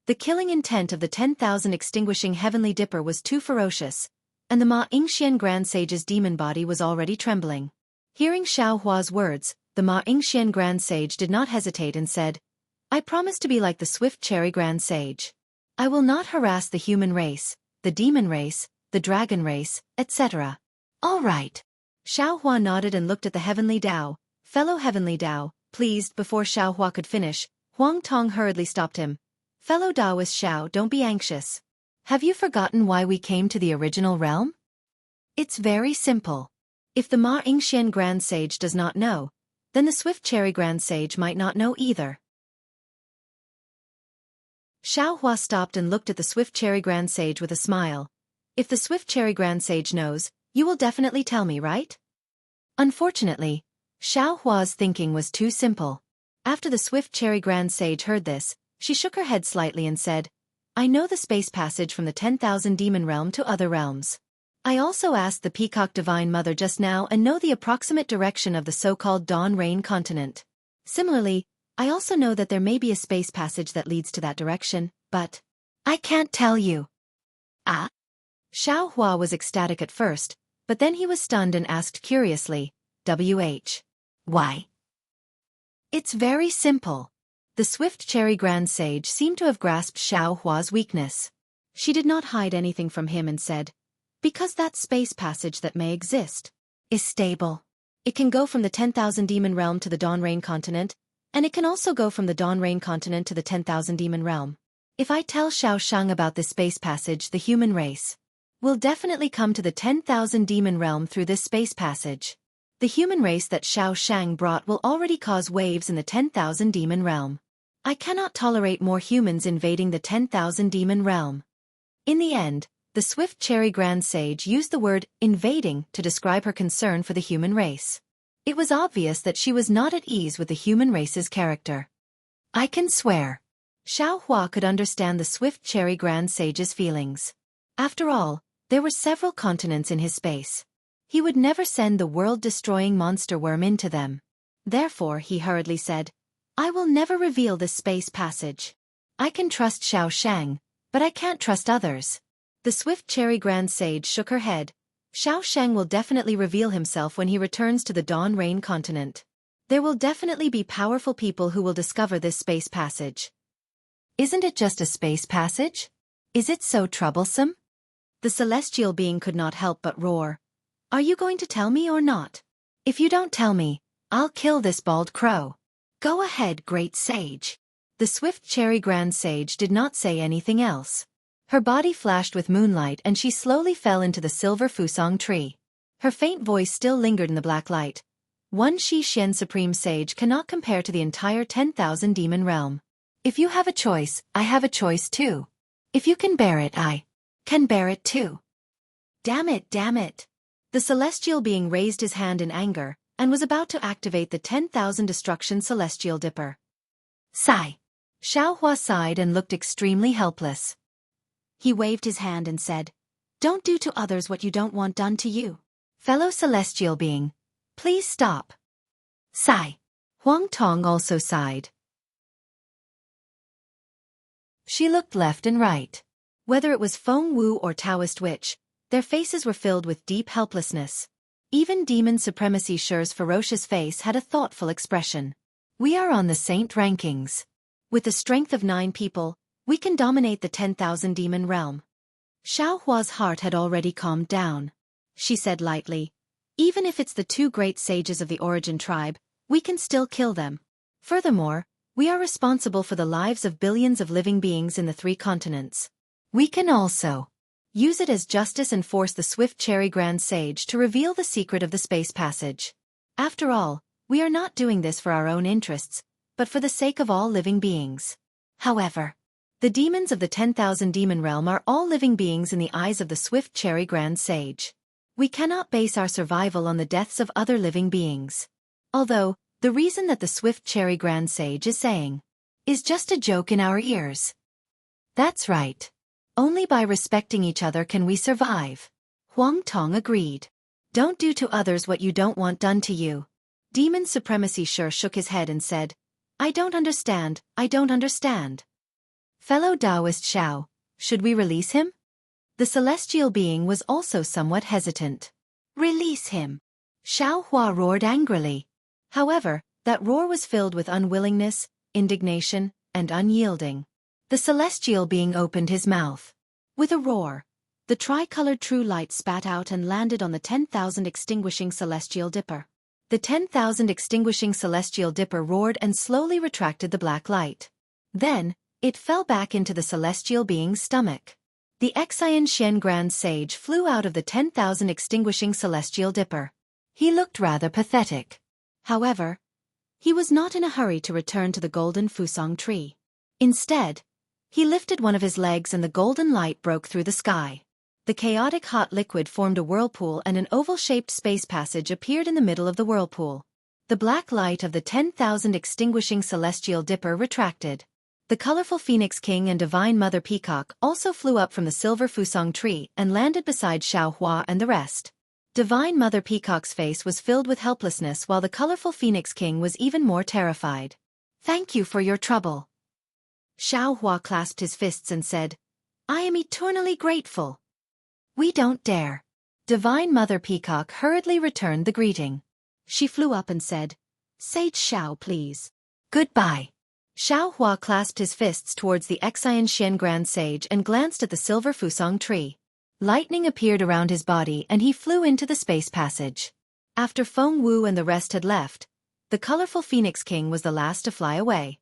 The killing intent of the 10,000 extinguishing heavenly dipper was too ferocious, and the Ma Yingxian Grand Sage's demon body was already trembling. Hearing Xiaohua's words, the Ma Yingxian Grand Sage did not hesitate and said, "I promise to be like the Swift Cherry Grand Sage. I will not harass the human race, the demon race, the dragon race, etc." "All right." Xiaohua nodded and looked at the heavenly Dao. "Fellow heavenly Dao, pleased." Before Xiaohua could finish, Huang Tong hurriedly stopped him. "Fellow Daoist Xiao, don't be anxious. Have you forgotten why we came to the original realm? It's very simple. If the Ma Yingxian Grand Sage does not know, then the Swift Cherry Grand Sage might not know either." Xiaohua stopped and looked at the Swift Cherry Grand Sage with a smile. "If the Swift Cherry Grand Sage knows, you will definitely tell me, right?" Unfortunately, Xiaohua's thinking was too simple. After the Swift Cherry Grand Sage heard this, she shook her head slightly and said, "I know the space passage from the 10,000 demon realm to other realms. I also asked the Peacock Divine Mother just now and know the approximate direction of the so-called Dawn Rain continent. Similarly, I also know that there may be a space passage that leads to that direction, but I can't tell you." "Ah?" Xiaohua was ecstatic at first, but then he was stunned and asked curiously, "Why?" "It's very simple." The Swift Cherry Grand Sage seemed to have grasped Xiaohua's weakness. She did not hide anything from him and said, "Because that space passage that may exist is stable. It can go from the 10,000 demon realm to the Dawn Rain continent, and it can also go from the Dawn Rain continent to the 10,000 demon realm. If I tell Xiaoshang about this space passage, the human race will definitely come to the 10,000 demon realm through this space passage. The human race that Xiaoshang brought will already cause waves in the 10,000 demon realm. I cannot tolerate more humans invading the 10,000 demon realm." In the end, the Swift Cherry Grand Sage used the word invading to describe her concern for the human race. It was obvious that she was not at ease with the human race's character. "I can swear." Xiaohua could understand the Swift Cherry Grand Sage's feelings. After all, there were several continents in his space. He would never send the world-destroying monster worm into them. Therefore, he hurriedly said, "I will never reveal this space passage. I can trust Xiaoshang, but I can't trust others." The Swift Cherry Grand Sage shook her head. "Xiaoshang will definitely reveal himself when he returns to the Dawn Rain continent. There will definitely be powerful people who will discover this space passage." "Isn't it just a space passage?" Is it so troublesome? The celestial being could not help but roar. Are you going to tell me or not? If you don't tell me, I'll kill this bald crow. Go ahead, great sage. The swift cherry grand sage did not say anything else. Her body flashed with moonlight and she slowly fell into the silver fusang tree. Her faint voice still lingered in the black light. One Xianxia supreme sage cannot compare to the entire 10,000 demon realm. If you have a choice, I have a choice too. If you can bear it, I can bear it too. Damn it, damn it. The celestial being raised his hand in anger, and was about to activate the 10,000 destruction celestial dipper. Sigh. Xiaohua sighed and looked extremely helpless. He waved his hand and said, Don't do to others what you don't want done to you. Fellow celestial being, please stop. Sigh. Huang Tong also sighed. She looked left and right. Whether it was Feng Wu or Taoist witch, their faces were filled with deep helplessness. Even Demon Supremacy Shi's ferocious face had a thoughtful expression. We are on the Saint rankings. With the strength of 9 people, we can dominate the 10,000 demon realm. Xiaohua's heart had already calmed down. She said lightly, Even if it's the 2 great sages of the origin tribe, we can still kill them. Furthermore, we are responsible for the lives of billions of living beings in the 3 continents. We can also use it as justice and force the swift cherry grand sage to reveal the secret of the space passage. After all, we are not doing this for our own interests, but for the sake of all living beings. However, the demons of the 10,000 demon realm are all living beings in the eyes of the swift cherry grand sage. We cannot base our survival on the deaths of other living beings. Although, the reason that the swift cherry grand sage is saying is just a joke in our ears. That's right. Only by respecting each other can we survive. Huang Tong agreed. Don't do to others what you don't want done to you. Demon Supremacy Shi shook his head and said, I don't understand, I don't understand. Fellow Taoist Xiao, should we release him? The celestial being was also somewhat hesitant. Release him. Xiao Hua roared angrily. However, that roar was filled with unwillingness, indignation, and unyielding. The celestial being opened his mouth. With a roar, the tricolored true light spat out and landed on the 10,000 extinguishing celestial dipper. The 10,000 extinguishing celestial dipper roared and slowly retracted the black light. Then, it fell back into the celestial being's stomach. The Xianxia grand sage flew out of the 10,000 extinguishing celestial dipper. He looked rather pathetic. However, he was not in a hurry to return to the golden fusang tree. Instead, he lifted one of his legs and the golden light broke through the sky. The chaotic hot liquid formed a whirlpool and an oval-shaped space passage appeared in the middle of the whirlpool. The black light of the 10,000 extinguishing celestial dipper retracted. The colorful Phoenix King and Divine Mother Peacock also flew up from the silver fusang tree and landed beside Xiao Hua and the rest. Divine Mother Peacock's face was filled with helplessness while the colorful Phoenix King was even more terrified. Thank you for your trouble. Xiao Hua clasped his fists and said, I am eternally grateful. We don't dare. Divine Mother Peacock hurriedly returned the greeting. She flew up and said, Sage Xiao, please. Goodbye. Xiao Hua clasped his fists towards the Xianxia Grand Sage and glanced at the silver fusang tree. Lightning appeared around his body and he flew into the space passage. After Feng Wu and the rest had left, the colorful Phoenix King was the last to fly away.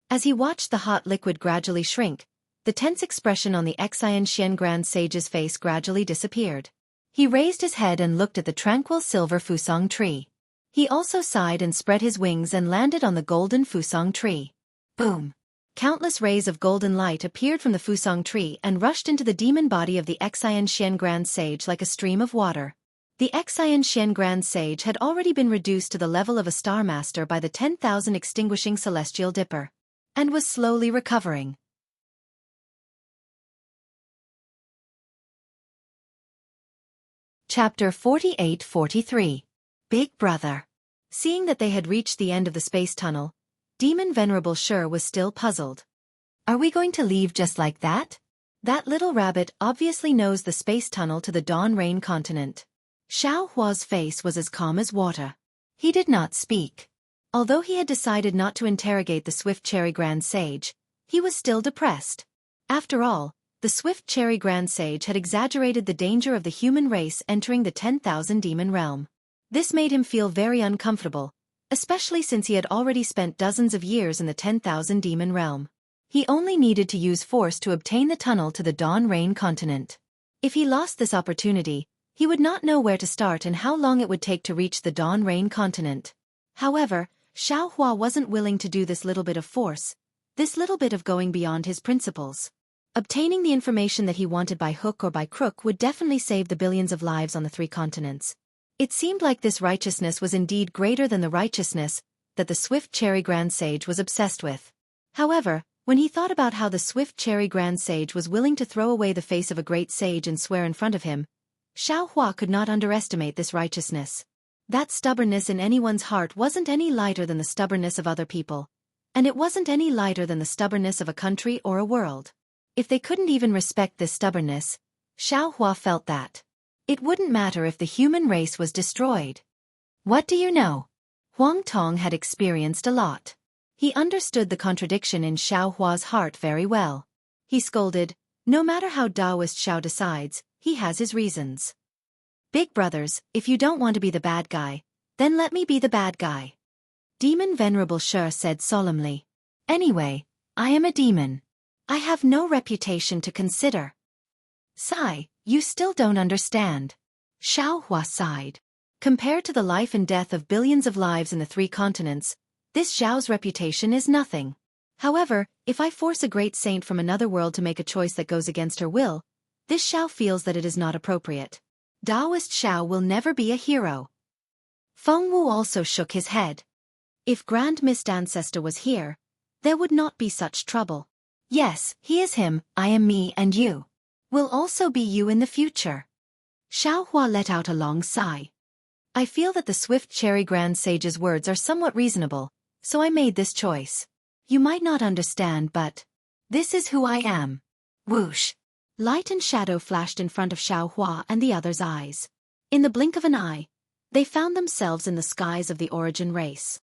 As he watched the hot liquid gradually shrink, the tense expression on the Xianxia Grand Sage's face gradually disappeared. He raised his head and looked at the tranquil silver fusang tree. He also sighed and spread his wings and landed on the golden fusang tree. Boom! Countless rays of golden light appeared from the fusang tree and rushed into the demon body of the Xianxia Grand Sage like a stream of water. The Xianxia Grand Sage had already been reduced to the level of a Star Master by the 10,000 extinguishing celestial dipper, and was slowly recovering. Chapter 48-43. Big Brother. Seeing that they had reached the end of the space tunnel, Demon Venerable Shi was still puzzled. Are we going to leave just like that? That little rabbit obviously knows the space tunnel to the Dawn Rain continent. Xiao Hua's face was as calm as water. He did not speak. Although he had decided not to interrogate the Swift Cherry Grand Sage, he was still depressed. After all, the swift cherry Grand Sage had exaggerated the danger of the human race entering the 10,000 demon realm. This made him feel very uncomfortable, especially since he had already spent dozens of years in the 10,000 demon realm. He only needed to use force to obtain the tunnel to the Dawn Rain continent. If he lost this opportunity, he would not know where to start and how long it would take to reach the Dawn Rain continent. However, Xianxia wasn't willing to do this little bit of force, this little bit of going beyond his principles. Obtaining the information that he wanted by hook or by crook would definitely save the billions of lives on the 3 continents. It seemed like this righteousness was indeed greater than the righteousness that the swift cherry Grand Sage was obsessed with. However, when he thought about how the swift cherry Grand Sage was willing to throw away the face of a great sage and swear in front of him, Xianxia could not underestimate this righteousness. That stubbornness in anyone's heart wasn't any lighter than the stubbornness of other people, and it wasn't any lighter than the stubbornness of a country or a world. If they couldn't even respect this stubbornness, Xianxia felt that it wouldn't matter if the human race was destroyed. What do you know? Huang Tong had experienced a lot. He understood the contradiction in Xiaohua's heart very well. He scolded, no matter how Taoist Xiao decides, he has his reasons. Big brothers, if you don't want to be the bad guy, then let me be the bad guy. Demon Venerable Shi said solemnly. Anyway, I am a demon. I have no reputation to consider. Sigh, you still don't understand. Xiaohua sighed. Compared to the life and death of billions of lives in the 3 continents, this Xiao's reputation is nothing. However, if I force a great saint from another world to make a choice that goes against her will, this Xiao feels that it is not appropriate. Taoist Xiao will never be a hero. Feng Wu also shook his head. If Grand Mist Ancestor was here, there would not be such trouble. Yes, he is him, I am me and you. Will also be you in the future. Xiaohua let out a long sigh. I feel that the swift cherry Grand Sage's words are somewhat reasonable, so I made this choice. You might not understand, but this is who I am. Whoosh! Light and shadow flashed in front of Xiaohua and the others' eyes. In the blink of an eye, they found themselves in the skies of the origin race.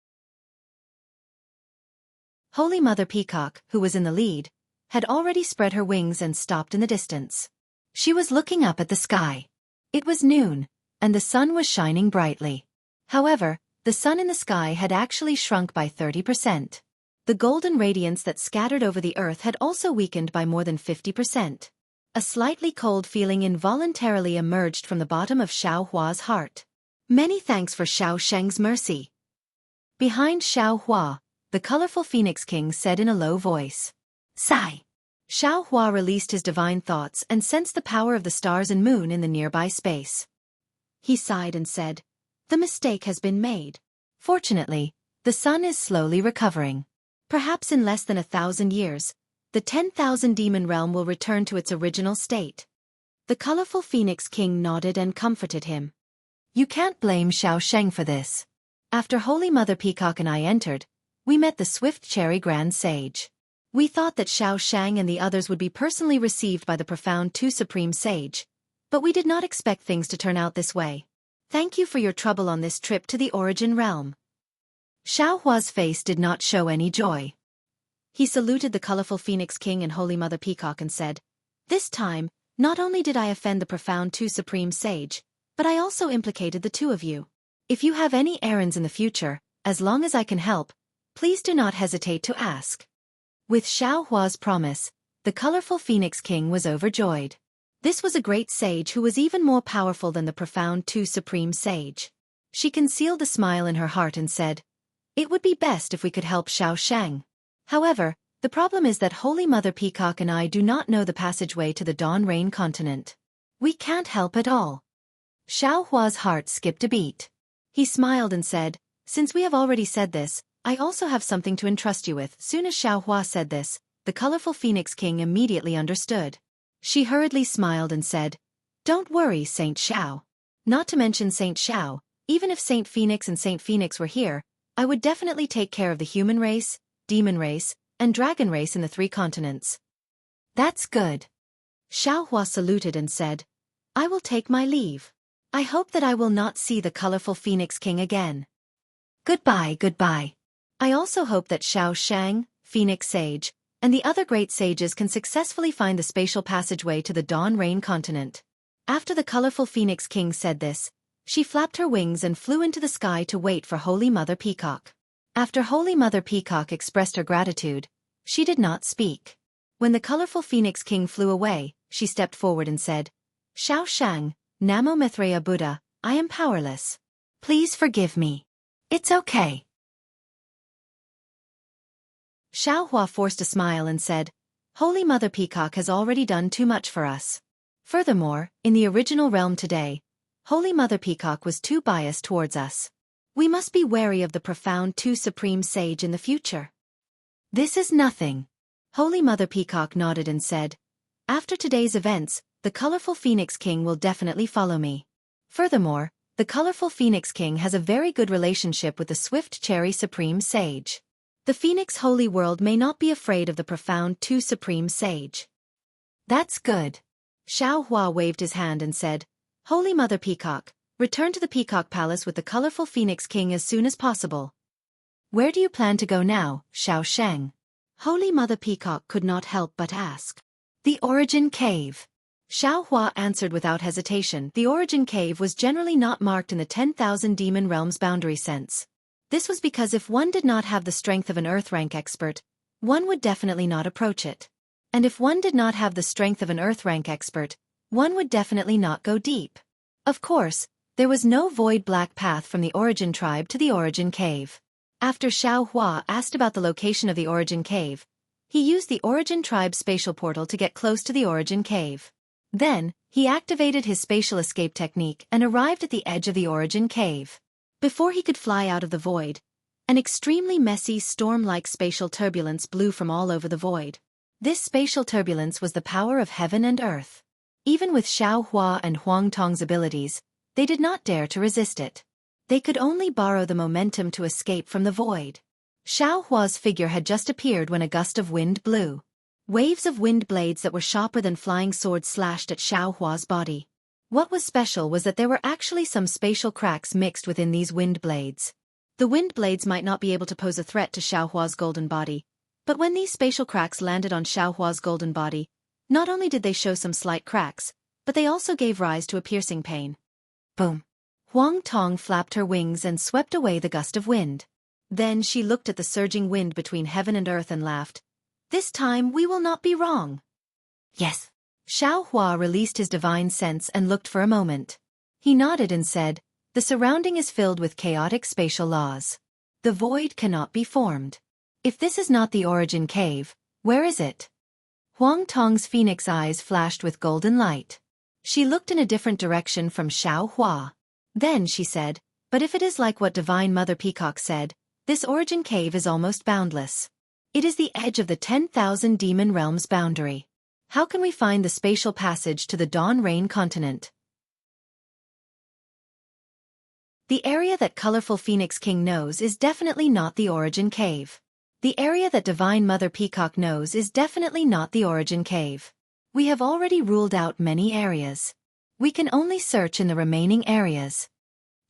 Holy Mother Peacock, who was in the lead, had already spread her wings and stopped in the distance. She was looking up at the sky. It was noon, and the sun was shining brightly. However, the sun in the sky had actually shrunk by 30%. The golden radiance that scattered over the earth had also weakened by more than 50%. A slightly cold feeling involuntarily emerged from the bottom of Xiaohua's heart. Many thanks for Xiao Sheng's mercy. Behind Xiaohua, the colorful Phoenix King said in a low voice. Sigh. Xiaohua released his divine thoughts and sensed the power of the stars and moon in the nearby space. He sighed and said, the mistake has been made. Fortunately, the sun is slowly recovering. Perhaps in less than 1,000 years, the 10,000 demon realm will return to its original state. The colorful Phoenix King nodded and comforted him. You can't blame Xiao Sheng for this. After Holy Mother Peacock and I entered, we met the swift cherry Grand Sage. We thought that Xiao Shang and the others would be personally received by the profound 2 Supreme Sage, but we did not expect things to turn out this way. Thank you for your trouble on this trip to the origin realm. Xiaohua's face did not show any joy. He saluted the colorful Phoenix King and Holy Mother Peacock and said, this time, not only did I offend the profound 2 Supreme Sage, but I also implicated the 2 of you. If you have any errands in the future, as long as I can help, please do not hesitate to ask. With Xiaohua's promise, the colorful Phoenix King was overjoyed. This was a great sage who was even more powerful than the profound 2 Supreme Sage. She concealed a smile in her heart and said, it would be best if we could help Xiao Shang. However, the problem is that Holy Mother Peacock and I do not know the passageway to the Dawn Rain continent. We can't help at all. Xiaohua's heart skipped a beat. He smiled and said, since we have already said this, I also have something to entrust you with. Soon as Xiaohua said this, the colorful Phoenix King immediately understood. She hurriedly smiled and said, don't worry, Saint Xiao. Not to mention Saint Xiao, even if Saint Phoenix and Saint Phoenix were here, I would definitely take care of the human race, demon race, and dragon race in the 3 continents. That's good. Xiaohua saluted and said, I will take my leave. I hope that I will not see the colorful Phoenix King again. Goodbye, goodbye. I also hope that Xiao Shang, Phoenix Sage, and the other great sages can successfully find the spatial passageway to the Dawn Rain continent. After the colorful Phoenix King said this, she flapped her wings and flew into the sky to wait for Holy Mother Peacock. After Holy Mother Peacock expressed her gratitude, she did not speak. When the colorful Phoenix King flew away, she stepped forward and said, "Xiao Shang, Namo Mithreya Buddha, I am powerless. Please forgive me. It's okay." Xiaohua forced a smile and said, "Holy Mother Peacock has already done too much for us. Furthermore, in the original realm today, Holy Mother Peacock was too biased towards us. We must be wary of the profound two supreme sage in the future." "This is nothing." Holy Mother Peacock nodded and said, "After today's events, the colorful Phoenix King will definitely follow me. Furthermore, the colorful Phoenix King has a very good relationship with the Swift Cherry Supreme Sage. The Phoenix Holy World may not be afraid of the profound two supreme sage." "That's good." Xiao Hua waved his hand and said, "Holy Mother Peacock, return to the Peacock Palace with the colorful Phoenix King as soon as possible." "Where do you plan to go now, Xiao Sheng?" Holy Mother Peacock could not help but ask. "The Origin Cave." Xiao Hua answered without hesitation. The Origin Cave was generally not marked in the 10,000 Demon Realms boundary sense. This was because if one did not have the strength of an Earth rank expert, one would definitely not approach it. And if one did not have the strength of an Earth rank expert, one would definitely not go deep. Of course, there was no void black path from the Origin tribe to the Origin Cave. After Xiao Hua asked about the location of the Origin Cave, he used the Origin tribe spatial portal to get close to the Origin Cave. Then, he activated his spatial escape technique and arrived at the edge of the Origin Cave. Before he could fly out of the void, an extremely messy storm-like spatial turbulence blew from all over the void. This spatial turbulence was the power of heaven and earth. Even with Xiao Hua and Huang Tong's abilities, they did not dare to resist it. They could only borrow the momentum to escape from the void. Xiao Hua's figure had just appeared when a gust of wind blew. Waves of wind blades that were sharper than flying swords slashed at Xiao Hua's body. What was special was that there were actually some spatial cracks mixed within these wind blades. The wind blades might not be able to pose a threat to Xiao Hua's golden body, but when these spatial cracks landed on Xiao Hua's golden body, not only did they show some slight cracks, but they also gave rise to a piercing pain. Boom! Huang Tong flapped her wings and swept away the gust of wind. Then she looked at the surging wind between heaven and earth and laughed. "This time we will not be wrong." "Yes." Xiao Hua released his divine sense and looked for a moment. He nodded and said, "The surrounding is filled with chaotic spatial laws. The void cannot be formed. If this is not the Origin Cave, where is it?" Huang Tong's phoenix eyes flashed with golden light. She looked in a different direction from Xiao Hua. Then she said, "But if it is like what Divine Mother Peacock said, this Origin Cave is almost boundless. It is the edge of the 10,000 Demon Realms boundary. How can we find the spatial passage to the Dawn Rain continent?" The area that colorful Phoenix King knows is definitely not the Origin Cave. The area that Divine Mother Peacock knows is definitely not the Origin Cave. We have already ruled out many areas. We can only search in the remaining areas.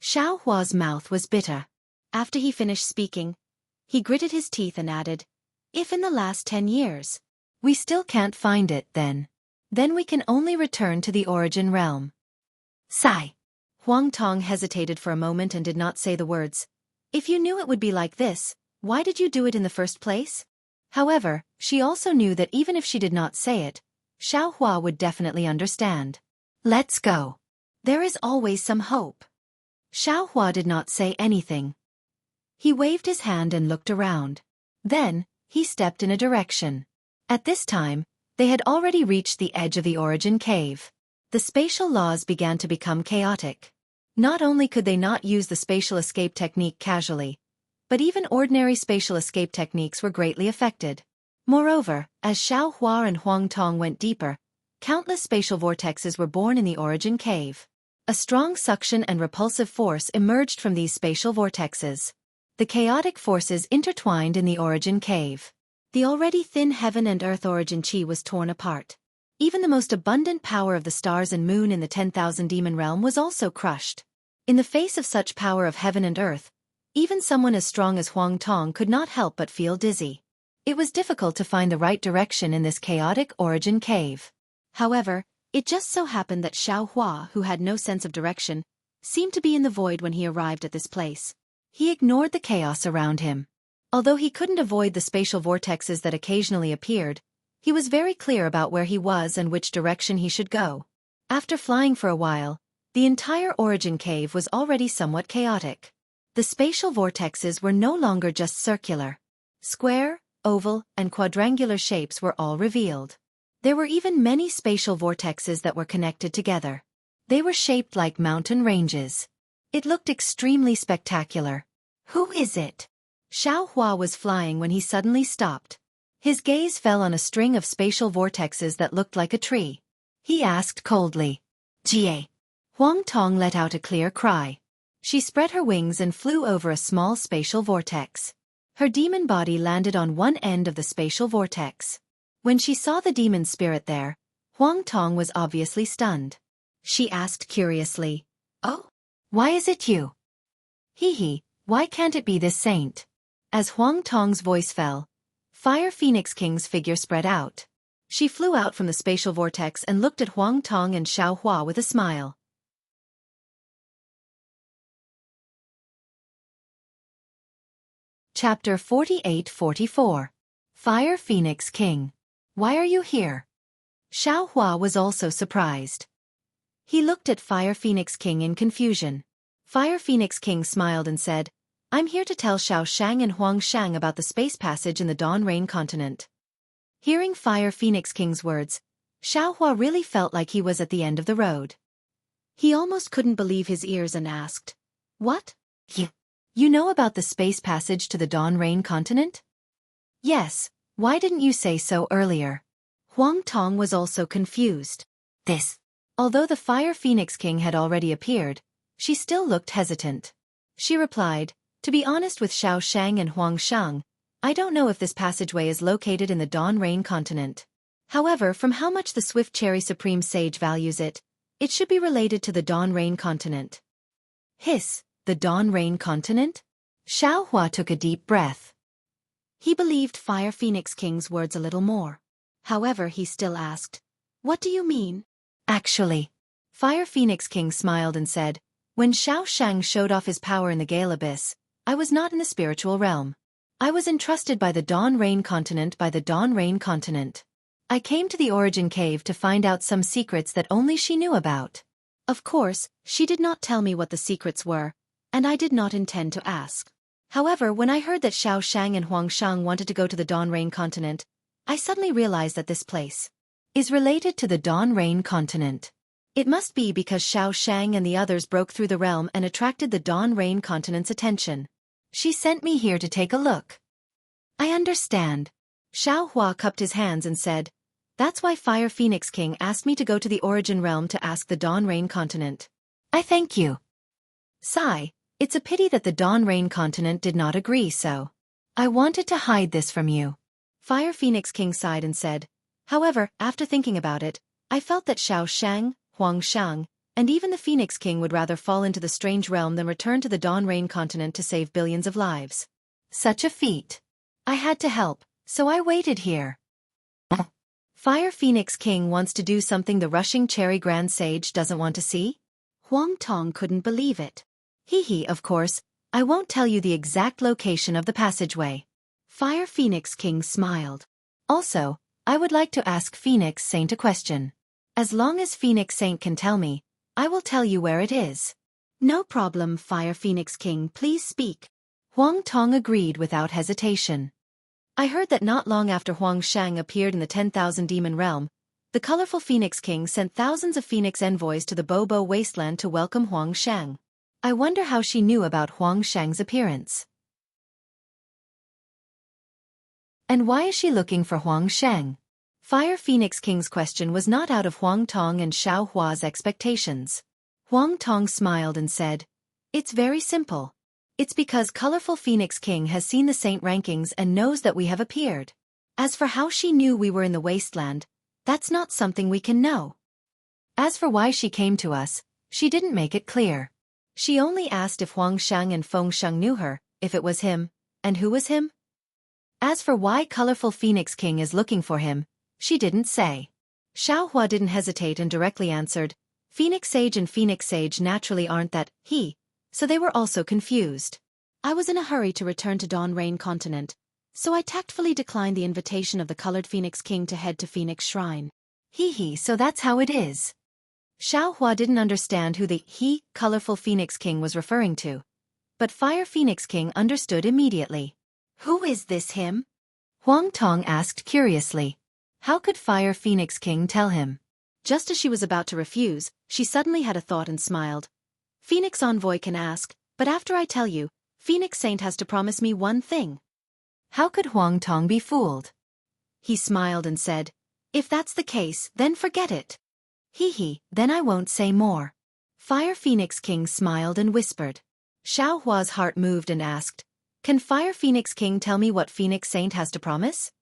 Xiao Hua's mouth was bitter. After he finished speaking, he gritted his teeth and added, "If in the last 10 years, we still can't find it, then we can only return to the Origin realm." Sigh. Huang Tong hesitated for a moment and did not say the words. "If you knew it would be like this, why did you do it in the first place?" However, she also knew that even if she did not say it, Xiao Hua would definitely understand. "Let's go. There is always some hope." Xiao Hua did not say anything. He waved his hand and looked around. Then, he stepped in a direction. At this time, they had already reached the edge of the Origin Cave. The spatial laws began to become chaotic. Not only could they not use the spatial escape technique casually, but even ordinary spatial escape techniques were greatly affected. Moreover, as Xiao Hua and Huang Tong went deeper, countless spatial vortexes were born in the Origin Cave. A strong suction and repulsive force emerged from these spatial vortexes. The chaotic forces intertwined in the Origin Cave. The already thin heaven and earth Origin Chi was torn apart. Even the most abundant power of the stars and moon in the 10,000 demon realm was also crushed. In the face of such power of heaven and earth, even someone as strong as Huang Tong could not help but feel dizzy. It was difficult to find the right direction in this chaotic origin cave. However, it just so happened that Xianxia, who had no sense of direction, seemed to be in the void when he arrived at this place. He ignored the chaos around him. Although he couldn't avoid the spatial vortexes that occasionally appeared, he was very clear about where he was and which direction he should go. After flying for a while, the entire origin cave was already somewhat chaotic. The spatial vortexes were no longer just circular. Square, oval, and quadrangular shapes were all revealed. There were even many spatial vortexes that were connected together. They were shaped like mountain ranges. It looked extremely spectacular. Who is it? Xianxia was flying when he suddenly stopped. His gaze fell on a string of spatial vortexes that looked like a tree. He asked coldly, "Jie." Huang Tong let out a clear cry. She spread her wings and flew over a small spatial vortex. Her demon body landed on one end of the spatial vortex. When she saw the demon spirit there, Huang Tong was obviously stunned. She asked curiously, "Oh, why is it you?" "Hee, why can't it be this saint?" As Huang Tong's voice fell, Fire Phoenix King's figure spread out. She flew out from the spatial vortex and looked at Huang Tong and Xianxia with a smile. Chapter 48-44. Fire Phoenix King. Why are you here? Xianxia was also surprised. He looked at Fire Phoenix King in confusion. Fire Phoenix King smiled and said, "I'm here to tell Xiao Shang and Huang Shang about the space passage in the Dawn Rain continent." Hearing Fire Phoenix King's words, Xianxia really felt like he was at the end of the road. He almost couldn't believe his ears and asked, "What? You know about the space passage to the Dawn Rain continent?" "Yes, why didn't you say so earlier?" Huang Tong was also confused. Although the Fire Phoenix King had already appeared, she still looked hesitant. She replied, "To be honest with Xiao Shang and Huang Shang, I don't know if this passageway is located in the Dawn Rain continent. However, from how much the Swift Cherry Supreme Sage values it, it should be related to the Dawn Rain continent." The Dawn Rain continent? Xianxia took a deep breath. He believed Fire Phoenix King's words a little more. However, he still asked, "What do you mean?" "Actually," Fire Phoenix King smiled and said, "When Xiao Shang showed off his power in the Gale Abyss, I was not in the spiritual realm. I was entrusted by the Dawn Rain continent I came to the Origin Cave to find out some secrets that only she knew about. Of course, she did not tell me what the secrets were, and I did not intend to ask. However, when I heard that Xiao Shang and Huang Shang wanted to go to the Dawn Rain continent, I suddenly realized that this place is related to the Dawn Rain continent. It must be because Xiao Shang and the others broke through the realm and attracted the Dawn Rain continent's attention. She sent me here to take a look." "I understand." Xianxia cupped his hands and said, "That's why Fire Phoenix King asked me to go to the Origin realm to ask the Dawn Rain continent. I thank you." Sigh. It's a pity that the Dawn Rain continent did not agree, so I wanted to hide this from you. Fire Phoenix King sighed and said, "However, after thinking about it, I felt that Xiao Shang, Huang Shang, and even the Phoenix King would rather fall into the strange realm than return to the Dawn Rain continent to save billions of lives. Such a feat. I had to help, so I waited here." Fire Phoenix King wants to do something the rushing Cherry Grand Sage doesn't want to see? Huang Tong couldn't believe it. Of course, I won't tell you the exact location of the passageway." Fire Phoenix King smiled. "Also, I would like to ask Phoenix Saint a question. As long as Phoenix Saint can tell me, I will tell you where it is." "No problem, Fire Phoenix King, please speak." Huang Tong agreed without hesitation. "I heard that not long after Huang Shang appeared in the 10,000 demon realm, the colorful Phoenix King sent thousands of Phoenix envoys to the Bobo wasteland to welcome Huang Shang. I wonder how she knew about Huang Shang's appearance. And why is she looking for Huang Shang?" Fire Phoenix King's question was not out of Huang Tong and Xiaohua's expectations. Huang Tong smiled and said, "It's very simple. It's because Colorful Phoenix King has seen the saint rankings and knows that we have appeared. As for how she knew we were in the wasteland, that's not something we can know. As for why she came to us, she didn't make it clear. She only asked if Huang Shang and Feng Sheng knew her, if it was him, and who was him?" As for why Colorful Phoenix King is looking for him, she didn't say. Xiaohua didn't hesitate and directly answered, Phoenix Sage and Phoenix Sage naturally aren't that he, so they were also confused. I was in a hurry to return to Dawn Rain Continent, so I tactfully declined the invitation of the Colored Phoenix King to head to Phoenix Shrine. So that's how it is. Xiaohua didn't understand who the Colorful Phoenix King was referring to. But Fire Phoenix King understood immediately. Who is this him? Huang Tong asked curiously. How could Fire Phoenix King tell him? Just as she was about to refuse, she suddenly had a thought and smiled. Phoenix Envoy can ask, but after I tell you, Phoenix Saint has to promise me one thing. How could Huang Tong be fooled? He smiled and said, if that's the case, then forget it. Then I won't say more. Fire Phoenix King smiled and whispered. Xiaohua's heart moved and asked, can Fire Phoenix King tell me what Phoenix Saint has to promise?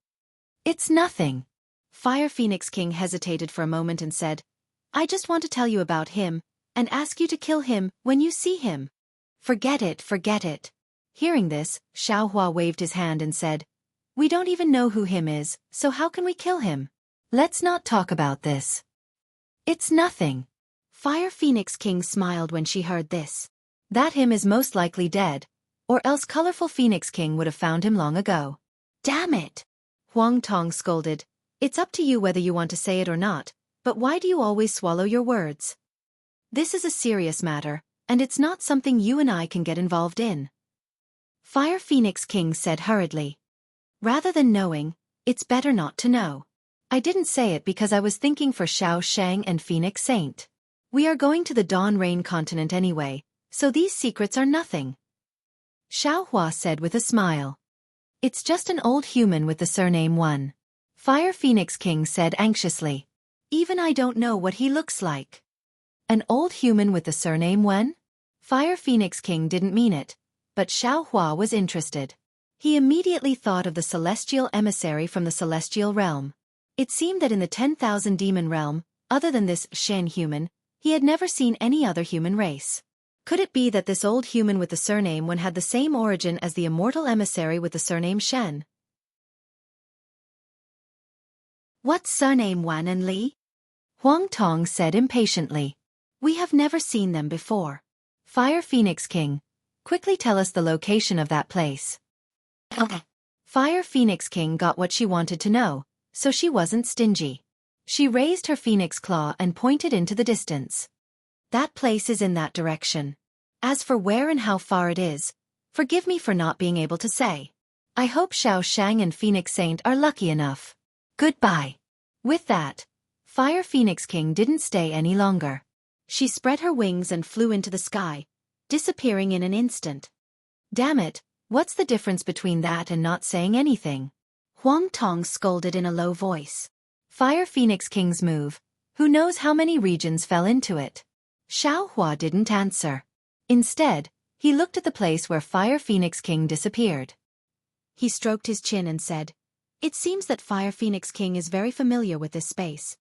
It's nothing. Fire Phoenix King hesitated for a moment and said, I just want to tell you about him, and ask you to kill him when you see him. Forget it. Hearing this, Xiaohua waved his hand and said, we don't even know who him is, so how can we kill him? Let's not talk about this. It's nothing. Fire Phoenix King smiled when she heard this. That him is most likely dead, or else Colorful Phoenix King would have found him long ago. Damn it! Huang Tong scolded. It's up to you whether you want to say it or not, but why do you always swallow your words? This is a serious matter, and it's not something you and I can get involved in. Fire Phoenix King said hurriedly. Rather than knowing, it's better not to know. I didn't say it because I was thinking for Xiao Shang and Phoenix Saint. We are going to the Dawn Rain Continent anyway, so these secrets are nothing. Xiaohua said with a smile. It's just an old human with the surname Wen. Fire Phoenix King said anxiously. Even I don't know what he looks like. An old human with the surname Wen? Fire Phoenix King didn't mean it, but Xiaohua was interested. He immediately thought of the celestial emissary from the celestial realm. It seemed that in the 10,000 demon realm, other than this Shen human, he had never seen any other human race. Could it be that this old human with the surname Wen had the same origin as the immortal emissary with the surname Shen? What surname Wen and Li? Huang Tong said impatiently. We have never seen them before. Fire Phoenix King, quickly tell us the location of that place. Okay. Fire Phoenix King got what she wanted to know, so she wasn't stingy. She raised her phoenix claw and pointed into the distance. That place is in that direction. As for where and how far it is, forgive me for not being able to say. I hope Xiao Shang and Phoenix Saint are lucky enough. Goodbye. With that, Fire Phoenix King didn't stay any longer. She spread her wings and flew into the sky, disappearing in an instant. Damn it, what's the difference between that and not saying anything? Huang Tong scolded in a low voice. Fire Phoenix King's move, who knows how many regions fell into it? Xiaohua didn't answer. Instead, he looked at the place where Fire Phoenix King disappeared. He stroked his chin and said, it seems that Fire Phoenix King is very familiar with this space.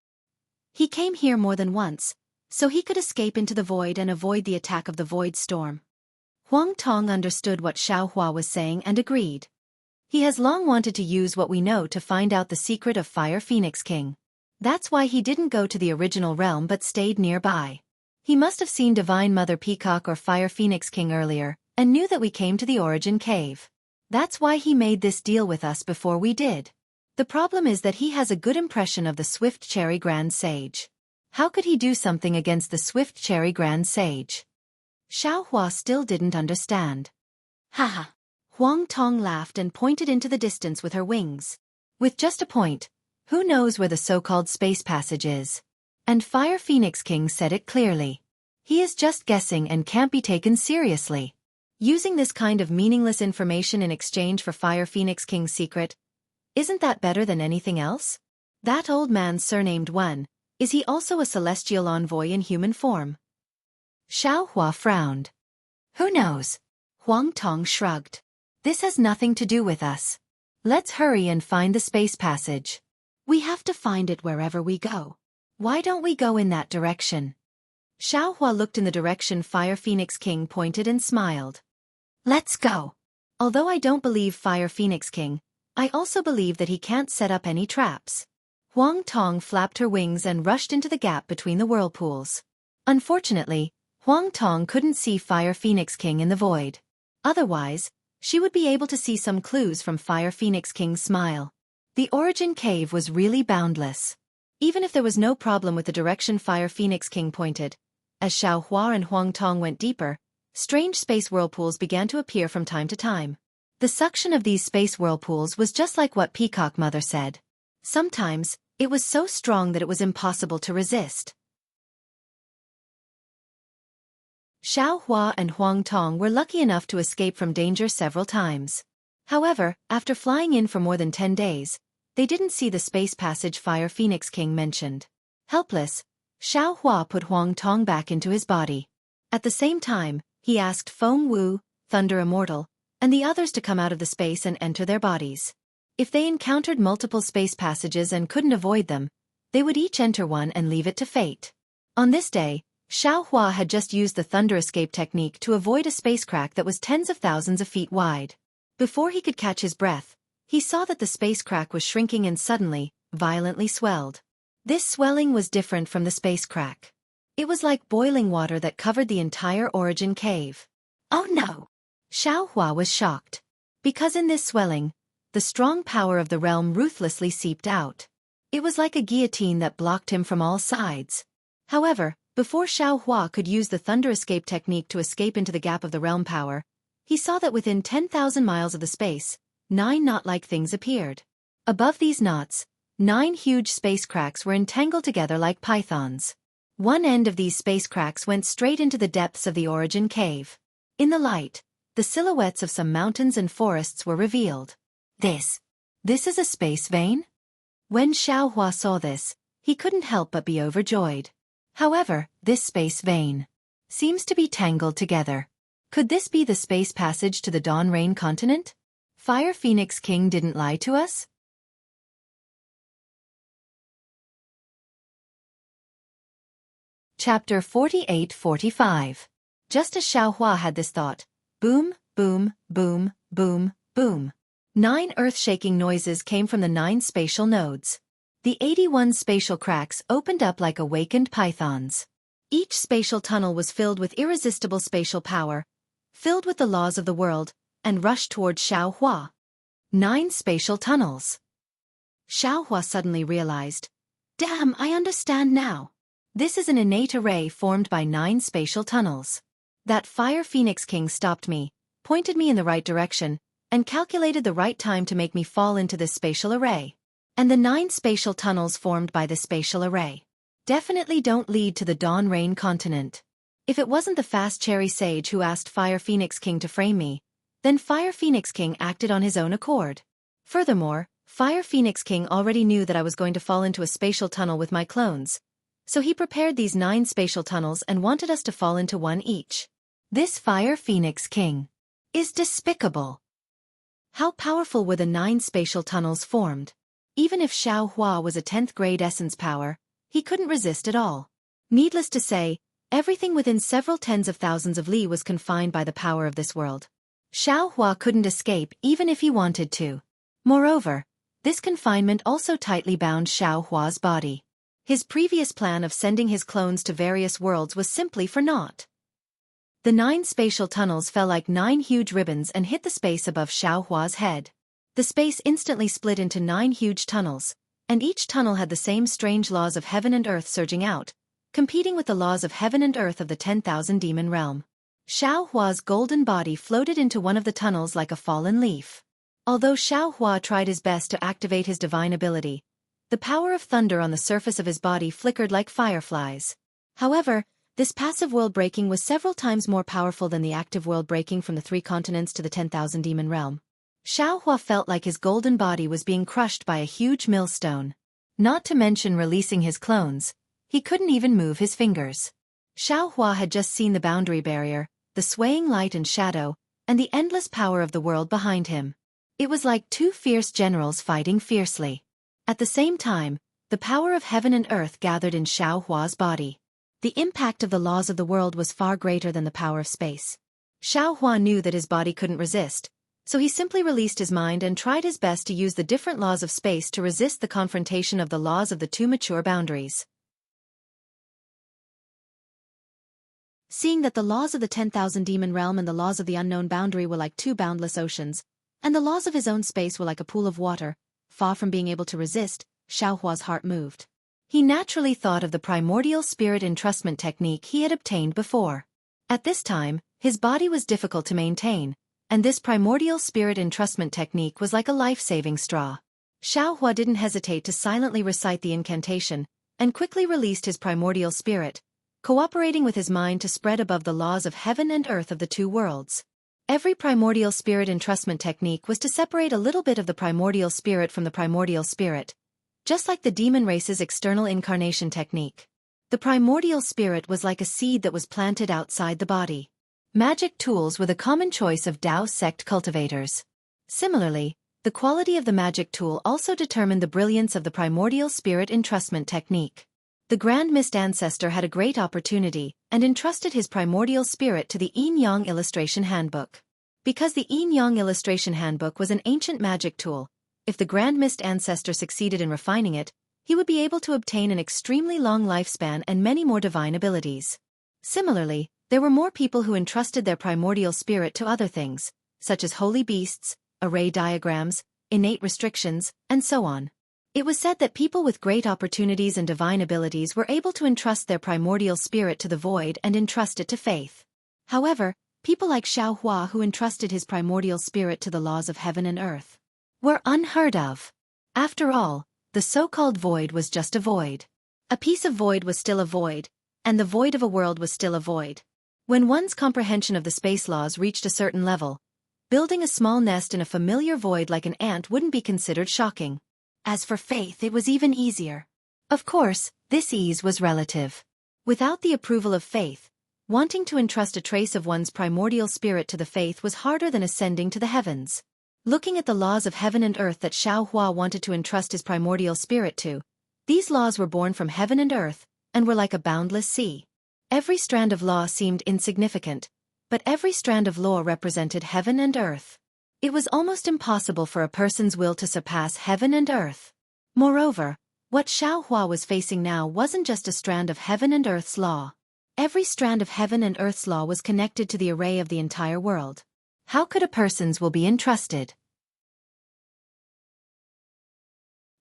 He came here more than once, so he could escape into the void and avoid the attack of the void storm. Huang Tong understood what Xiaohua was saying and agreed. He has long wanted to use what we know to find out the secret of Fire Phoenix King. That's why he didn't go to the original realm but stayed nearby. He must have seen Divine Mother Peacock or Fire Phoenix King earlier, and knew that we came to the Origin Cave. That's why he made this deal with us before we did. The problem is that he has a good impression of the Swift Cherry Grand Sage. How could he do something against the Swift Cherry Grand Sage? Xiaohua still didn't understand. Haha. Huang Tong laughed and pointed into the distance with her wings. With just a point, who knows where the so-called space passage is? And Fire Phoenix King said it clearly. He is just guessing and can't be taken seriously. Using this kind of meaningless information in exchange for Fire Phoenix King's secret, isn't that better than anything else? That old man surnamed Wen, is he also a celestial envoy in human form? Xiaohua frowned. Who knows? Huang Tong shrugged. This has nothing to do with us. Let's hurry and find the space passage. We have to find it wherever we go. Why don't we go in that direction? Xiaohua looked in the direction Fire Phoenix King pointed and smiled. Let's go. Although I don't believe Fire Phoenix King, I also believe that he can't set up any traps. Huang Tong flapped her wings and rushed into the gap between the whirlpools. Unfortunately, Huang Tong couldn't see Fire Phoenix King in the void. Otherwise, she would be able to see some clues from Fire Phoenix King's smile. The origin cave was really boundless. Even if there was no problem with the direction Fire Phoenix King pointed, as Xiao Hua and Huang Tong went deeper, strange space whirlpools began to appear from time to time. The suction of these space whirlpools was just like what Peacock Mother said. Sometimes, it was so strong that it was impossible to resist. Xiao Hua and Huang Tong were lucky enough to escape from danger several times. However, after flying in for more than 10 days, they didn't see the space passage Fire Phoenix King mentioned. Helpless, Xiao Hua put Huang Tong back into his body. At the same time, he asked Feng Wu, Thunder Immortal, and the others to come out of the space and enter their bodies. If they encountered multiple space passages and couldn't avoid them, they would each enter one and leave it to fate. On this day, Xiao Hua had just used the thunder escape technique to avoid a space crack that was tens of thousands of feet wide. Before he could catch his breath, he saw that the space crack was shrinking and suddenly, violently swelled. This swelling was different from the space crack. It was like boiling water that covered the entire origin cave. Oh no! Xiao Hua was shocked. Because in this swelling, the strong power of the realm ruthlessly seeped out. It was like a guillotine that blocked him from all sides. However, before Xiao Hua could use the thunder escape technique to escape into the gap of the realm power, he saw that within 10,000 miles of the space, 9 knot-like things appeared. Above these knots, 9 huge space cracks were entangled together like pythons. One end of these space cracks went straight into the depths of the origin cave. In the light, the silhouettes of some mountains and forests were revealed. This is a space vein? When Xiao Hua saw this, he couldn't help but be overjoyed. However, this space vein seems to be tangled together. Could this be the space passage to the Dawn Rain continent? Fire Phoenix King didn't lie to us? Chapter 48-45. Just as Xiao Hua had this thought, boom, boom, boom, boom, boom. 9 earth-shaking noises came from the 9 spatial nodes. The 81 spatial cracks opened up like awakened pythons. Each spatial tunnel was filled with irresistible spatial power, filled with the laws of the world, and rushed towards Xiao Hua. 9 spatial tunnels. Xiao Hua suddenly realized, damn, I understand now. This is an innate array formed by 9 spatial tunnels. That Fire Phoenix King stopped me, pointed me in the right direction, and calculated the right time to make me fall into this spatial array. And the 9 spatial tunnels formed by this spatial array definitely don't lead to the Dawn Rain continent. If it wasn't the fast cherry sage who asked Fire Phoenix King to frame me, then Fire Phoenix King acted on his own accord. Furthermore, Fire Phoenix King already knew that I was going to fall into a spatial tunnel with my clones, so he prepared these 9 spatial tunnels and wanted us to fall into one each. This Fire Phoenix King is despicable. How powerful were the 9 spatial tunnels formed? Even if Xiao Hua was a 10th grade essence power, he couldn't resist at all. Needless to say, everything within several tens of thousands of li was confined by the power of this world. Xiao Hua couldn't escape even if he wanted to. Moreover, this confinement also tightly bound Xiao Hua's body. His previous plan of sending his clones to various worlds was simply for naught. The 9 spatial tunnels fell like 9 huge ribbons and hit the space above Xiao Hua's head. The space instantly split into 9 huge tunnels, and each tunnel had the same strange laws of heaven and earth surging out, competing with the laws of heaven and earth of the 10,000 demon realm. Xiao Hua's golden body floated into one of the tunnels like a fallen leaf. Although Xiao Hua tried his best to activate his divine ability, the power of thunder on the surface of his body flickered like fireflies. However, this passive world breaking was several times more powerful than the active world breaking from the 3 continents to the 10,000 demon realm. Xiao Hua felt like his golden body was being crushed by a huge millstone. Not to mention releasing his clones, he couldn't even move his fingers. Xiao Hua had just seen the boundary barrier, the swaying light and shadow, and the endless power of the world behind him. It was like 2 fierce generals fighting fiercely. At the same time, the power of heaven and earth gathered in Xiao Hua's body. The impact of the laws of the world was far greater than the power of space. Xiao Hua knew that his body couldn't resist, So he simply released his mind and tried his best to use the different laws of space to resist the confrontation of the laws of the two mature boundaries. Seeing that the laws of the 10,000 demon realm and the laws of the unknown boundary were like two boundless oceans, and the laws of his own space were like a pool of water, far from being able to resist, Xiaohua's heart moved. He naturally thought of the primordial spirit entrustment technique he had obtained before. At this time, his body was difficult to maintain, and this primordial spirit entrustment technique was like a life-saving straw. Xiaohua didn't hesitate to silently recite the incantation, and quickly released his primordial spirit, cooperating with his mind to spread above the laws of heaven and earth of the two worlds. Every primordial spirit entrustment technique was to separate a little bit of the primordial spirit from the primordial spirit, just like the demon race's external incarnation technique. The primordial spirit was like a seed that was planted outside the body. Magic tools were the common choice of Dao sect cultivators. Similarly, the quality of the magic tool also determined the brilliance of the primordial spirit entrustment technique. The Grand Mist Ancestor had a great opportunity and entrusted his primordial spirit to the Yin-Yang Illustration Handbook. Because the Yin-Yang Illustration Handbook was an ancient magic tool, if the Grand Mist Ancestor succeeded in refining it, he would be able to obtain an extremely long lifespan and many more divine abilities. Similarly, there were more people who entrusted their primordial spirit to other things, such as holy beasts, array diagrams, innate restrictions, and so on. It was said that people with great opportunities and divine abilities were able to entrust their primordial spirit to the void and entrust it to faith. However, people like Xiaohua who entrusted his primordial spirit to the laws of heaven and earth were unheard of. After all, the so-called void was just a void. A piece of void was still a void, and the void of a world was still a void. When one's comprehension of the space laws reached a certain level, building a small nest in a familiar void like an ant wouldn't be considered shocking. As for faith, it was even easier. Of course, this ease was relative. Without the approval of faith, wanting to entrust a trace of one's primordial spirit to the faith was harder than ascending to the heavens. Looking at the laws of heaven and earth that Xiaohua wanted to entrust his primordial spirit to, these laws were born from heaven and earth, and were like a boundless sea. Every strand of law seemed insignificant, but every strand of law represented heaven and earth. It was almost impossible for a person's will to surpass heaven and earth. Moreover, what Xiaohua was facing now wasn't just a strand of heaven and earth's law. Every strand of heaven and earth's law was connected to the array of the entire world. How could a person's will be entrusted?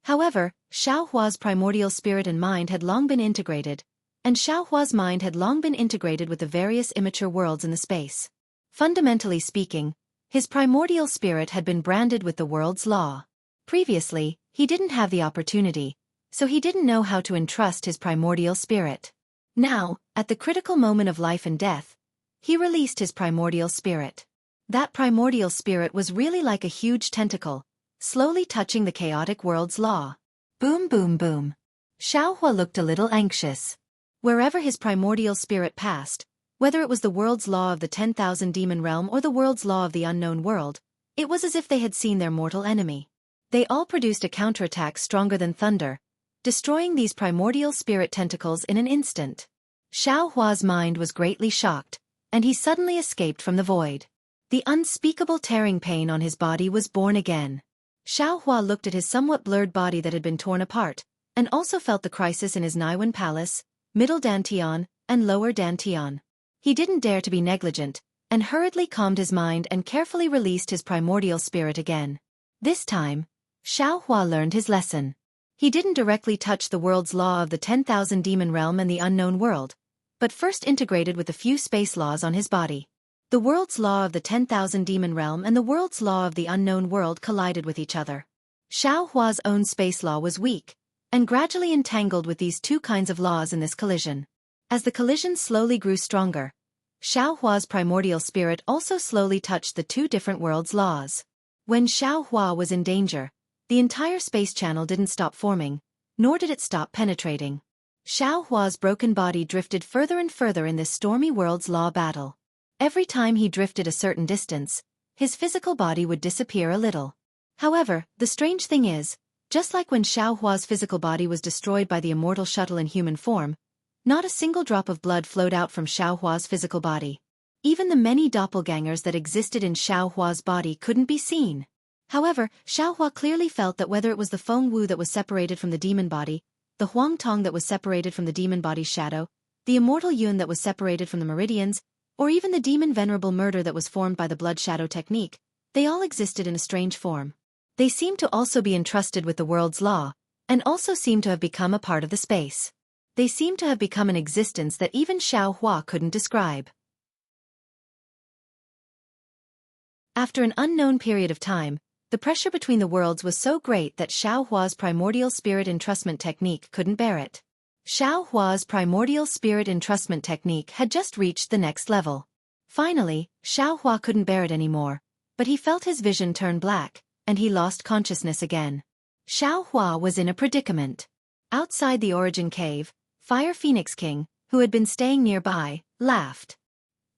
However, Xiaohua's primordial spirit and mind had long been integrated, and Xiaohua's mind had long been integrated with the various immature worlds in the space. Fundamentally speaking, his primordial spirit had been branded with the world's law. Previously, he didn't have the opportunity, so he didn't know how to entrust his primordial spirit. Now, at the critical moment of life and death, he released his primordial spirit. That primordial spirit was really like a huge tentacle, slowly touching the chaotic world's law. Boom boom boom. Xiaohua looked a little anxious. Wherever his primordial spirit passed, whether it was the world's law of the 10,000 demon realm or the world's law of the unknown world, it was as if they had seen their mortal enemy. They all produced a counterattack stronger than thunder, destroying these primordial spirit tentacles in an instant. Xiaohua's mind was greatly shocked, and he suddenly escaped from the void. The unspeakable tearing pain on his body was born again. Xiaohua looked at his somewhat blurred body that had been torn apart, and also felt the crisis in his Naiwen Palace, Middle Dantian, and Lower Dantian. He didn't dare to be negligent, and hurriedly calmed his mind and carefully released his primordial spirit again. This time, Xiaohua learned his lesson. He didn't directly touch the world's law of the 10,000 demon realm and the unknown world, but first integrated with a few space laws on his body. The world's law of the 10,000 demon realm and the world's law of the unknown world collided with each other. Xiaohua's own space law was weak, and gradually entangled with these two kinds of laws in this collision. As the collision slowly grew stronger, Xiaohua's primordial spirit also slowly touched the two different worlds' laws. When Xiaohua was in danger, the entire space channel didn't stop forming, nor did it stop penetrating. Xiaohua's broken body drifted further and further in this stormy world's law battle. Every time he drifted a certain distance, his physical body would disappear a little. However, the strange thing is, just like when Xiaohua's physical body was destroyed by the Immortal shuttle in human form, not a single drop of blood flowed out from Xiaohua's physical body. Even the many doppelgangers that existed in Xiaohua's body couldn't be seen. However, Xiaohua clearly felt that whether it was the Feng Wu that was separated from the demon body, the Huang Tong that was separated from the demon body's shadow, the Immortal Yun that was separated from the meridians, or even the demon venerable murder that was formed by the blood shadow technique, they all existed in a strange form. They seemed to also be entrusted with the world's law, and also seemed to have become a part of the space. They seemed to have become an existence that even Xiaohua couldn't describe. After an unknown period of time, the pressure between the worlds was so great that Xiaohua's primordial spirit entrustment technique couldn't bear it. Xiaohua's primordial spirit entrustment technique had just reached the next level. Finally, Xiaohua couldn't bear it anymore, but he felt his vision turn black, and he lost consciousness again. Xiaohua was in a predicament. Outside the origin cave, Fire Phoenix King, who had been staying nearby, laughed.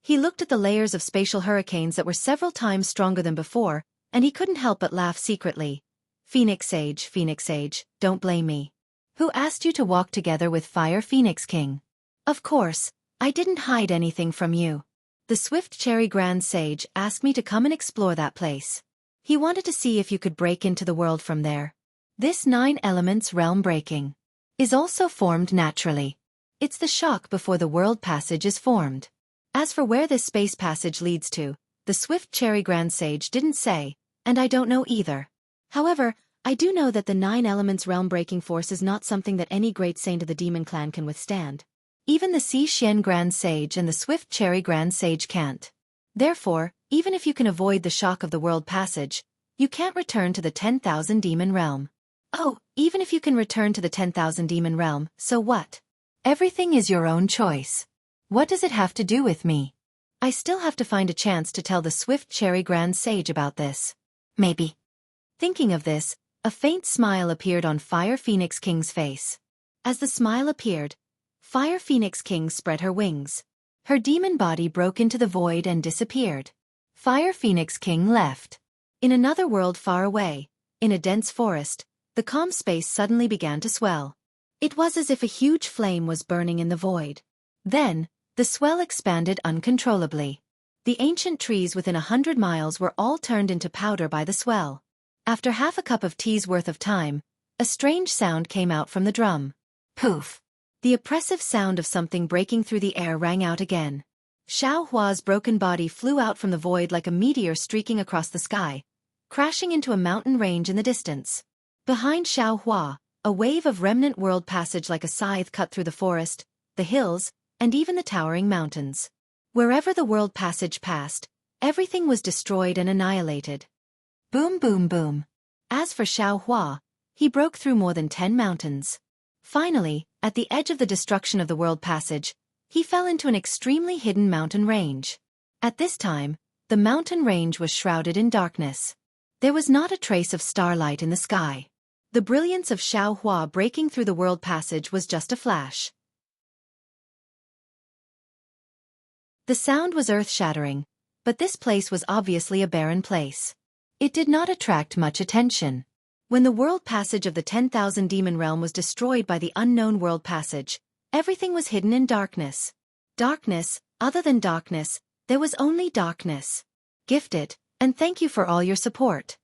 He looked at the layers of spatial hurricanes that were several times stronger than before, and he couldn't help but laugh secretly. Phoenix Sage, don't blame me. Who asked you to walk together with Fire Phoenix King? Of course, I didn't hide anything from you. The Swift Cherry Grand Sage asked me to come and explore that place. He wanted to see if you could break into the world from there. This 9 elements realm breaking is also formed naturally. It's the shock before the world passage is formed. As for where this space passage leads to, the Swift Cherry Grand Sage didn't say, and I don't know either. However, I do know that the 9 elements realm-breaking force is not something that any great saint of the demon clan can withstand. Even the Xian Grand Sage and the Swift Cherry Grand Sage can't. Therefore, even if you can avoid the shock of the world passage, you can't return to the 10,000 demon realm. Oh, even if you can return to the 10,000 demon realm, so what? Everything is your own choice. What does it have to do with me? I still have to find a chance to tell the Swift Cherry Grand Sage about this. Maybe. Thinking of this, a faint smile appeared on Fire Phoenix King's face. As the smile appeared, Fire Phoenix King spread her wings. Her demon body broke into the void and disappeared. Fire Phoenix King left. In another world far away, in a dense forest, the calm space suddenly began to swell. It was as if a huge flame was burning in the void. Then, the swell expanded uncontrollably. The ancient trees within 100 miles were all turned into powder by the swell. After half a cup of tea's worth of time, a strange sound came out from the drum. Poof! The oppressive sound of something breaking through the air rang out again. Xiaohua's broken body flew out from the void like a meteor streaking across the sky, crashing into a mountain range in the distance. Behind Xiaohua, a wave of remnant world passage like a scythe cut through the forest, the hills, and even the towering mountains. Wherever the world passage passed, everything was destroyed and annihilated. Boom boom boom. As for Xiaohua, he broke through more than 10 mountains. Finally, at the edge of the destruction of the world passage, he fell into an extremely hidden mountain range. At this time, the mountain range was shrouded in darkness. There was not a trace of starlight in the sky. The brilliance of Xiaohua breaking through the world passage was just a flash. The sound was earth-shattering, but this place was obviously a barren place. It did not attract much attention. When the world passage of the 10,000 demon realm was destroyed by the unknown world passage, everything was hidden in darkness. Darkness, other than darkness, there was only darkness. Gifted, and thank you for all your support.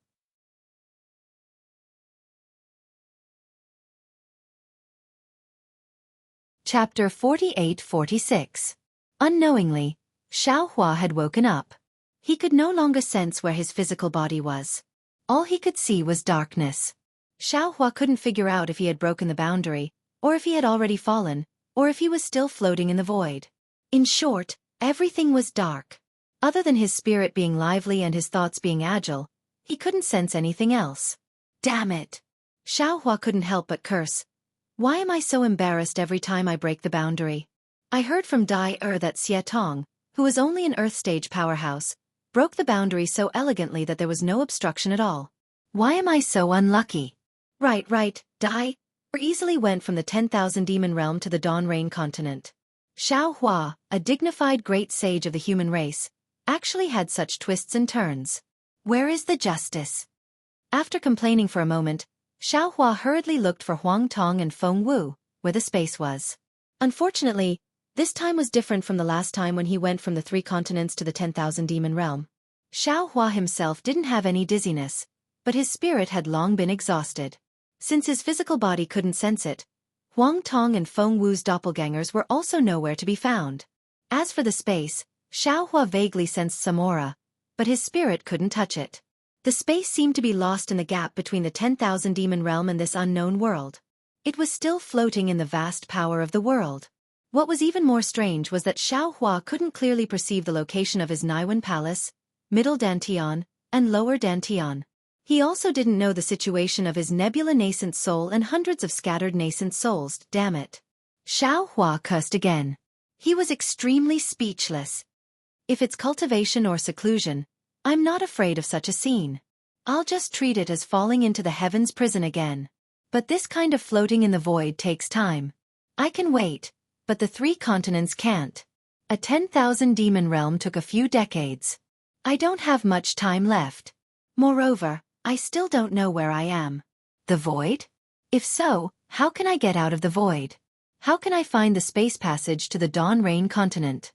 Chapter 48-46. Unknowingly, Xiaohua had woken up. He could no longer sense where his physical body was. All he could see was darkness. Xiaohua couldn't figure out if he had broken the boundary, or if he had already fallen, or if he was still floating in the void. In short, everything was dark. Other than his spirit being lively and his thoughts being agile, he couldn't sense anything else. Damn it! Xiaohua couldn't help but curse. Why am I so embarrassed every time I break the boundary? I heard from Dai that Xie Tong, who was only an Earth stage powerhouse, broke the boundary so elegantly that there was no obstruction at all. Why am I so unlucky? Right, Dai easily went from the 10,000 demon realm to the Dawn Rain continent. Xiaohua, a dignified great sage of the human race, actually had such twists and turns. Where is the justice? After complaining for a moment, Xiaohua hurriedly looked for Huang Tong and Feng Wu, where the space was. Unfortunately, This time was different from the last time when he went from the 3 continents to the 10,000 demon realm. Xiaohua himself didn't have any dizziness, but his spirit had long been exhausted. Since his physical body couldn't sense it, Huang Tong and Feng Wu's doppelgangers were also nowhere to be found. As for the space, Xiaohua vaguely sensed some aura, but his spirit couldn't touch it. The space seemed to be lost in the gap between the 10,000 demon realm and this unknown world. It was still floating in the vast power of the world. What was even more strange was that Xiaohua couldn't clearly perceive the location of his Naiwan Palace, Middle Dantian, and Lower Dantian. He also didn't know the situation of his nebula nascent soul and hundreds of scattered nascent souls, damn it. Xiaohua cursed again. He was extremely speechless. If it's cultivation or seclusion, I'm not afraid of such a scene. I'll just treat it as falling into the heavens prison again. But this kind of floating in the void takes time. I can wait, but the 3 continents can't. A 10,000 demon realm took a few decades. I don't have much time left. Moreover, I still don't know where I am. The void? If so, how can I get out of the void? How can I find the space passage to the Dawn Rain continent?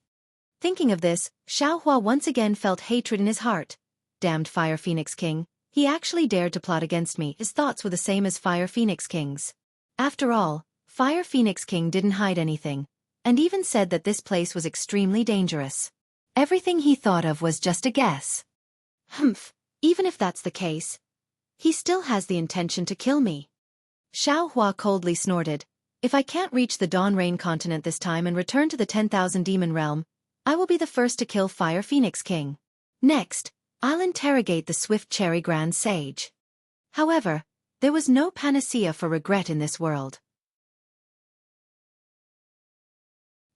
Thinking of this, Xiaohua once again felt hatred in his heart. Damned Fire Phoenix King, he actually dared to plot against me. His thoughts were the same as Fire Phoenix King's. After all, Fire Phoenix King didn't hide anything, and even said that this place was extremely dangerous. Everything he thought of was just a guess. Humph, even if that's the case, he still has the intention to kill me. Xiaohua coldly snorted. If I can't reach the Dawn Rain continent this time and return to the 10,000 demon realm, I will be the first to kill Fire Phoenix King. Next, I'll interrogate the Swift Cherry Grand Sage. However, there was no panacea for regret in this world.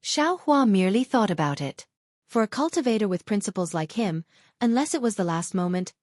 Xiaohua merely thought about it. For a cultivator with principles like him, unless it was the last moment,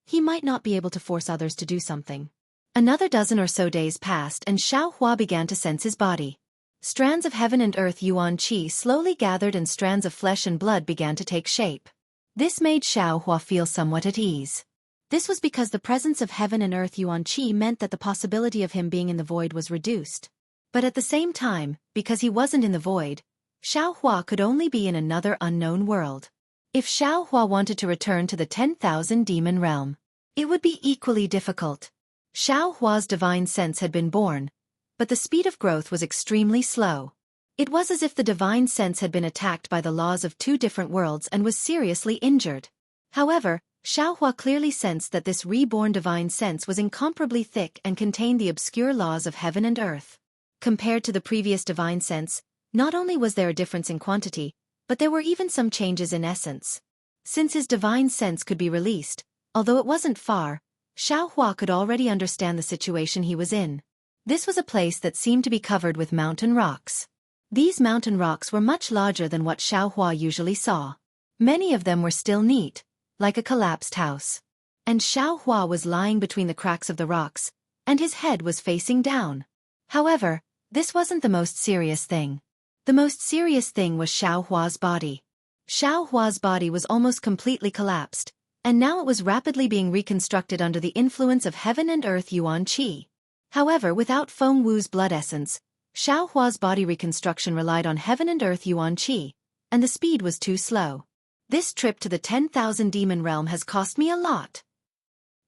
he might not be able to force others to do something. Another dozen or so days passed and Xiaohua began to sense his body. Strands of heaven and earth yuan qi slowly gathered and strands of flesh and blood began to take shape. This made Xiaohua feel somewhat at ease. This was because the presence of heaven and earth yuan qi meant that the possibility of him being in the void was reduced. But at the same time, because he wasn't in the void, Xiaohua could only be in another unknown world. If Xiaohua wanted to return to the 10,000 demon realm, it would be equally difficult. Xiaohua's divine sense had been born, but the speed of growth was extremely slow. It was as if the divine sense had been attacked by the laws of 2 different worlds and was seriously injured. However, Xiaohua clearly sensed that this reborn divine sense was incomparably thick and contained the obscure laws of heaven and earth. Compared to the previous divine sense, not only was there a difference in quantity, but there were even some changes in essence. Since his divine sense could be released, although it wasn't far, Xiaohua could already understand the situation he was in. This was a place that seemed to be covered with mountain rocks. These mountain rocks were much larger than what Xiaohua usually saw. Many of them were still neat, like a collapsed house. And Xiaohua was lying between the cracks of the rocks, and his head was facing down. However, this wasn't the most serious thing. The most serious thing was Xiaohua's body. Xiaohua's body was almost completely collapsed, and now it was rapidly being reconstructed under the influence of heaven and earth yuan qi. However, without Feng Wu's blood essence, Xiaohua's body reconstruction relied on heaven and earth yuan qi, and the speed was too slow. This trip to the 10,000 demon realm has cost me a lot.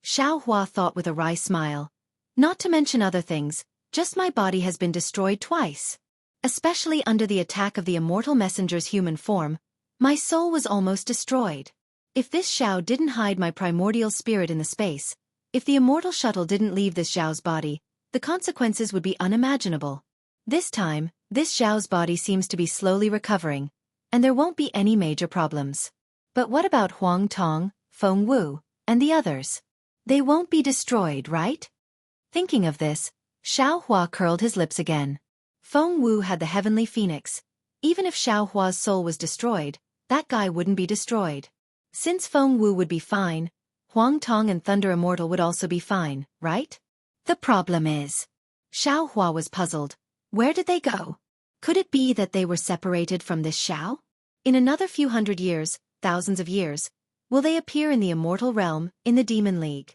Xiaohua thought with a wry smile. Not to mention other things, just my body has been destroyed twice. Especially under the attack of the immortal messenger's human form, my soul was almost destroyed. If this Xiao didn't hide my primordial spirit in the space, if the immortal shuttle didn't leave this Xiao's body, the consequences would be unimaginable. This time, this Xiao's body seems to be slowly recovering, and there won't be any major problems. But what about Huang Tong, Feng Wu, and the others? They won't be destroyed, right? Thinking of this, Xiaohua curled his lips again. Feng Wu had the heavenly phoenix. Even if Xiaohua's soul was destroyed, that guy wouldn't be destroyed. Since Feng Wu would be fine, Huang Tong and Thunder Immortal would also be fine, right? The problem is, Xiaohua was puzzled. Where did they go? Could it be that they were separated from this Xiao? In another few hundred years, thousands of years, will they appear in the immortal realm, in the Demon League?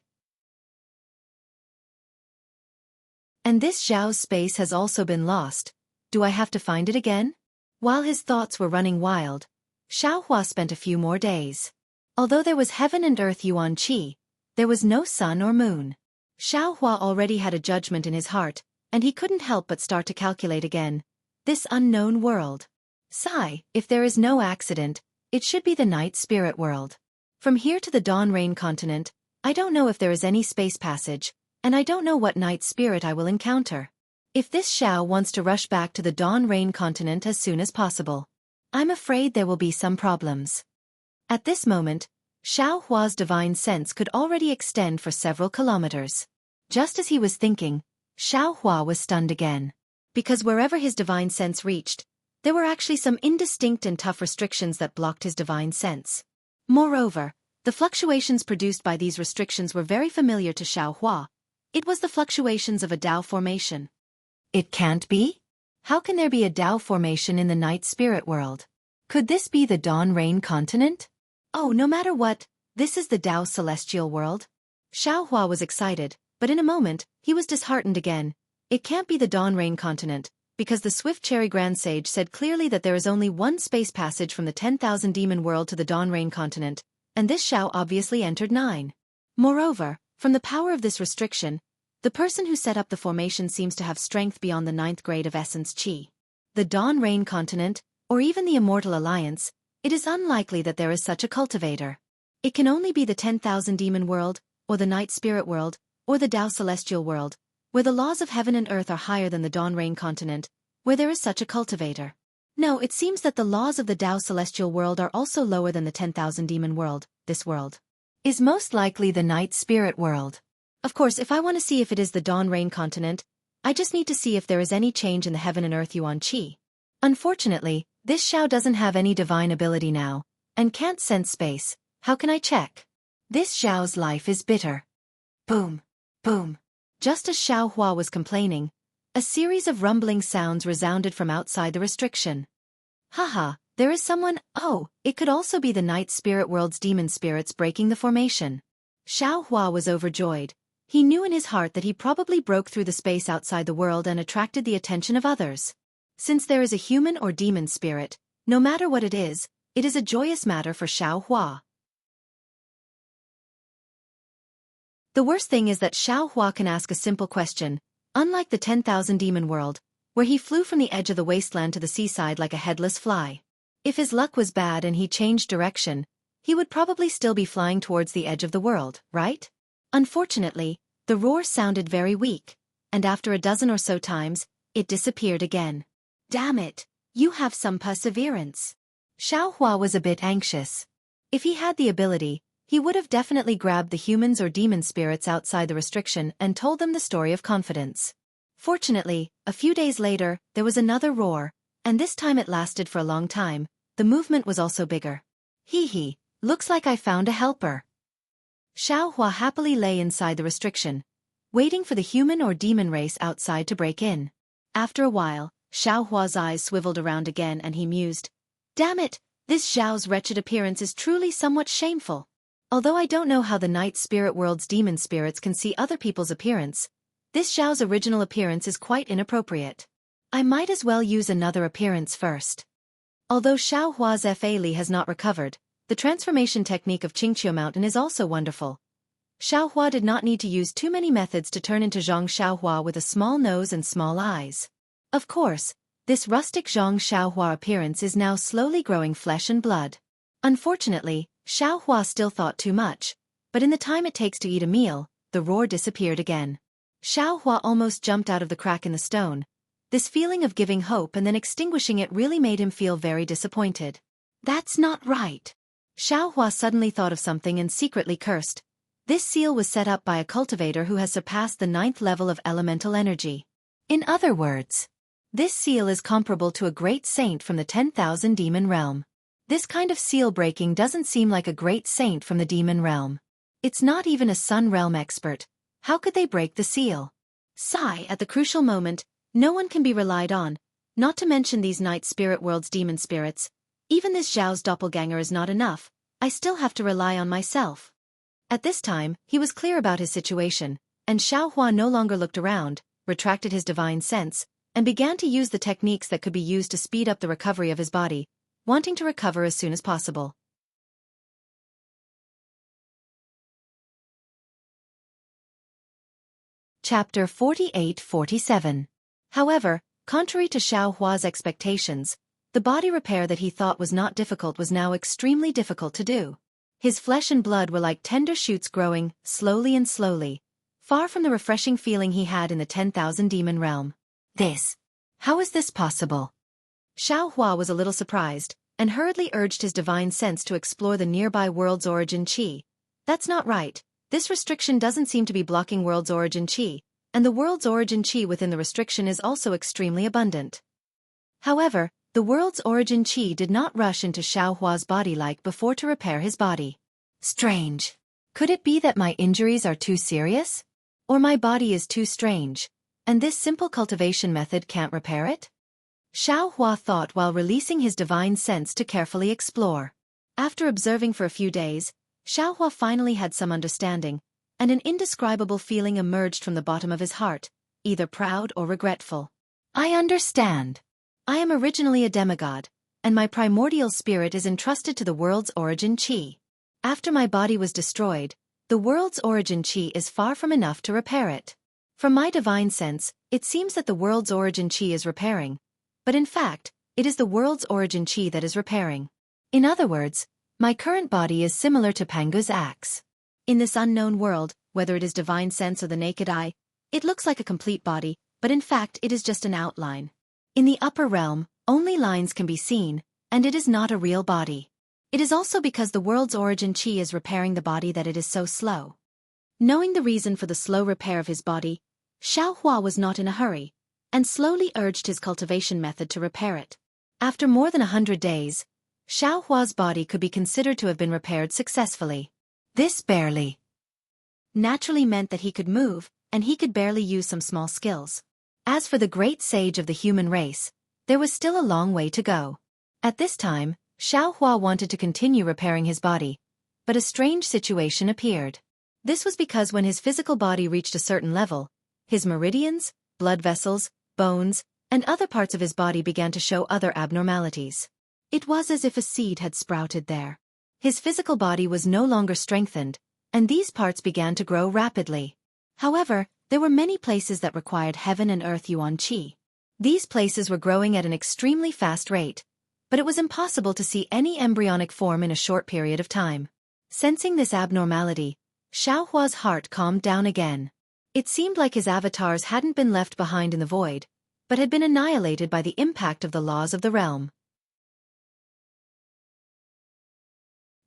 And this Xiao's space has also been lost. Do I have to find it again? While his thoughts were running wild, Xiaohua spent a few more days. Although there was heaven and earth yuan qi, there was no sun or moon. Xiaohua already had a judgment in his heart, and he couldn't help but start to calculate again. This unknown world. Sigh, if there is no accident, it should be the night spirit world. From here to the Dawn Rain continent, I don't know if there is any space passage, and I don't know what night spirit I will encounter. If this Xiao wants to rush back to the Dawn Rain continent as soon as possible, I'm afraid there will be some problems. At this moment, Xiao Hua's divine sense could already extend for several kilometers. Just as he was thinking, Xiao Hua was stunned again. Because wherever his divine sense reached, there were actually some indistinct and tough restrictions that blocked his divine sense. Moreover, the fluctuations produced by these restrictions were very familiar to Xiao Hua. It was the fluctuations of a Dao formation. It can't be? How can there be a Dao formation in the night spirit world? Could this be the Dawn Rain continent? Oh, no matter what, this is the Dao celestial world. Xiao Hua was excited, but in a moment, he was disheartened again. It can't be the Dawn Rain continent, because the Swift Cherry Grand Sage said clearly that there is only one space passage from the 10,000 demon world to the Dawn Rain continent, and this Xiao obviously entered 9. Moreover, from the power of this restriction, the person who set up the formation seems to have strength beyond the 9th grade of essence Qi. The Dawn Rain continent, or even the Immortal Alliance, it is unlikely that there is such a cultivator. It can only be the 10,000 demon world, or the night spirit world, or the Dao celestial world, where the laws of heaven and earth are higher than the Dawn Rain continent, where there is such a cultivator. No, it seems that the laws of the Dao celestial world are also lower than the 10,000 demon world. This world is most likely the night spirit world. Of course, if I want to see if it is the Dawn Rain continent, I just need to see if there is any change in the heaven and earth yuan qi. Unfortunately, this Xiao doesn't have any divine ability now, and can't sense space. How can I check? This Xiao's life is bitter. Boom. Boom. Just as Xiao Hua was complaining, a series of rumbling sounds resounded from outside the restriction. Haha, there is someone. Oh, it could also be the night spirit world's demon spirits breaking the formation. Xiao Hua was overjoyed. He knew in his heart that he probably broke through the space outside the world and attracted the attention of others. Since there is a human or demon spirit, no matter what it is a joyous matter for Xiao Hua. The worst thing is that Xiao Hua can ask a simple question, unlike the 10,000 demon world, where he flew from the edge of the wasteland to the seaside like a headless fly. If his luck was bad and he changed direction, he would probably still be flying towards the edge of the world, right? Unfortunately, the roar sounded very weak, and after a dozen or so times, it disappeared again. Damn it, you have some perseverance. Xiao Hua was a bit anxious. If he had the ability, he would have definitely grabbed the humans or demon spirits outside the restriction and told them the story of confidence. Fortunately, a few days later, there was another roar, and this time it lasted for a long time. The movement was also bigger. Hee, looks like I found a helper. Xiao Hua happily lay inside the restriction, waiting for the human or demon race outside to break in. After a while, Xiao Hua's eyes swiveled around again and he mused. Damn it, this Xiao's wretched appearance is truly somewhat shameful. Although I don't know how the night spirit world's demon spirits can see other people's appearance, this Xiao's original appearance is quite inappropriate. I might as well use another appearance first. Although Xiao Hua's Fa Li has not recovered, the transformation technique of Xianxia Mountain is also wonderful. Xiao Hua did not need to use too many methods to turn into Zhang Xiaohua with a small nose and small eyes. Of course, this rustic Zhang Xiaohua appearance is now slowly growing flesh and blood. Unfortunately, Xiao Hua still thought too much, but in the time it takes to eat a meal, the roar disappeared again. Xiao Hua almost jumped out of the crack in the stone. This feeling of giving hope and then extinguishing it really made him feel very disappointed. That's not right. Xiao Hua suddenly thought of something and secretly cursed. This seal was set up by a cultivator who has surpassed the 9th level of elemental energy. In other words, this seal is comparable to a great saint from the 10,000 demon realm. This kind of seal breaking doesn't seem like a great saint from the demon realm. It's not even a sun realm expert. How could they break the seal? Sigh, at the crucial moment, no one can be relied on, not to mention these night spirit world's demon spirits. Even this Zhao's doppelganger is not enough. I still have to rely on myself. At this time, he was clear about his situation, and Xiao Hua no longer looked around, retracted his divine sense, and began to use the techniques that could be used to speed up the recovery of his body, wanting to recover as soon as possible. Chapter 48-47. However, contrary to Xiaohua's expectations, the body repair that he thought was not difficult was now extremely difficult to do. His flesh and blood were like tender shoots growing, slowly and slowly, far from the refreshing feeling he had in the 10,000 demon realm. How is this possible? Xiaohua was a little surprised, and hurriedly urged his divine sense to explore the nearby world's origin qi. That's not right. This restriction doesn't seem to be blocking world's origin qi, and the world's origin qi within the restriction is also extremely abundant. However, the world's origin qi did not rush into Xiaohua's body like before to repair his body. Strange. Could it be that my injuries are too serious? Or my body is too strange, and this simple cultivation method can't repair it? Xiaohua thought while releasing his divine sense to carefully explore. After observing for a few days, Xiaohua finally had some understanding, and an indescribable feeling emerged from the bottom of his heart, either proud or regretful. I understand. I am originally a demigod, and my primordial spirit is entrusted to the world's origin qi. After my body was destroyed, the world's origin qi is far from enough to repair it. From my divine sense, it seems that the world's origin qi is repairing, but in fact, it is the world's origin qi that is repairing. In other words, my current body is similar to Pangu's axe. In this unknown world, whether it is divine sense or the naked eye, it looks like a complete body, but in fact it is just an outline. In the upper realm, only lines can be seen, and it is not a real body. It is also because the world's origin qi is repairing the body that it is so slow. Knowing the reason for the slow repair of his body, Xiaohua was not in a hurry, and slowly urged his cultivation method to repair it. After more than 100 days, Xiaohua's body could be considered to have been repaired successfully. This barely naturally meant that he could move, and he could barely use some small skills. As for the great sage of the human race, there was still a long way to go. At this time, Xiaohua wanted to continue repairing his body, but a strange situation appeared. This was because when his physical body reached a certain level, his meridians, blood vessels, bones, and other parts of his body began to show other abnormalities. It was as if a seed had sprouted there. His physical body was no longer strengthened, and these parts began to grow rapidly. However, there were many places that required heaven and earth yuan qi. These places were growing at an extremely fast rate, but it was impossible to see any embryonic form in a short period of time. Sensing this abnormality, Xiaohua's heart calmed down again. It seemed like his avatars hadn't been left behind in the void, but had been annihilated by the impact of the laws of the realm.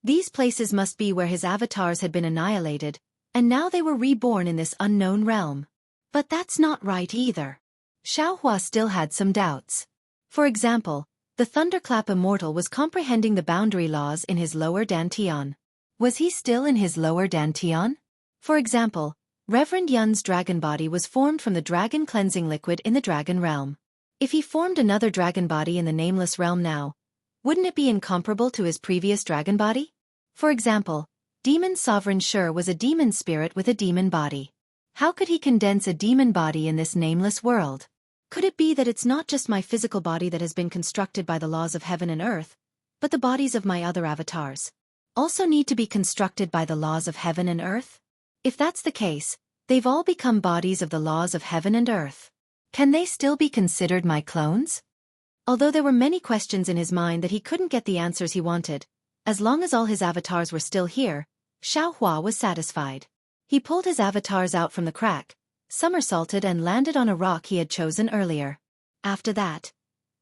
These places must be where his avatars had been annihilated, and now they were reborn in this unknown realm. But that's not right either. Xiaohua still had some doubts. For example, the thunderclap Immortal was comprehending the boundary laws in his lower dantian. Was he still in his lower dantian? For example, Reverend Yun's dragon body was formed from the dragon cleansing liquid in the dragon realm. If he formed another dragon body in the nameless realm now, wouldn't it be incomparable to his previous dragon body? For example, Demon Sovereign Sure was a demon spirit with a demon body. How could he condense a demon body in this nameless world? Could it be that it's not just my physical body that has been constructed by the laws of heaven and earth, but the bodies of my other avatars also need to be constructed by the laws of heaven and earth? If that's the case, they've all become bodies of the laws of heaven and earth. Can they still be considered my clones? Although there were many questions in his mind that he couldn't get the answers he wanted, as long as all his avatars were still here, Xiaohua was satisfied. He pulled his avatars out from the crack, somersaulted and landed on a rock he had chosen earlier. After that,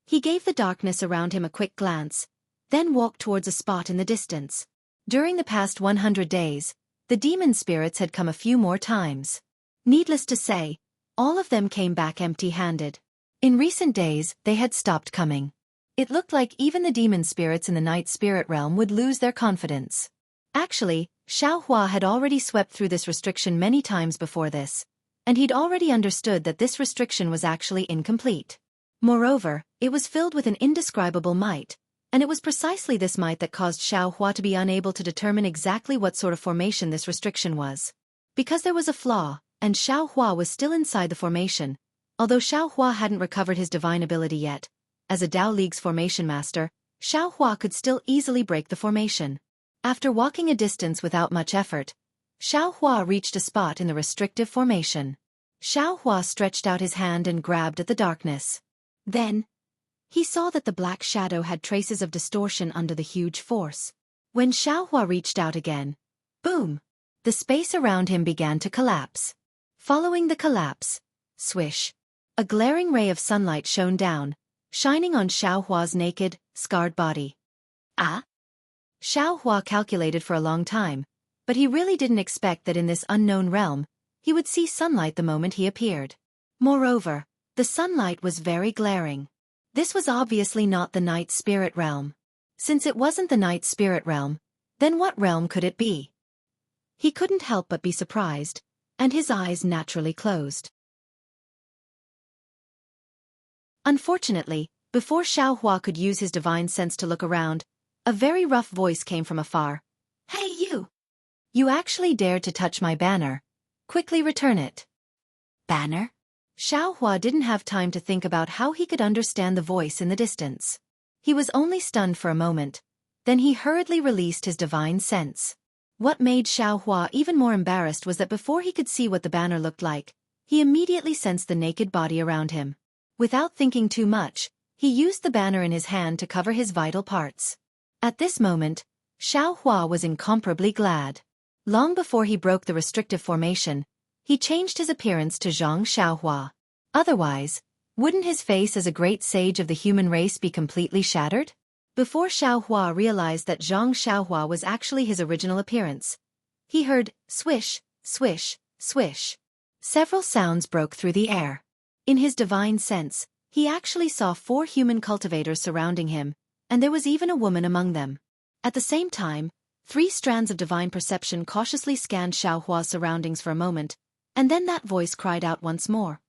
he gave the darkness around him a quick glance, then walked towards a spot in the distance. During the past 100 days, the demon spirits had come a few more times. Needless to say, all of them came back empty-handed. In recent days, they had stopped coming. It looked like even the demon spirits in the night spirit realm would lose their confidence. Actually, Xiaohua had already swept through this restriction many times before this, and he'd already understood that this restriction was actually incomplete. Moreover, it was filled with an indescribable might, and it was precisely this might that caused Xiaohua to be unable to determine exactly what sort of formation this restriction was. Because there was a flaw, and Xiaohua was still inside the formation, Although Xiaohua hadn't recovered his divine ability yet, as a Dao League's formation master, Xiaohua could still easily break the formation. After walking a distance without much effort, Xiaohua reached a spot in the restrictive formation. Xiaohua stretched out his hand and grabbed at the darkness. Then, he saw that the black shadow had traces of distortion under the huge force. When Xiaohua reached out again, boom! The space around him began to collapse. Following the collapse, swish! A glaring ray of sunlight shone down, shining on Xiaohua's naked, scarred body. Ah! Xiaohua calculated for a long time, but he really didn't expect that in this unknown realm, he would see sunlight the moment he appeared. Moreover, the sunlight was very glaring. This was obviously not the night spirit realm. Since it wasn't the night spirit realm, then what realm could it be? He couldn't help but be surprised, and his eyes naturally closed. Unfortunately, before Xiaohua could use his divine sense to look around, a very rough voice came from afar. "Hey you! You actually dared to touch my banner. Quickly return it." Banner? Xiaohua didn't have time to think about how he could understand the voice in the distance. He was only stunned for a moment, then he hurriedly released his divine sense. What made Xiaohua even more embarrassed was that before he could see what the banner looked like, he immediately sensed the naked body around him. Without thinking too much, he used the banner in his hand to cover his vital parts. At this moment, Xiaohua was incomparably glad. Long before he broke the restrictive formation, he changed his appearance to Zhang Xiaohua. Otherwise, wouldn't his face as a great sage of the human race be completely shattered? Before Xiaohua realized that Zhang Xiaohua was actually his original appearance, he heard swish, swish, swish. Several sounds broke through the air. In his divine sense, he actually saw 4 human cultivators surrounding him, and there was even a woman among them. At the same time, 3 strands of divine perception cautiously scanned Xiaohua's surroundings for a moment, and then that voice cried out once more.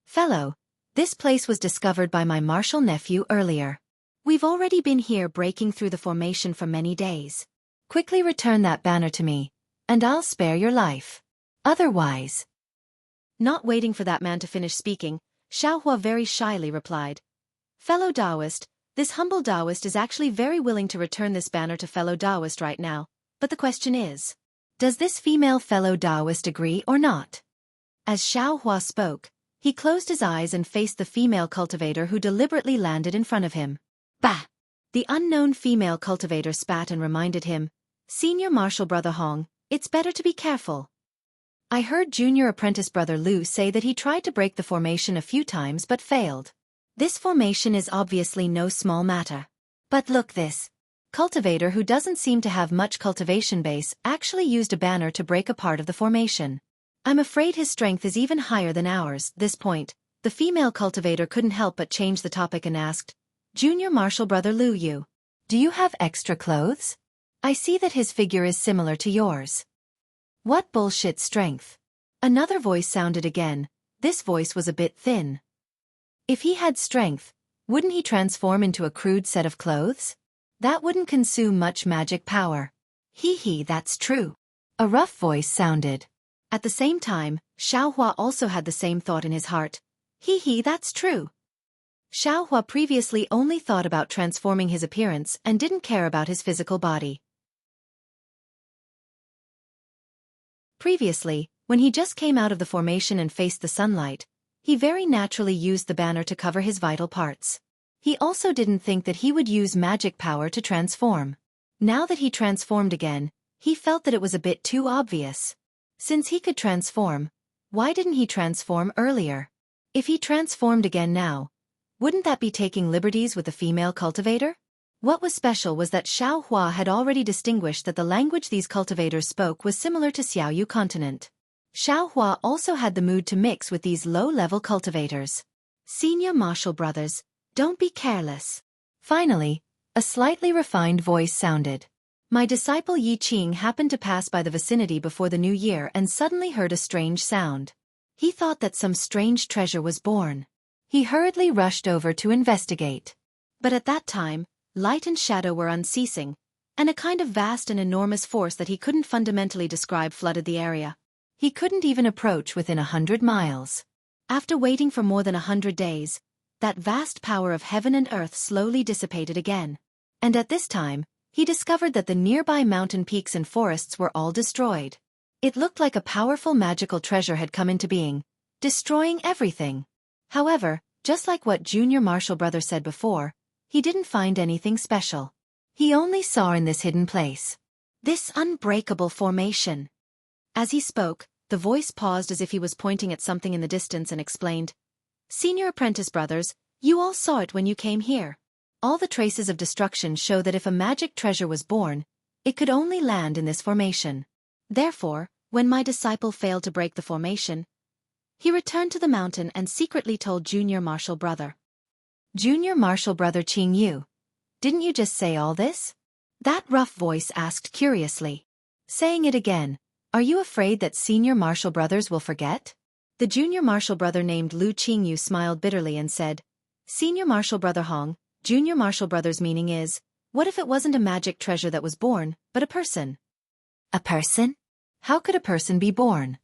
"Fellow, this place was discovered by my martial nephew earlier. We've already been here breaking through the formation for many days. Quickly return that banner to me, and I'll spare your life. Otherwise..." Not waiting for that man to finish speaking, Xiaohua very shyly replied, "Fellow Taoist, this humble Taoist is actually very willing to return this banner to fellow Taoist right now, but the question is, does this female fellow Taoist agree or not?" As Xiaohua spoke, he closed his eyes and faced the female cultivator who deliberately landed in front of him. Bah! The unknown female cultivator spat and reminded him, "Senior martial brother Hong, it's better to be careful. I heard junior apprentice brother Lu say that he tried to break the formation a few times but failed. This formation is obviously no small matter. But look this. Cultivator who doesn't seem to have much cultivation base actually used a banner to break a part of the formation. I'm afraid his strength is even higher than ours." This point, the female cultivator couldn't help but change the topic and asked, "Junior martial brother Lu, do you have extra clothes? I see that his figure is similar to yours." "What bullshit strength?" Another voice sounded again. This voice was a bit thin. "If he had strength, wouldn't he transform into a crude set of clothes? That wouldn't consume much magic power." "Hee, that's true." A rough voice sounded. At the same time, Xiaohua also had the same thought in his heart. "Hee, that's true." Xiaohua previously only thought about transforming his appearance and didn't care about his physical body. Previously, when he just came out of the formation and faced the sunlight, he very naturally used the banner to cover his vital parts. He also didn't think that he would use magic power to transform. Now that he transformed again, he felt that it was a bit too obvious. Since he could transform, why didn't he transform earlier? If he transformed again now, wouldn't that be taking liberties with the female cultivator? What was special was that Xiaohua had already distinguished that the language these cultivators spoke was similar to Xiaoyu continent. Xiaohua also had the mood to mix with these low-level cultivators. "Senior martial brothers, don't be careless." Finally, a slightly refined voice sounded. "My disciple Yi Qing happened to pass by the vicinity before the new year and suddenly heard a strange sound. He thought that some strange treasure was born. He hurriedly rushed over to investigate. But at that time, light and shadow were unceasing, and a kind of vast and enormous force that he couldn't fundamentally describe flooded the area. He couldn't even approach within 100 miles. After waiting for more than 100 days, that vast power of heaven and earth slowly dissipated again. And at this time, he discovered that the nearby mountain peaks and forests were all destroyed. It looked like a powerful magical treasure had come into being, destroying everything. However, just like what Junior Marshall Brother said before, he didn't find anything special. He only saw in this hidden place this unbreakable formation. As he spoke, the voice paused as if he was pointing at something in the distance and explained, "Senior Apprentice Brothers, you all saw it when you came here. All the traces of destruction show that if a magic treasure was born, it could only land in this formation. Therefore, when my disciple failed to break the formation, he returned to the mountain and secretly told Junior Marshall Brother." "Junior Marshall Brother Xianxia, didn't you just say all this?" That rough voice asked curiously. Saying it again, "Are you afraid that Senior Marshall Brothers will forget?" The Junior Marshall Brother named Lu Qingyu smiled bitterly and said, "Senior Marshall Brother Hong, Junior Marshall Brothers' meaning is, what if it wasn't a magic treasure that was born, but a person?" "A person? How could a person be born?"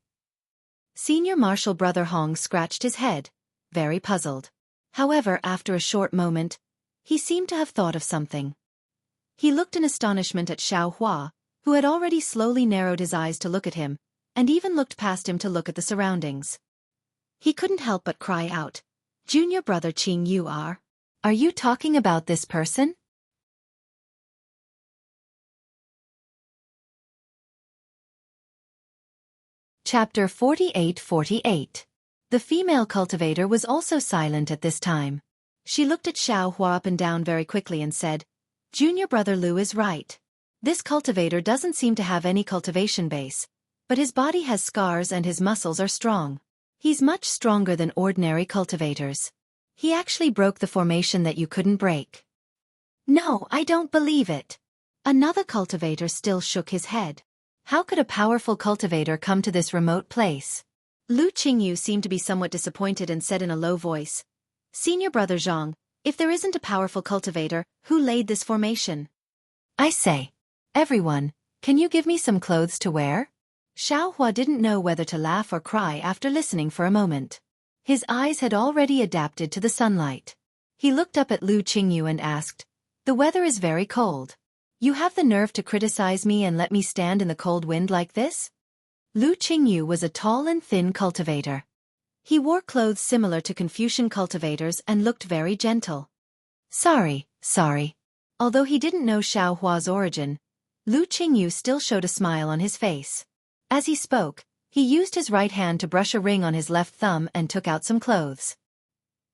Senior Marshall Brother Hong scratched his head, very puzzled. However, after a short moment, he seemed to have thought of something. He looked in astonishment at Xianxia, who had already slowly narrowed his eyes to look at him, and even looked past him to look at the surroundings. He couldn't help but cry out, "Junior Brother Xianxia, are you talking about this person?" Chapter 48-48. The female cultivator was also silent at this time. She looked at Xianxia up and down very quickly and said, "Junior Brother Lu is right. This cultivator doesn't seem to have any cultivation base, but his body has scars and his muscles are strong. He's much stronger than ordinary cultivators. He actually broke the formation that you couldn't break." "No, I don't believe it." Another cultivator still shook his head. How could a powerful cultivator come to this remote place? Lu Qingyu seemed to be somewhat disappointed and said in a low voice, "Senior Brother Zhang, if there isn't a powerful cultivator, who laid this formation?" "I say, everyone, can you give me some clothes to wear?" Xianxia didn't know whether to laugh or cry after listening for a moment. His eyes had already adapted to the sunlight. He looked up at Lu Qingyu and asked, "The weather is very cold. You have the nerve to criticize me and let me stand in the cold wind like this?" Lu Qingyu was a tall and thin cultivator. He wore clothes similar to Confucian cultivators and looked very gentle. Sorry. Although he didn't know Xiaohua's origin, Lu Qingyu still showed a smile on his face. As he spoke, he used his right hand to brush a ring on his left thumb and took out some clothes.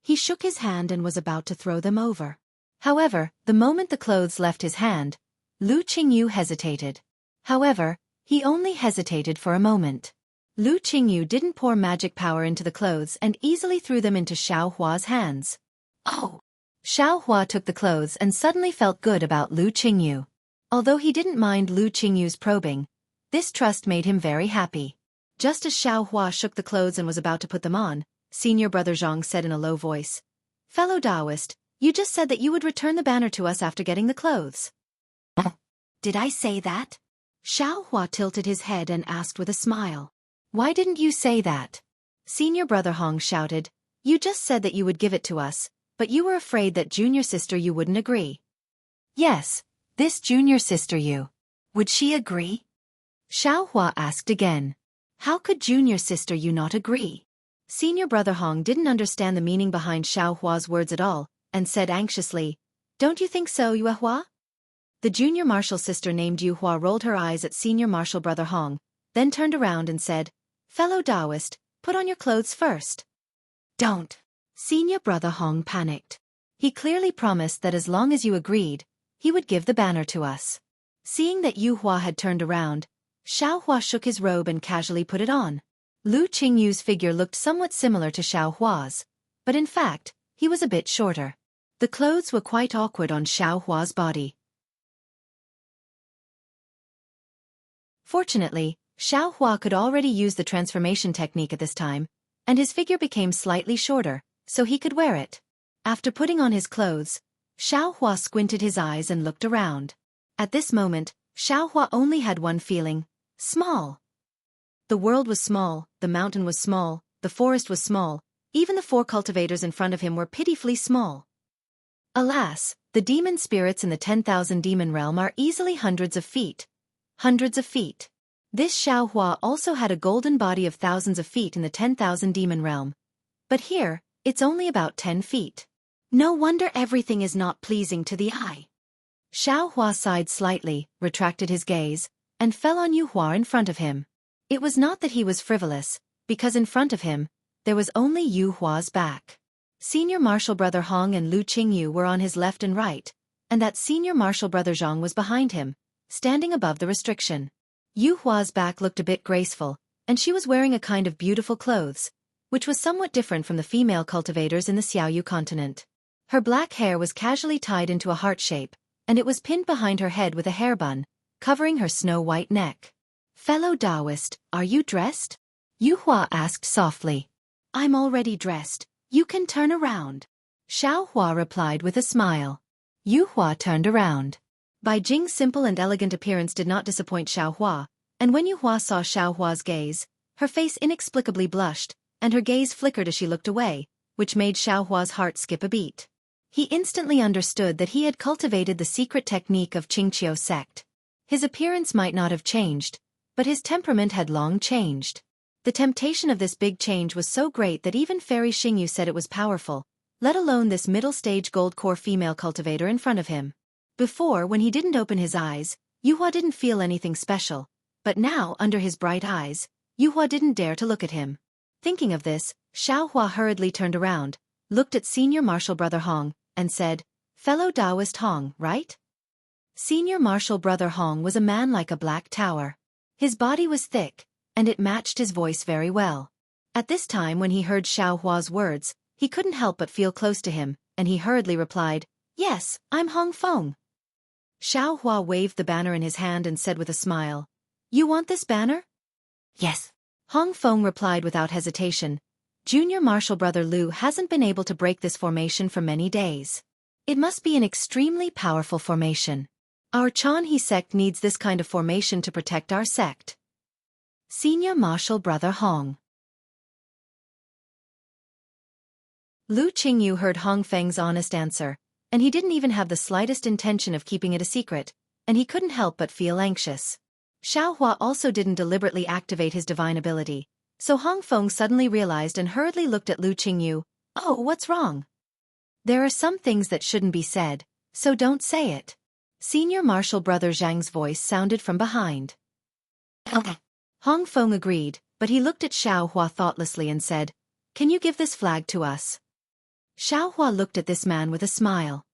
He shook his hand and was about to throw them over. However, the moment the clothes left his hand, Lu Qingyu hesitated. However, he only hesitated for a moment. Lu Qingyu didn't pour magic power into the clothes and easily threw them into Xiaohua's hands. Oh! Xiaohua took the clothes and suddenly felt good about Lu Qingyu. Although he didn't mind Lu Qingyu's probing, this trust made him very happy. Just as Xiaohua shook the clothes and was about to put them on, Senior Brother Zhang said in a low voice, "Fellow Taoist, you just said that you would return the banner to us after getting the clothes." "Did I say that?" Xiaohua tilted his head and asked with a smile. "Why didn't you say that?" Senior Brother Hong shouted, "You just said that you would give it to us, but you were afraid that junior sister you wouldn't agree." "Yes, this junior sister you. Would she agree?" Xiaohua asked again. "How could junior sister you not agree?" Senior Brother Hong didn't understand the meaning behind Xiaohua's words at all, and said anxiously, "Don't you think so, Yuehua?" The junior martial sister named Yuehua rolled her eyes at Senior Martial Brother Hong, then turned around and said, "Fellow Taoist, put on your clothes first." "Don't." Senior Brother Hong panicked. He clearly promised that as long as you agreed, he would give the banner to us. Seeing that Yuehua had turned around, Xiaohua shook his robe and casually put it on. Lu Qingyu's figure looked somewhat similar to Xiaohua's, but in fact, he was a bit shorter. The clothes were quite awkward on Xiaohua's body. Fortunately, Xiaohua could already use the transformation technique at this time, and his figure became slightly shorter, so he could wear it. After putting on his clothes, Xiaohua squinted his eyes and looked around. At this moment, Xiaohua only had one feeling: small. The world was small, the mountain was small, the forest was small, Even the 4 cultivators in front of him were pitifully small. Alas, the demon spirits in the 10,000 demon realm are easily hundreds of feet. Hundreds of feet. This Xiaohua also had a golden body of thousands of feet in the 10,000 demon realm. But here, it's only about 10 feet. No wonder everything is not pleasing to the eye. Xiaohua sighed slightly, retracted his gaze, and fell on Yuhua in front of him. It was not that he was frivolous, because in front of him, there was only Yuhua's back. Senior Marshal Brother Hong and Lu Qingyu were on his left and right, and that Senior Marshal Brother Zhang was behind him, standing above the restriction. Yuhua's back looked a bit graceful, and she was wearing a kind of beautiful clothes, which was somewhat different from the female cultivators in the Xiaoyu continent. Her black hair was casually tied into a heart shape, and it was pinned behind her head with a hair bun, covering her snow-white neck. "Fellow Taoist, are you dressed?" Yuhua asked softly. "I'm already dressed. You can turn around." Xiaohua replied with a smile. Yuhua turned around. Bai Jing's simple and elegant appearance did not disappoint Xiaohua, and when Yuhua saw Xiaohua's gaze, her face inexplicably blushed, and her gaze flickered as she looked away, which made Xiaohua's heart skip a beat. He instantly understood that he had cultivated the secret technique of Xianxia sect. His appearance might not have changed, but his temperament had long changed. The temptation of this big change was so great that even Fairy Xingyu said it was powerful, let alone this middle-stage gold-core female cultivator in front of him. Before, when he didn't open his eyes, Yuhua didn't feel anything special, but now, under his bright eyes, Yuhua didn't dare to look at him. Thinking of this, Xiaohua hurriedly turned around, looked at Senior Marshal Brother Hong, and said, "Fellow Taoist Hong, right?" Senior Marshal Brother Hong was a man like a black tower. His body was thick, and it matched his voice very well. At this time when he heard Xiaohua's words, he couldn't help but feel close to him, and he hurriedly replied, "Yes, I'm Hong Feng." Xiaohua waved the banner in his hand and said with a smile, "You want this banner?" "Yes." Hong Feng replied without hesitation. "Junior Marshal Brother Lu hasn't been able to break this formation for many days. It must be an extremely powerful formation. Our Jianghu sect needs this kind of formation to protect our sect." Senior Marshal Brother Hong. Lu Qingyu heard Hong Feng's honest answer, and he didn't even have the slightest intention of keeping it a secret, and he couldn't help but feel anxious. Xiaohua also didn't deliberately activate his divine ability, so Hong Feng suddenly realized and hurriedly looked at Lu Qingyu. "Oh, what's wrong?" "There are some things that shouldn't be said, so don't say it." Senior Marshal Brother Zhang's voice sounded from behind. "Okay." Hong Feng agreed, but he looked at Xiaohua thoughtlessly and said, "Can you give this flag to us?" Xiaohua looked at this man with a smile.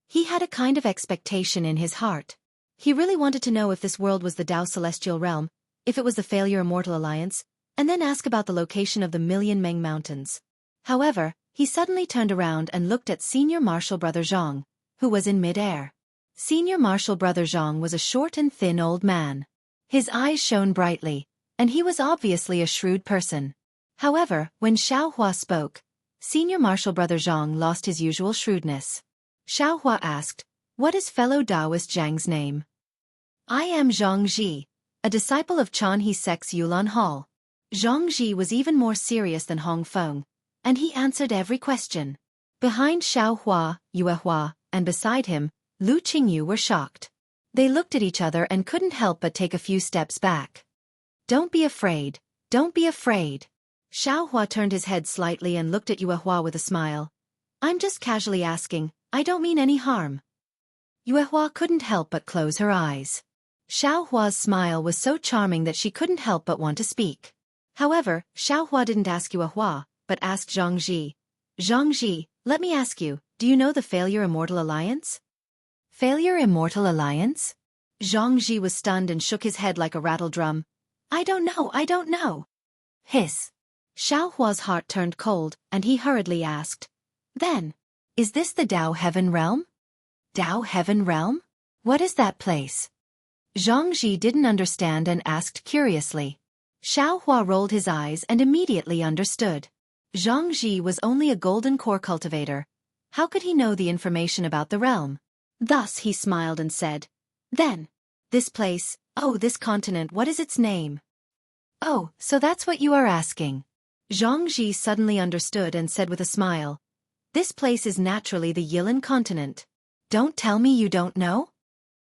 He had a kind of expectation in his heart. He really wanted to know if this world was the Tao Celestial Realm, if it was the Failure Immortal Alliance, and then ask about the location of the Million Meng Mountains. However, he suddenly turned around and looked at Senior Marshal Brother Zhang, who was in mid-air. Senior Marshal Brother Zhang was a short and thin old man. His eyes shone brightly, and he was obviously a shrewd person. However, when Xiaohua spoke, Senior Marshal Brother Zhang lost his usual shrewdness. Xiaohua asked, "What is fellow Taoist Zhang's name?" "I am Zhang Ji, a disciple of Jianghu sect's Yulan Hall." Zhang Ji was even more serious than Hong Feng, and he answered every question. Behind Xiaohua, Yuehua, and beside him, Lu Qingyu were shocked. They looked at each other and couldn't help but take a few steps back. "Don't be afraid, don't be afraid." Xiaohua turned his head slightly and looked at Yuehua with a smile. "I'm just casually asking, I don't mean any harm." Yuehua couldn't help but close her eyes. Xiaohua's smile was so charming that she couldn't help but want to speak. However, Xiaohua didn't ask Yuehua, but asked Zhang Ji. "Zhang Ji, let me ask you, do you know the Failure Immortal Alliance?" "Failure Immortal Alliance?" Zhang Ji was stunned and shook his head like a rattle drum. I don't know." Hiss. Xiaohua's heart turned cold, and he hurriedly asked, "Then, is this the Tao Heaven Realm?" "Tao Heaven Realm? What is that place?" Zhang Ji didn't understand and asked curiously. Xiaohua rolled his eyes and immediately understood. Zhang Ji was only a golden core cultivator. How could he know the information about the realm? Thus he smiled and said, "Then, this place, oh, this continent, what is its name?" "Oh, so that's what you are asking." Xianxia suddenly understood and said with a smile, "This place is naturally the Yilan continent. Don't tell me you don't know?"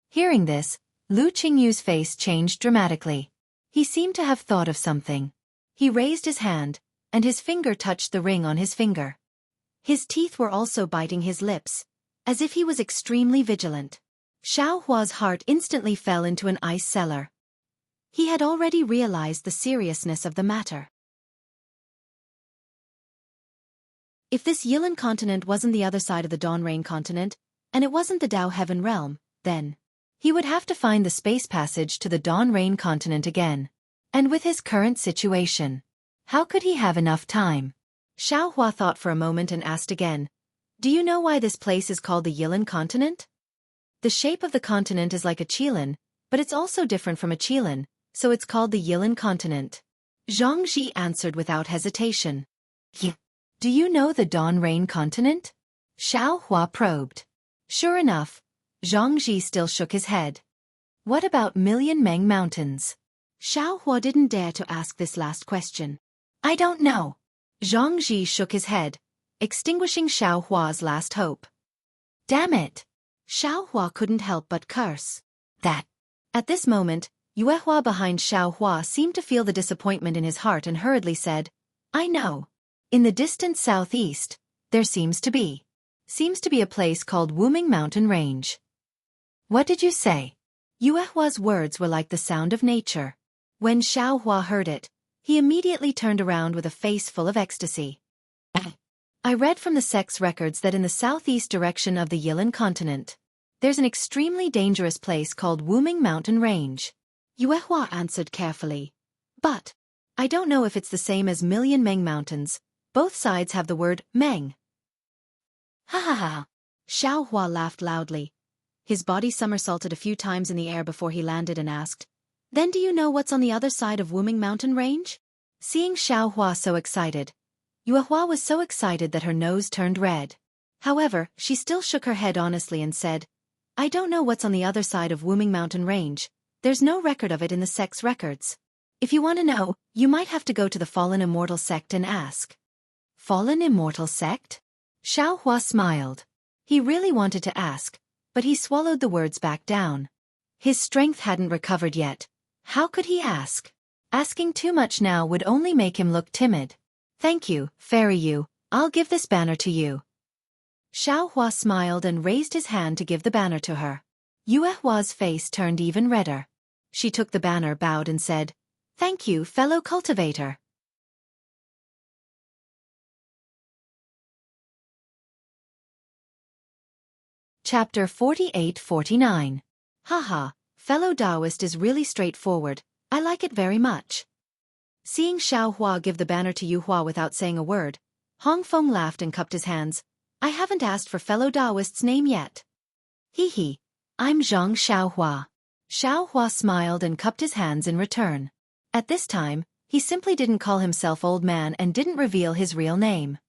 Hearing this, Lu Qingyu's face changed dramatically. He seemed to have thought of something. He raised his hand, and his finger touched the ring on his finger. His teeth were also biting his lips, as if he was extremely vigilant. Xiaohua's heart instantly fell into an ice cellar. He had already realized the seriousness of the matter. If this Yilan continent wasn't the other side of the Dawn Rain continent, and it wasn't the Dao Heaven realm, then he would have to find the space passage to the Dawn Rain continent again. And with his current situation, how could he have enough time? Xiaohua thought for a moment and asked again, "Do you know why this place is called the Yilan continent?" The shape of the continent is like a qilin, but it's also different from a qilin, so it's called the Yilan continent. Xianxia answered without hesitation. "Yeah. Do you know the Dawn Rain continent?" Xiaohua probed. Sure enough, Xianxia still shook his head. "What about Million Meng Mountains?" Xiaohua didn't dare to ask this last question. "I don't know." Xianxia shook his head, extinguishing Xiaohua's last hope. "Damn it!" Xiaohua couldn't help but curse. That. At this moment, Yuehua behind Xiaohua seemed to feel the disappointment in his heart and hurriedly said, "I know. In the distant southeast, there seems to be a place called Wuming Mountain Range." "What did you say?" Yuehua's words were like the sound of nature. When Xiaohua heard it, he immediately turned around with a face full of ecstasy. "I read from the sex records that in the southeast direction of the Yilan continent, there's an extremely dangerous place called Wuming Mountain Range." Yuehua answered carefully. "But I don't know if it's the same as Million Meng Mountains. Both sides have the word Meng." "Ha ha ha." Xiaohua laughed loudly. His body somersaulted a few times in the air before he landed and asked, "Then do you know what's on the other side of Wuming Mountain Range?" Seeing Xiaohua so excited, Yuehua was so excited that her nose turned red. However, she still shook her head honestly and said, "I don't know what's on the other side of Wuming Mountain Range. There's no record of it in the sex records. If you want to know, you might have to go to the Fallen Immortal sect and ask." "Fallen Immortal sect?" Xiaohua smiled. He really wanted to ask, but he swallowed the words back down. His strength hadn't recovered yet. How could he ask? Asking too much now would only make him look timid. "Thank you, Fairy Yu. I'll give this banner to you." Xiaohua smiled and raised his hand to give the banner to her. Yuehua's face turned even redder. She took the banner, bowed and said, "Thank you, fellow cultivator." Chapter 48-49. Haha, fellow Taoist is really straightforward. I like it very much. Seeing Xiaohua give the banner to Yuehua without saying a word, Hongfeng laughed and cupped his hands. "I haven't asked for fellow Taoist's name yet." "Hee hee. I'm Zhang Xiaohua." Xiaohua smiled and cupped his hands in return. At this time, he simply didn't call himself old man and didn't reveal his real name.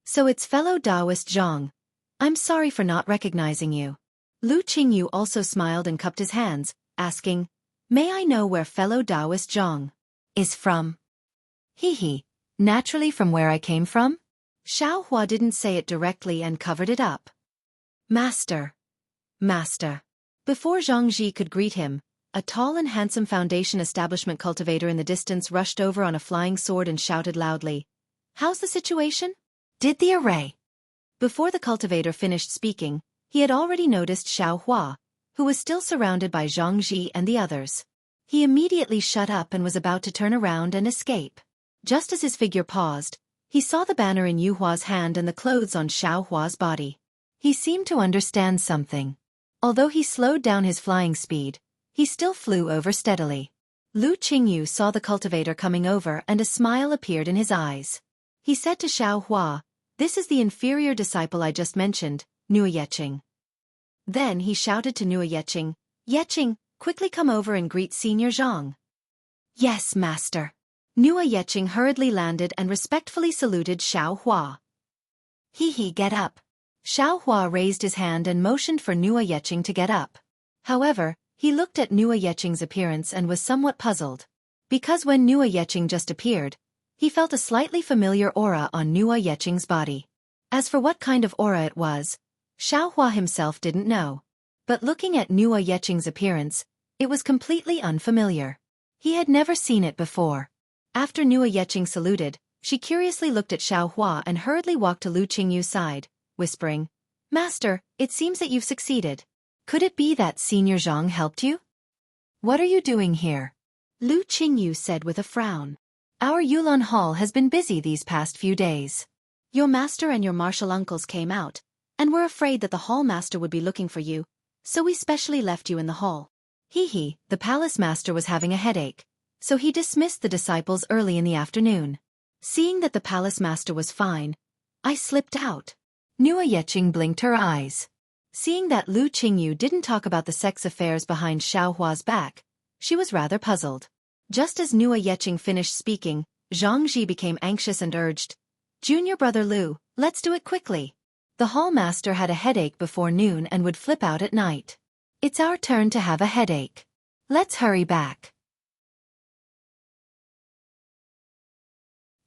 "So it's fellow Taoist Zhang. I'm sorry for not recognizing you." Lu Qingyu also smiled and cupped his hands, asking, "May I know where fellow Taoist Zhang is from?" "Hee hee. Naturally from where I came from." Xiaohua didn't say it directly and covered it up. "Master. Master." Before Xianxia could greet him, a tall and handsome Foundation establishment cultivator in the distance rushed over on a flying sword and shouted loudly, "How's the situation?" "Did the array?" Before the cultivator finished speaking, he had already noticed Xiaohua, who was still surrounded by Xianxia and the others. He immediately shut up and was about to turn around and escape. Just as his figure paused, he saw the banner in Yuhua's hand and the clothes on Xiaohua's body. He seemed to understand something. Although he slowed down his flying speed, he still flew over steadily. Lu Qingyu saw the cultivator coming over and a smile appeared in his eyes. He said to Xiaohua, "This is the inferior disciple I just mentioned, Nua Yeqing." Then he shouted to Nua Yeqing, "Yeqing, quickly come over and greet Senior Zhang." "Yes, master." Nua Yeqing hurriedly landed and respectfully saluted Xiaohua. "Hee hee, get up." Xiaohua raised his hand and motioned for Nua Yeqing to get up. However, he looked at Nua Yeqing's appearance and was somewhat puzzled. Because when Nua Yeqing just appeared, He felt a slightly familiar aura on Nua Yeching's body. As for what kind of aura it was, Xiaohua himself didn't know. But looking at Nua Yeching's appearance, it was completely unfamiliar. He had never seen it before. After Nua Yeching saluted, she curiously looked at Xiaohua and hurriedly walked to Lu Qingyu's side, whispering, "Master, it seems that you've succeeded. Could it be that Senior Zhang helped you?" "What are you doing here?" Lu Qingyu said with a frown. "Our Yulan Hall has been busy these past few days. Your master and your martial uncles came out, and were afraid that the hall master would be looking for you, so we specially left you in the hall." The palace master was having a headache, so he dismissed the disciples early in the afternoon. Seeing that the palace master was fine, I slipped out. Nua Yeching blinked her eyes. Seeing that Lu Qingyu didn't talk about the sex affairs behind Xiaohua's back, she was rather puzzled. Just as Nua Yeching finished speaking, Jianghu became anxious and urged, "Junior brother Lu, let's do it quickly. The hall master had a headache before noon and would flip out at night. It's our turn to have a headache. Let's hurry back."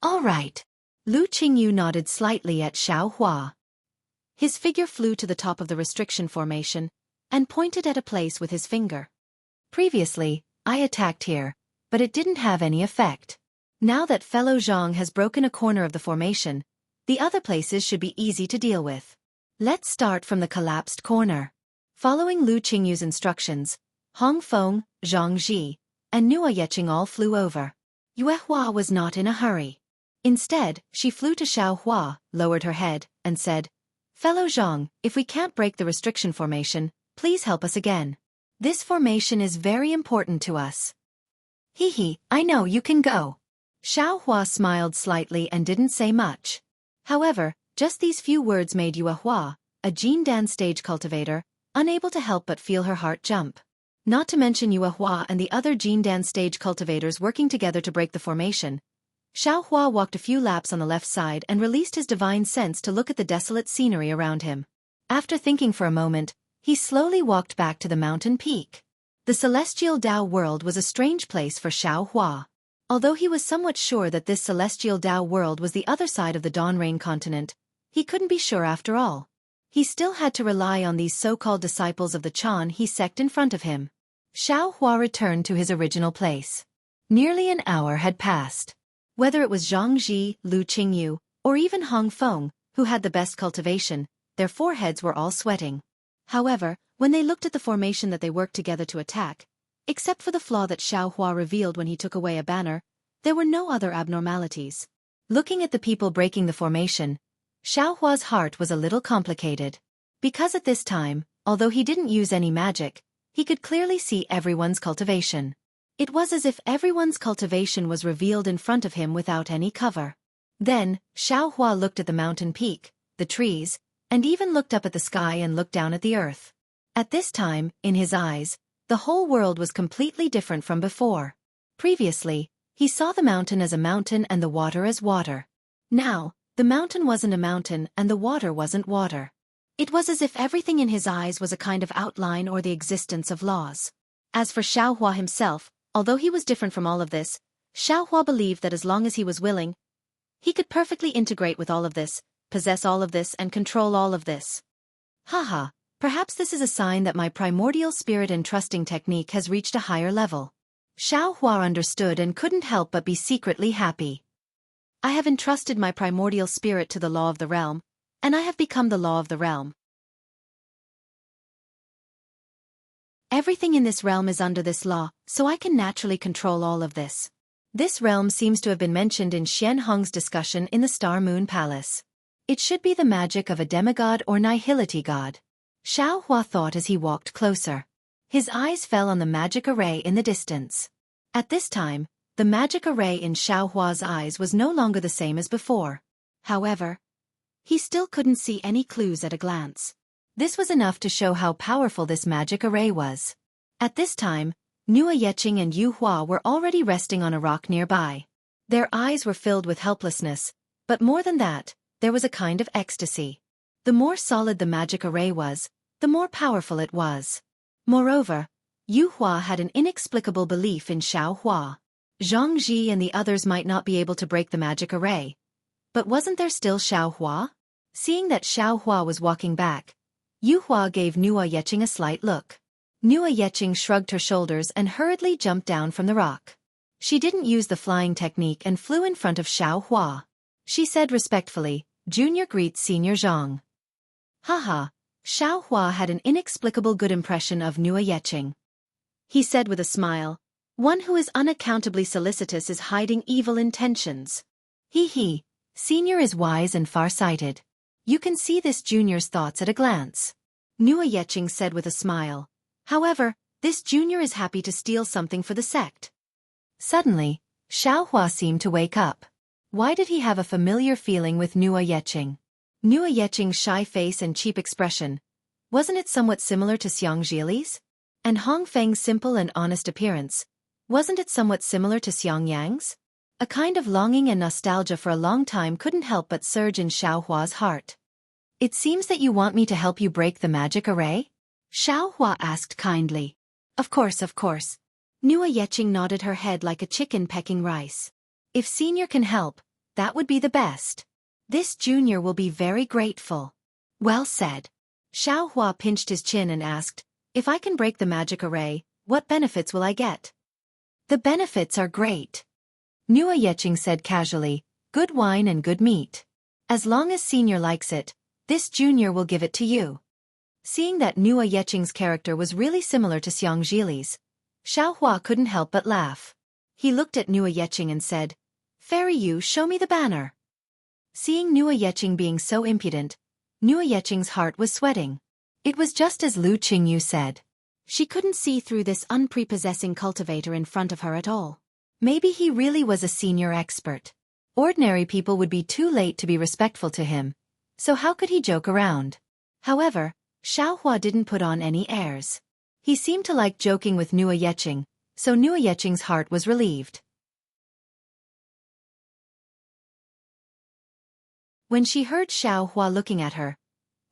"All right." Lu Qingyu nodded slightly at Xiaohua. His figure flew to the top of the restriction formation and pointed at a place with his finger. "Previously, I attacked here, but it didn't have any effect. Now that fellow Zhang has broken a corner of the formation, the other places should be easy to deal with. Let's start from the collapsed corner." Following Lu Qingyu's instructions, Hong Feng, Zhang Ji, and Nua Yeching all flew over. Yue Hua was not in a hurry. Instead, she flew to Xiaohua, lowered her head, and said, "Fellow Zhang, if we can't break the restriction formation, please help us again. This formation is very important to us." I know you can go." Xiaohua smiled slightly and didn't say much. However, just these few words made Yue Hua, a Jindan stage cultivator, unable to help but feel her heart jump. Not to mention Yue Hua and the other Jindan stage cultivators working together to break the formation. Xiaohua walked a few laps on the left side and released his divine sense to look at the desolate scenery around him. After thinking for a moment, he slowly walked back to the mountain peak. The celestial Dao world was a strange place for Xiaohua. Although he was somewhat sure that this celestial Dao world was the other side of the Dawn Rain continent, he couldn't be sure after all. He still had to rely on these so-called disciples of the Chan He sect in front of him. Xiaohua returned to his original place. Nearly an hour had passed. Whether it was Zhang Ji, Lu Qingyu, or even Hong Feng, who had the best cultivation, their foreheads were all sweating. However, when they looked at the formation that they worked together to attack, except for the flaw that Xiaohua revealed when he took away a banner, there were no other abnormalities. Looking at the people breaking the formation, Xiaohua's heart was a little complicated. Because at this time, although he didn't use any magic, he could clearly see everyone's cultivation. It was as if everyone's cultivation was revealed in front of him without any cover. Then, Xiaohua looked at the mountain peak, the trees, and even looked up at the sky and looked down at the earth. At this time, in his eyes, the whole world was completely different from before. Previously, he saw the mountain as a mountain and the water as water. Now, the mountain wasn't a mountain and the water wasn't water. It was as if everything in his eyes was a kind of outline or the existence of laws. As for Xiaohua himself, although he was different from all of this, Xiaohua believed that as long as he was willing, he could perfectly integrate with all of this, possess all of this and control all of this. Haha, perhaps this is a sign that my primordial spirit and trusting technique has reached a higher level. Xiaohua understood and couldn't help but be secretly happy. I have entrusted my primordial spirit to the law of the realm, and I have become the law of the realm. Everything in this realm is under this law, so I can naturally control all of this. This realm seems to have been mentioned in Xianhong's discussion in the Star Moon Palace. It should be the magic of a demigod or nihility god. Xiaohua thought as he walked closer. His eyes fell on the magic array in the distance. At this time, the magic array in Xiaohua's eyes was no longer the same as before. However, he still couldn't see any clues at a glance. This was enough to show how powerful this magic array was. At this time, Nua Yeching and Yu Hua were already resting on a rock nearby. Their eyes were filled with helplessness, but more than that, there was a kind of ecstasy. The more solid the magic array was, the more powerful it was. Moreover, Yu Hua had an inexplicable belief in Xiaohua. Jianghu and the others might not be able to break the magic array. But wasn't there still Xiaohua? Seeing that Xiaohua was walking back, Yuhua gave Nuo Yeqing a slight look. Nuo Yeqing shrugged her shoulders and hurriedly jumped down from the rock. She didn't use the flying technique and flew in front of Xiaohua. She said respectfully, "Junior greets Senior Zhang." Haha, Xiaohua had an inexplicable good impression of Nuo Yeqing. He said with a smile, "One who is unaccountably solicitous is hiding evil intentions." He, Senior is wise and far-sighted. You can see this junior's thoughts at a glance. Nuo Yeqing said with a smile. However, this junior is happy to steal something for the sect. Suddenly, Xiaohua seemed to wake up. Why did he have a familiar feeling with Nuo Yeqing? Nuo Yeqing's shy face and cheap expression, wasn't it somewhat similar to Xianxia's? And Hong Feng's simple and honest appearance, wasn't it somewhat similar to Xiangyang's? A kind of longing and nostalgia for a long time couldn't help but surge in Xiaohua's heart. "It seems that you want me to help you break the magic array?" Xiaohua asked kindly. Of course. Nuo Yeqing nodded her head like a chicken pecking rice. "If Senior can help, that would be the best. This junior will be very grateful." Well said. Xiaohua pinched his chin and asked, "If I can break the magic array, what benefits will I get?" "The benefits are great," Nuo Yeqing said casually, "good wine and good meat. As long as Senior likes it, this junior will give it to you." Seeing that Nuo Yeqing's character was really similar to Xianxia's, Xiaohua couldn't help but laugh. He looked at Nuo Yeqing and said, "Fairy Yu, show me the banner." Seeing Nuo Yeqing being so impudent, Nuo Yeqing's heart was sweating. It was just as Lu Qingyu said. She couldn't see through this unprepossessing cultivator in front of her at all. Maybe he really was a senior expert. Ordinary people would be too late to be respectful to him, so how could he joke around? However, Xiaohua didn't put on any airs. He seemed to like joking with Nuo Yeqing, so Nuo Yeqing's heart was relieved. When she heard Xiaohua looking at her,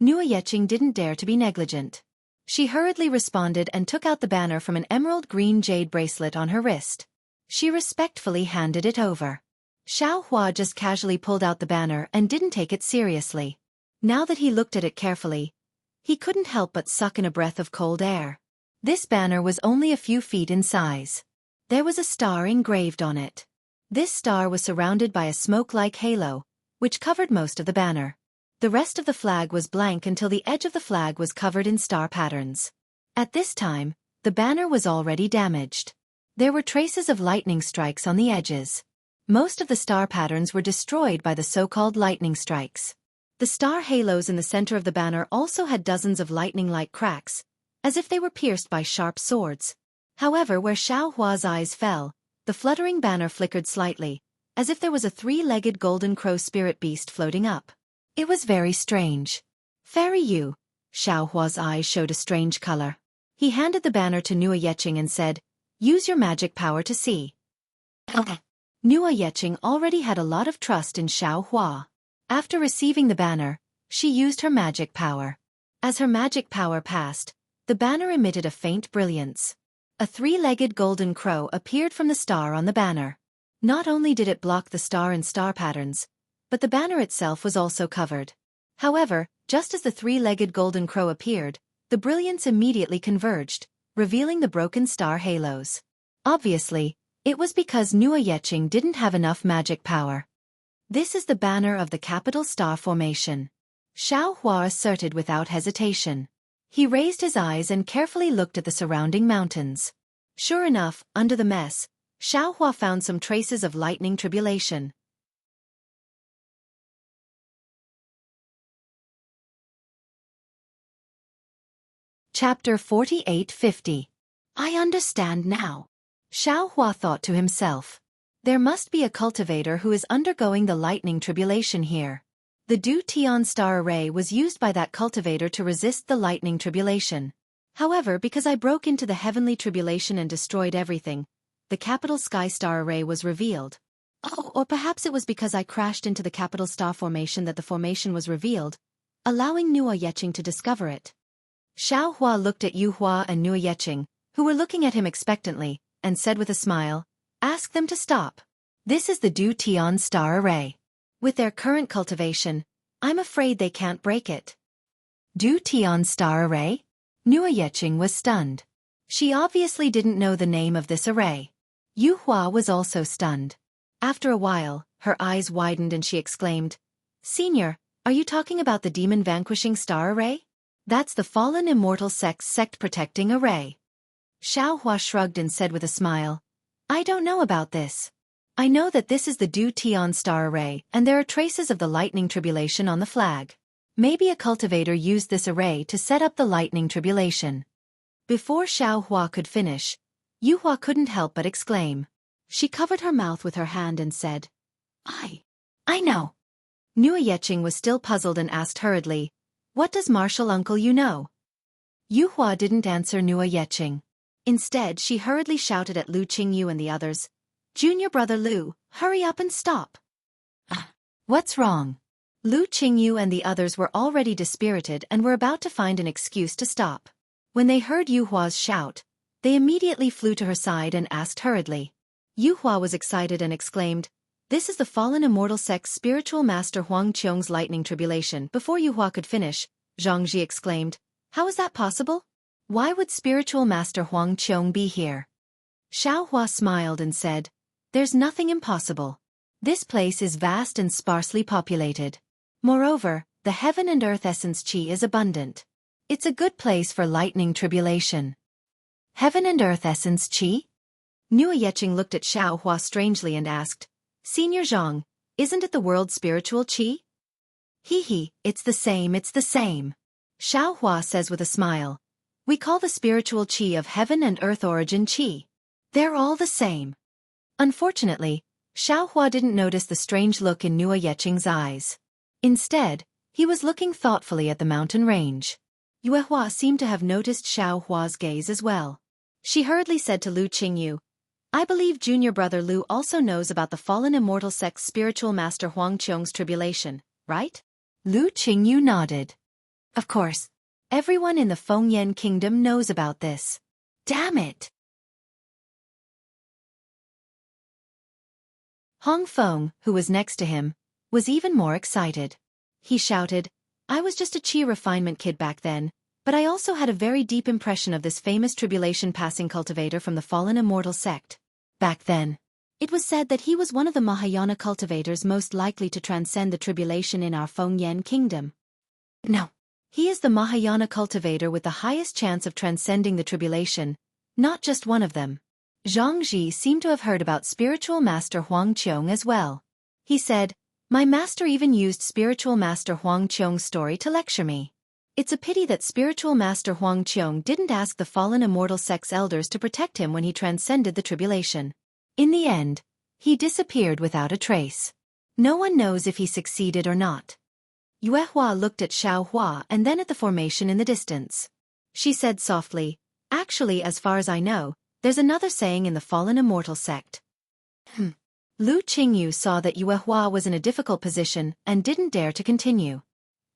Nuo Yeqing didn't dare to be negligent. She hurriedly responded and took out the banner from an emerald green jade bracelet on her wrist. She respectfully handed it over. Xiaohua just casually pulled out the banner and didn't take it seriously. Now that he looked at it carefully, he couldn't help but suck in a breath of cold air. This banner was only a few feet in size. There was a star engraved on it. This star was surrounded by a smoke-like halo, which covered most of the banner. The rest of the flag was blank until the edge of the flag was covered in star patterns. At this time, the banner was already damaged. There were traces of lightning strikes on the edges. Most of the star patterns were destroyed by the so-called lightning strikes. The star halos in the center of the banner also had dozens of lightning-like cracks, as if they were pierced by sharp swords. However, where Xiaohua's eyes fell, the fluttering banner flickered slightly, as if there was a three-legged golden crow spirit beast floating up. It was very strange. "Fairy Yu," Xiaohua's eyes showed a strange color. He handed the banner to Nuo Yeqing and said, "Use your magic power to see." Nuo Yeqing already had a lot of trust in Xiaohua. After receiving the banner, she used her magic power. As her magic power passed, the banner emitted a faint brilliance. A three-legged golden crow appeared from the star on the banner. Not only did it block the star and star patterns, but the banner itself was also covered. However, just as the three-legged golden crow appeared, the brilliance immediately converged, revealing the broken star halos. Obviously, it was because Nuo Yeqing didn't have enough magic power. "This is the banner of the capital star formation," Xiaohua asserted without hesitation. He raised his eyes and carefully looked at the surrounding mountains. Sure enough, under the mess, Xiaohua found some traces of lightning tribulation. Chapter 4850. I understand now. Xiaohua thought to himself. There must be a cultivator who is undergoing the lightning tribulation here. The Du Tian star array was used by that cultivator to resist the lightning tribulation. However, because I broke into the heavenly tribulation and destroyed everything, the capital sky star array was revealed. Oh, or perhaps it was because I crashed into the capital star formation that the formation was revealed, allowing Nuo Yeqing to discover it. Xiaohua looked at Yuhua and Nuo Yeqing, who were looking at him expectantly, and said with a smile, Ask them to stop. This is the Du Tian star array. With their current cultivation, I'm afraid they can't break it. Du Tian star array? Nua Yeqing was stunned. She obviously didn't know the name of this array. Yu Hua was also stunned. After a while, her eyes widened and she exclaimed, Senior, are you talking about the demon-vanquishing star array? That's the fallen immortal sect-protecting array. Xiaohua shrugged and said with a smile, I don't know about this. I know that this is the Du Tian star array and there are traces of the lightning tribulation on the flag. Maybe a cultivator used this array to set up the lightning tribulation. Before Xiaohua could finish, Yuhua couldn't help but exclaim. She covered her mouth with her hand and said, I know. Nua Yeqing was still puzzled and asked hurriedly, What does martial uncle you know? Yuhua didn't answer Nua Yeqing. Instead, she hurriedly shouted at Lu Qingyu and the others, Junior brother Lu, hurry up and stop. What's wrong? Lu Qingyu and the others were already dispirited and were about to find an excuse to stop. When they heard Yuhua's shout, they immediately flew to her side and asked hurriedly. Yuhua was excited and exclaimed, This is the fallen immortal sect's spiritual master Huang Qiong's lightning tribulation. Before Yuhua could finish, Xianxia exclaimed, How is that possible? Why would spiritual master Huang Qiong be here? Xiaohua smiled and said, There's nothing impossible. This place is vast and sparsely populated. Moreover, the heaven and earth essence qi is abundant. It's a good place for lightning tribulation. Heaven and earth essence qi? Nua Yeqing looked at Xiaohua strangely and asked, Senior Zhang, isn't it the world's spiritual qi? It's the same. Xiaohua says with a smile. We call the spiritual qi of heaven and earth origin qi. They're all the same. Unfortunately, Xiaohua didn't notice the strange look in Nua Yeqing's eyes. Instead, he was looking thoughtfully at the mountain range. Yuehua seemed to have noticed Xiaohua's gaze as well. She hurriedly said to Lu Qingyu, I believe junior brother Lu also knows about the fallen immortal sect's spiritual master Huang Qiong's tribulation, right? Lu Qingyu nodded. Of course. Everyone in the Fengyan kingdom knows about this. Damn it! Hong Feng, who was next to him, was even more excited. He shouted, I was just a qi refinement kid back then, but I also had a very deep impression of this famous tribulation-passing cultivator from the fallen immortal sect. Back then, it was said that he was one of the Mahayana cultivators most likely to transcend the tribulation in our Fengyan kingdom. No, he is the Mahayana cultivator with the highest chance of transcending the tribulation, not just one of them. Zhang Ji seemed to have heard about spiritual master Huang Qiong as well. He said, My master even used spiritual master Huang Qiong's story to lecture me. It's a pity that spiritual master Huang Qiong didn't ask the fallen immortal sect's elders to protect him when he transcended the tribulation. In the end, he disappeared without a trace. No one knows if he succeeded or not. Yuehua looked at Xiaohua and then at the formation in the distance. She said softly, Actually, as far as I know, there's another saying in the fallen immortal sect. Lu Qingyu saw that Yuehua was in a difficult position and didn't dare to continue.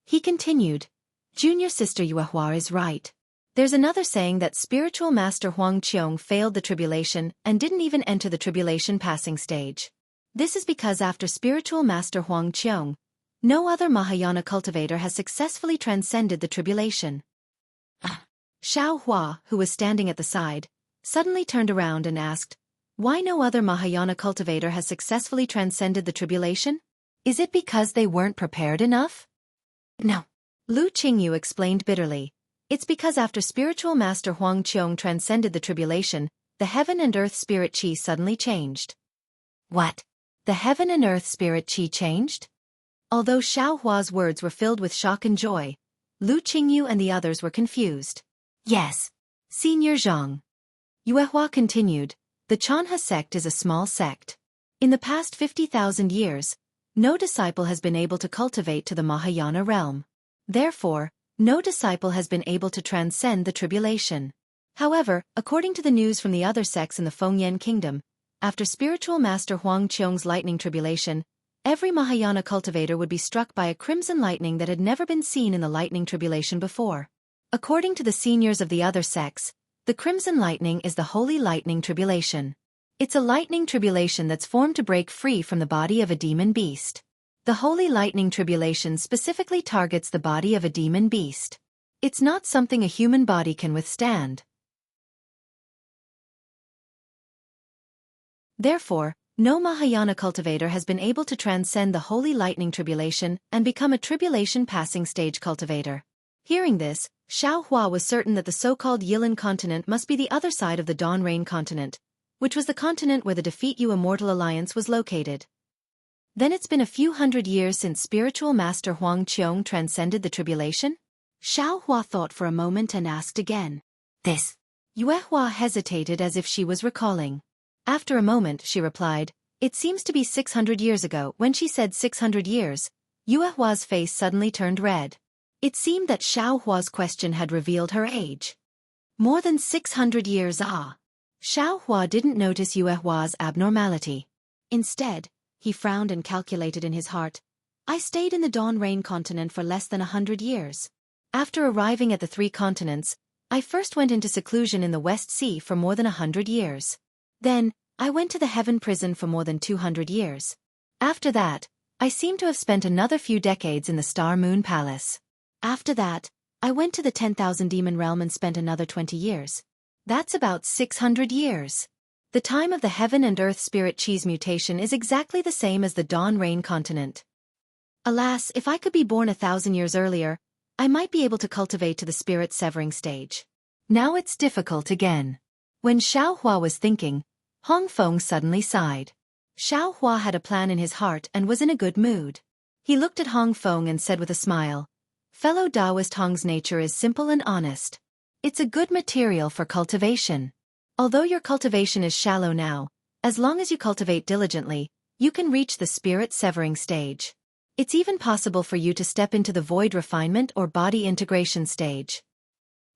He continued, Junior sister Yuehua is right. There's another saying that spiritual master Huang Qiong failed the tribulation and didn't even enter the tribulation passing stage. This is because after spiritual master Huang Qiong, no other Mahayana cultivator has successfully transcended the tribulation. Xiaohua, who was standing at the side, suddenly turned around and asked, Why no other Mahayana cultivator has successfully transcended the tribulation? Is it because they weren't prepared enough? No. Lu Qingyu explained bitterly. It's because after spiritual master Huang Qiong transcended the tribulation, the heaven and earth spirit qi suddenly changed. What? The heaven and earth spirit qi changed? Although Xiaohua's words were filled with shock and joy, Lu Qingyu and the others were confused. Yes. Senior Zhang. Yuehua continued, the Chanha sect is a small sect. In the past 50,000 years, no disciple has been able to cultivate to the Mahayana realm. Therefore, no disciple has been able to transcend the tribulation. However, according to the news from the other sects in the Fengyan kingdom, after spiritual master Huang Qiong's lightning tribulation, every Mahayana cultivator would be struck by a crimson lightning that had never been seen in the lightning tribulation before. According to the seniors of the other sects, the crimson lightning is the holy lightning tribulation. It's a lightning tribulation that's formed to break free from the body of a demon beast. The holy lightning tribulation specifically targets the body of a demon beast. It's not something a human body can withstand. Therefore, no Mahayana cultivator has been able to transcend the holy lightning tribulation and become a tribulation passing stage cultivator. Hearing this, Xiaohua was certain that the so-called Yilin continent must be the other side of the Dawn Rain continent, which was the continent where the Defeat You Immortal Alliance was located. Then it's been a few hundred years since spiritual master Huang Qiong transcended the tribulation? Xiaohua thought for a moment and asked again. This. Yuehua hesitated as if she was recalling. After a moment she replied, "It seems to be 600 years ago." When she said 600 years, Yuehua's face suddenly turned red. It seemed that Xiaohua's question had revealed her age. More than 600 years, ah. Xiaohua didn't notice Yuehua's abnormality. Instead, he frowned and calculated in his heart. I stayed in the Dawn Rain continent for less than 100 years. After arriving at the three continents, I first went into seclusion in the West Sea for more than 100 years. Then, I went to the Heaven Prison for more than 200 years. After that, I seem to have spent another few decades in the Star Moon Palace. After that, I went to the 10,000 Demon Realm and spent another 20 years. That's about 600 years. The time of the Heaven and Earth Spirit Cheese mutation is exactly the same as the Dawn Rain continent. Alas, if I could be born 1,000 years earlier, I might be able to cultivate to the spirit severing stage. Now it's difficult again. When Xiaohua was thinking, Hong Feng suddenly sighed. Xiaohua had a plan in his heart and was in a good mood. He looked at Hong Feng and said with a smile, "Fellow Taoist, Hong's nature is simple and honest. It's a good material for cultivation. Although your cultivation is shallow now, as long as you cultivate diligently, you can reach the spirit severing stage. It's even possible for you to step into the void refinement or body integration stage.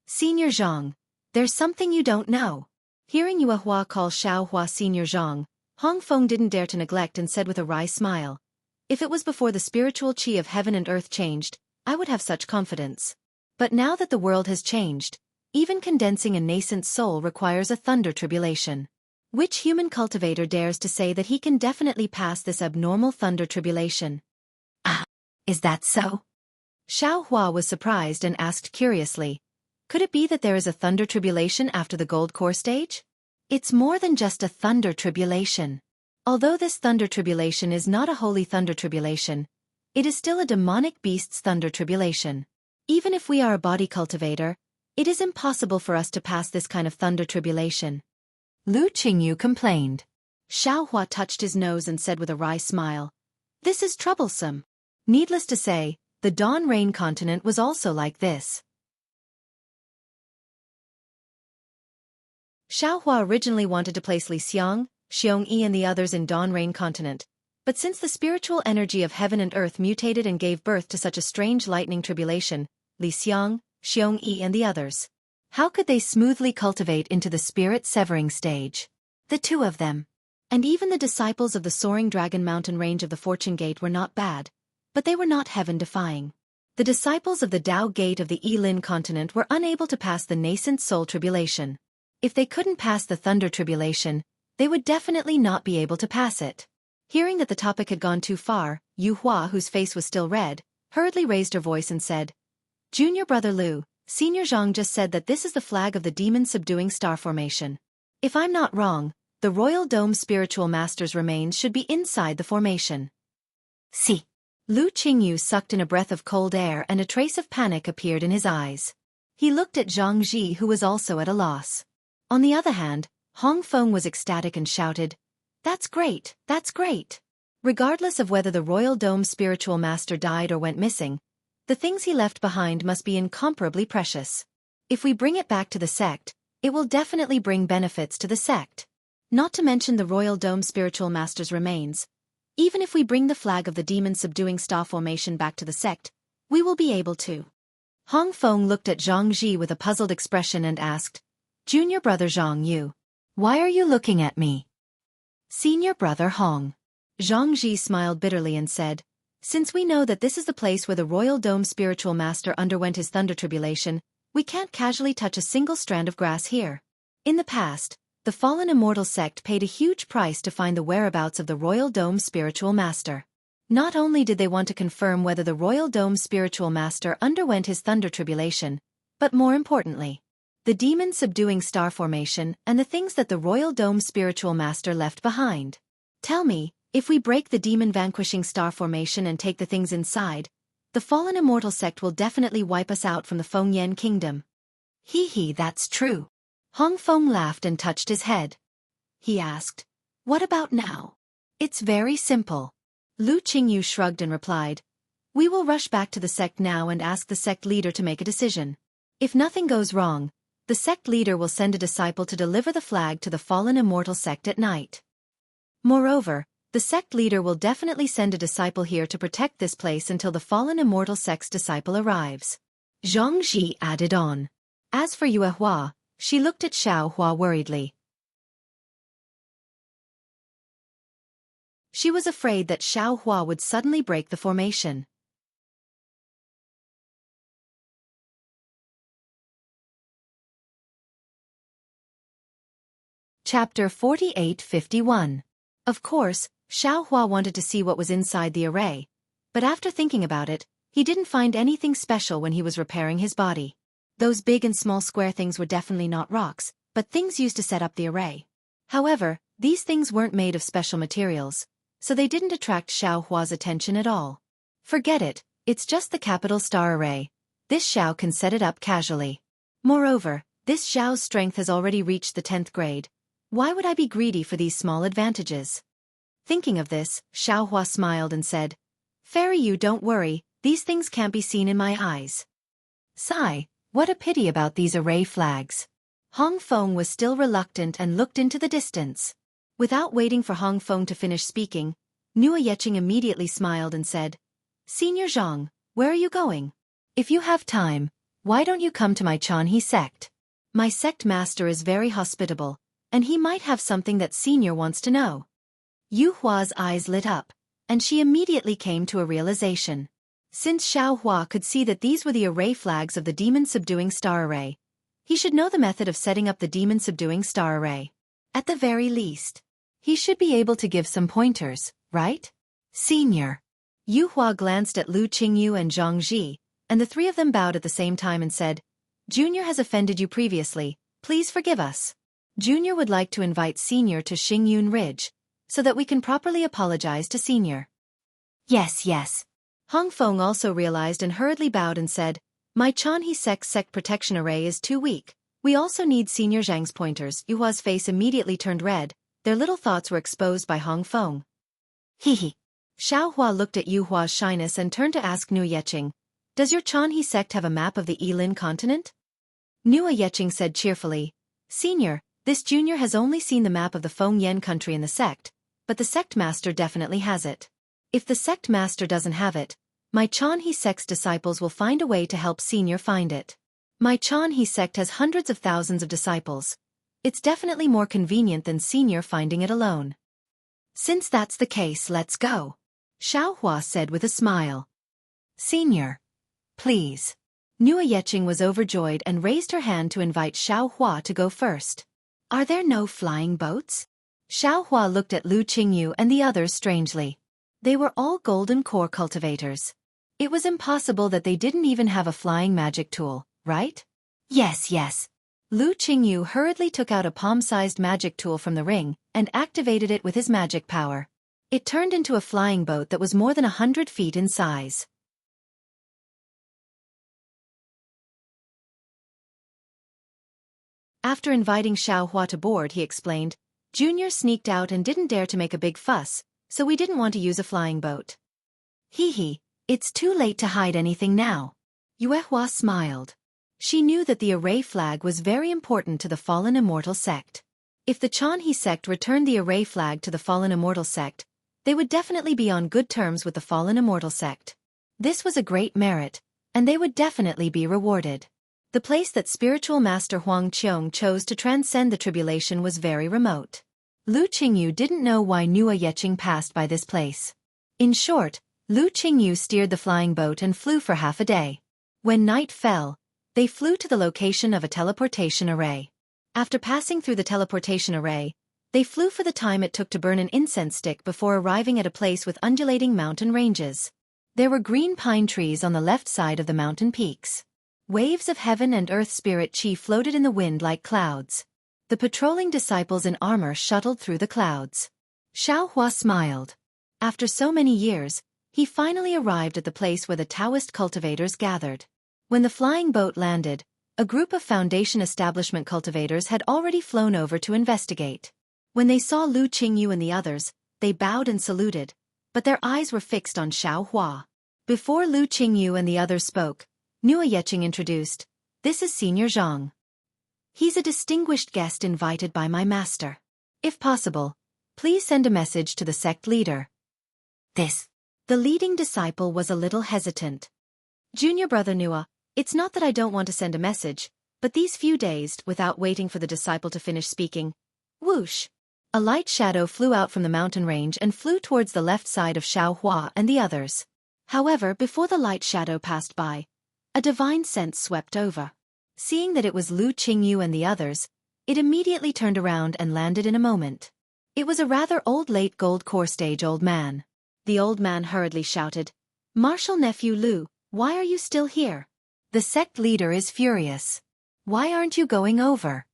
Senior Zhang, there's something you don't know." Hearing Yuehua call Xiaohua Senior Zhang, Hong Feng didn't dare to neglect and said with a wry smile, "If it was before the spiritual chi of heaven and earth changed, I would have such confidence. But now that the world has changed, even condensing a nascent soul requires a thunder tribulation. Which human cultivator dares to say that he can definitely pass this abnormal thunder tribulation?" "Ah, is that so?" Xiaohua was surprised and asked curiously, "Could it be that there is a thunder tribulation after the gold core stage?" It's more than just a thunder tribulation. Although this thunder tribulation is not a holy thunder tribulation, it is still a demonic beast's thunder tribulation. Even if we are a body cultivator, it is impossible for us to pass this kind of thunder tribulation. Lu Qingyu complained. Xiaohua touched his nose and said with a wry smile, "This is troublesome." Needless to say, the Dawn Rain continent was also like this. Xiaohua originally wanted to place Li Xiang, Xiongyi and the others in Dawn Rain continent, but since the spiritual energy of heaven and earth mutated and gave birth to such a strange lightning tribulation, Li Xiang, Xiongyi and the others, how could they smoothly cultivate into the spirit severing stage? The two of them. And even the disciples of the soaring dragon mountain range of the Fortune Gate were not bad, but they were not heaven-defying. The disciples of the Tao Gate of the Yilin continent were unable to pass the nascent soul tribulation. If they couldn't pass the thunder tribulation, they would definitely not be able to pass it. Hearing that the topic had gone too far, Yu Hua, whose face was still red, hurriedly raised her voice and said, "Junior brother Lu, Senior Zhang just said that this is the flag of the demon subduing star formation. If I'm not wrong, the Royal Dome spiritual master's remains should be inside the formation." See. Lu Qingyu sucked in a breath of cold air and a trace of panic appeared in his eyes. He looked at Zhang Ji, who was also at a loss. On the other hand, Hong Feng was ecstatic and shouted, "That's great, that's great." Regardless of whether the Royal Dome spiritual master died or went missing, the things he left behind must be incomparably precious. If we bring it back to the sect, it will definitely bring benefits to the sect. Not to mention the Royal Dome spiritual master's remains. Even if we bring the flag of the demon subduing star formation back to the sect, we will be able to. Hong Feng looked at Zhang Ji with a puzzled expression and asked, "Junior brother Zhang Yu, why are you looking at me?" "Senior brother Hong." Zhang Ji smiled bitterly and said, "Since we know that this is the place where the Royal Dome spiritual master underwent his thunder tribulation, we can't casually touch a single strand of grass here. In the past, the fallen immortal sect paid a huge price to find the whereabouts of the Royal Dome spiritual master. Not only did they want to confirm whether the Royal Dome spiritual master underwent his thunder tribulation, but more importantly, the demon subduing star formation and the things that the Royal Dome spiritual master left behind. Tell me, if we break the demon vanquishing star formation and take the things inside, the fallen immortal sect will definitely wipe us out from the Fengyan kingdom. Hee, that's true. Hong Feng laughed and touched his head. He asked, what about now? It's very simple. Lu Qingyu shrugged and replied, we will rush back to the sect now and ask the sect leader to make a decision. If nothing goes wrong, the sect leader will send a disciple to deliver the flag to the fallen immortal sect at night. Moreover, the sect leader will definitely send a disciple here to protect this place until the fallen immortal sect's disciple arrives. Jianghu added on. As for Yue Hua, she looked at Xiao Hua worriedly. She was afraid that Xiao Hua would suddenly break the formation. Chapter 48-51. Of course, Xiao Hua wanted to see what was inside the array, but after thinking about it, he didn't find anything special when he was repairing his body. Those big and small square things were definitely not rocks, but things used to set up the array. However, these things weren't made of special materials, so they didn't attract Xiao Hua's attention at all. Forget it, it's just the capital star array. This Xiao can set it up casually. Moreover, this Xiao's strength has already reached the 10th grade. Why would I be greedy for these small advantages? Thinking of this, Xiao Hua smiled and said, Fairy, you don't worry, these things can't be seen in my eyes. Sigh, what a pity about these array flags. Hong Feng was still reluctant and looked into the distance. Without waiting for Hong Feng to finish speaking, Nua Yeqing immediately smiled and said, Senior Zhang, where are you going? If you have time, why don't you come to my Xianxia sect? My sect master is very hospitable, and he might have something that Senior wants to know. Yu Hua's eyes lit up, and she immediately came to a realization. Since Xiao Hua could see that these were the array flags of the demon-subduing star array, he should know the method of setting up the demon-subduing star array. At the very least, he should be able to give some pointers, right? Senior. Yu Hua glanced at Lu Qingyu and Zhang Ji, and the three of them bowed at the same time and said, Junior has offended you previously, please forgive us. Junior would like to invite Senior to Xingyun Ridge, so that we can properly apologize to Senior. Yes. Hong Feng also realized and hurriedly bowed and said, My Xianxia sect protection array is too weak. We also need Senior Zhang's pointers. Yu Hua's face immediately turned red. Their little thoughts were exposed by Hong Feng. Hee. Xiao Hua looked at Yu Hua's shyness and turned to ask Nua Yeqing, Does your Xianxia sect have a map of the Yilin continent? Nua Yeqing said cheerfully, Senior, this junior has only seen the map of the Fengyan country in the sect, but the sect master definitely has it. If the sect master doesn't have it, my Xianxia sect's disciples will find a way to help Senior find it. My Xianxia sect has hundreds of thousands of disciples. It's definitely more convenient than Senior finding it alone. Since that's the case, let's go. Xiao Hua said with a smile. Senior. Please. Nua Yeqing was overjoyed and raised her hand to invite Xiao Hua to go first. Are there no flying boats? Xiao Hua looked at Lu Qingyu and the others strangely. They were all golden core cultivators. It was impossible that they didn't even have a flying magic tool, right? Yes. Lu Qingyu hurriedly took out a palm-sized magic tool from the ring and activated it with his magic power. It turned into a flying boat that was more than 100 feet in size. After inviting Xiao Hua to board, he explained, Junior sneaked out and didn't dare to make a big fuss, so we didn't want to use a flying boat. Hee, it's too late to hide anything now. Yue Hua smiled. She knew that the array flag was very important to the fallen immortal sect. If the Xianxia sect returned the array flag to the fallen immortal sect, they would definitely be on good terms with the fallen immortal sect. This was a great merit, and they would definitely be rewarded. The place that spiritual master Huang Qiong chose to transcend the tribulation was very remote. Lu Qingyu didn't know why Nua Yeqing passed by this place. In short, Lu Qingyu steered the flying boat and flew for half a day. When night fell, they flew to the location of a teleportation array. After passing through the teleportation array, they flew for the time it took to burn an incense stick before arriving at a place with undulating mountain ranges. There were green pine trees on the left side of the mountain peaks. Waves of heaven and earth spirit chi floated in the wind like clouds. The patrolling disciples in armor shuttled through the clouds. Xiaohua smiled. After so many years, he finally arrived at the place where the Taoist cultivators gathered. When the flying boat landed, a group of Foundation establishment cultivators had already flown over to investigate. When they saw Lu Qingyu and the others, they bowed and saluted, but their eyes were fixed on Xiaohua. Before Lu Qingyu and the others spoke, Nua Yeqing introduced, "This is Senior Zhang. He's a distinguished guest invited by my master. If possible, please send a message to the sect leader." The leading disciple was a little hesitant. "Junior brother Nua, it's not that I don't want to send a message, but these few days," without waiting for the disciple to finish speaking. Whoosh! A light shadow flew out from the mountain range and flew towards the left side of Xiaohua and the others. However, before the light shadow passed by, a divine sense swept over. Seeing that it was Lu Qingyu and the others, it immediately turned around and landed in a moment. It was a rather old late gold core stage old man. The old man hurriedly shouted, "Martial nephew Lu, why are you still here? The sect leader is furious. Why aren't you going over?"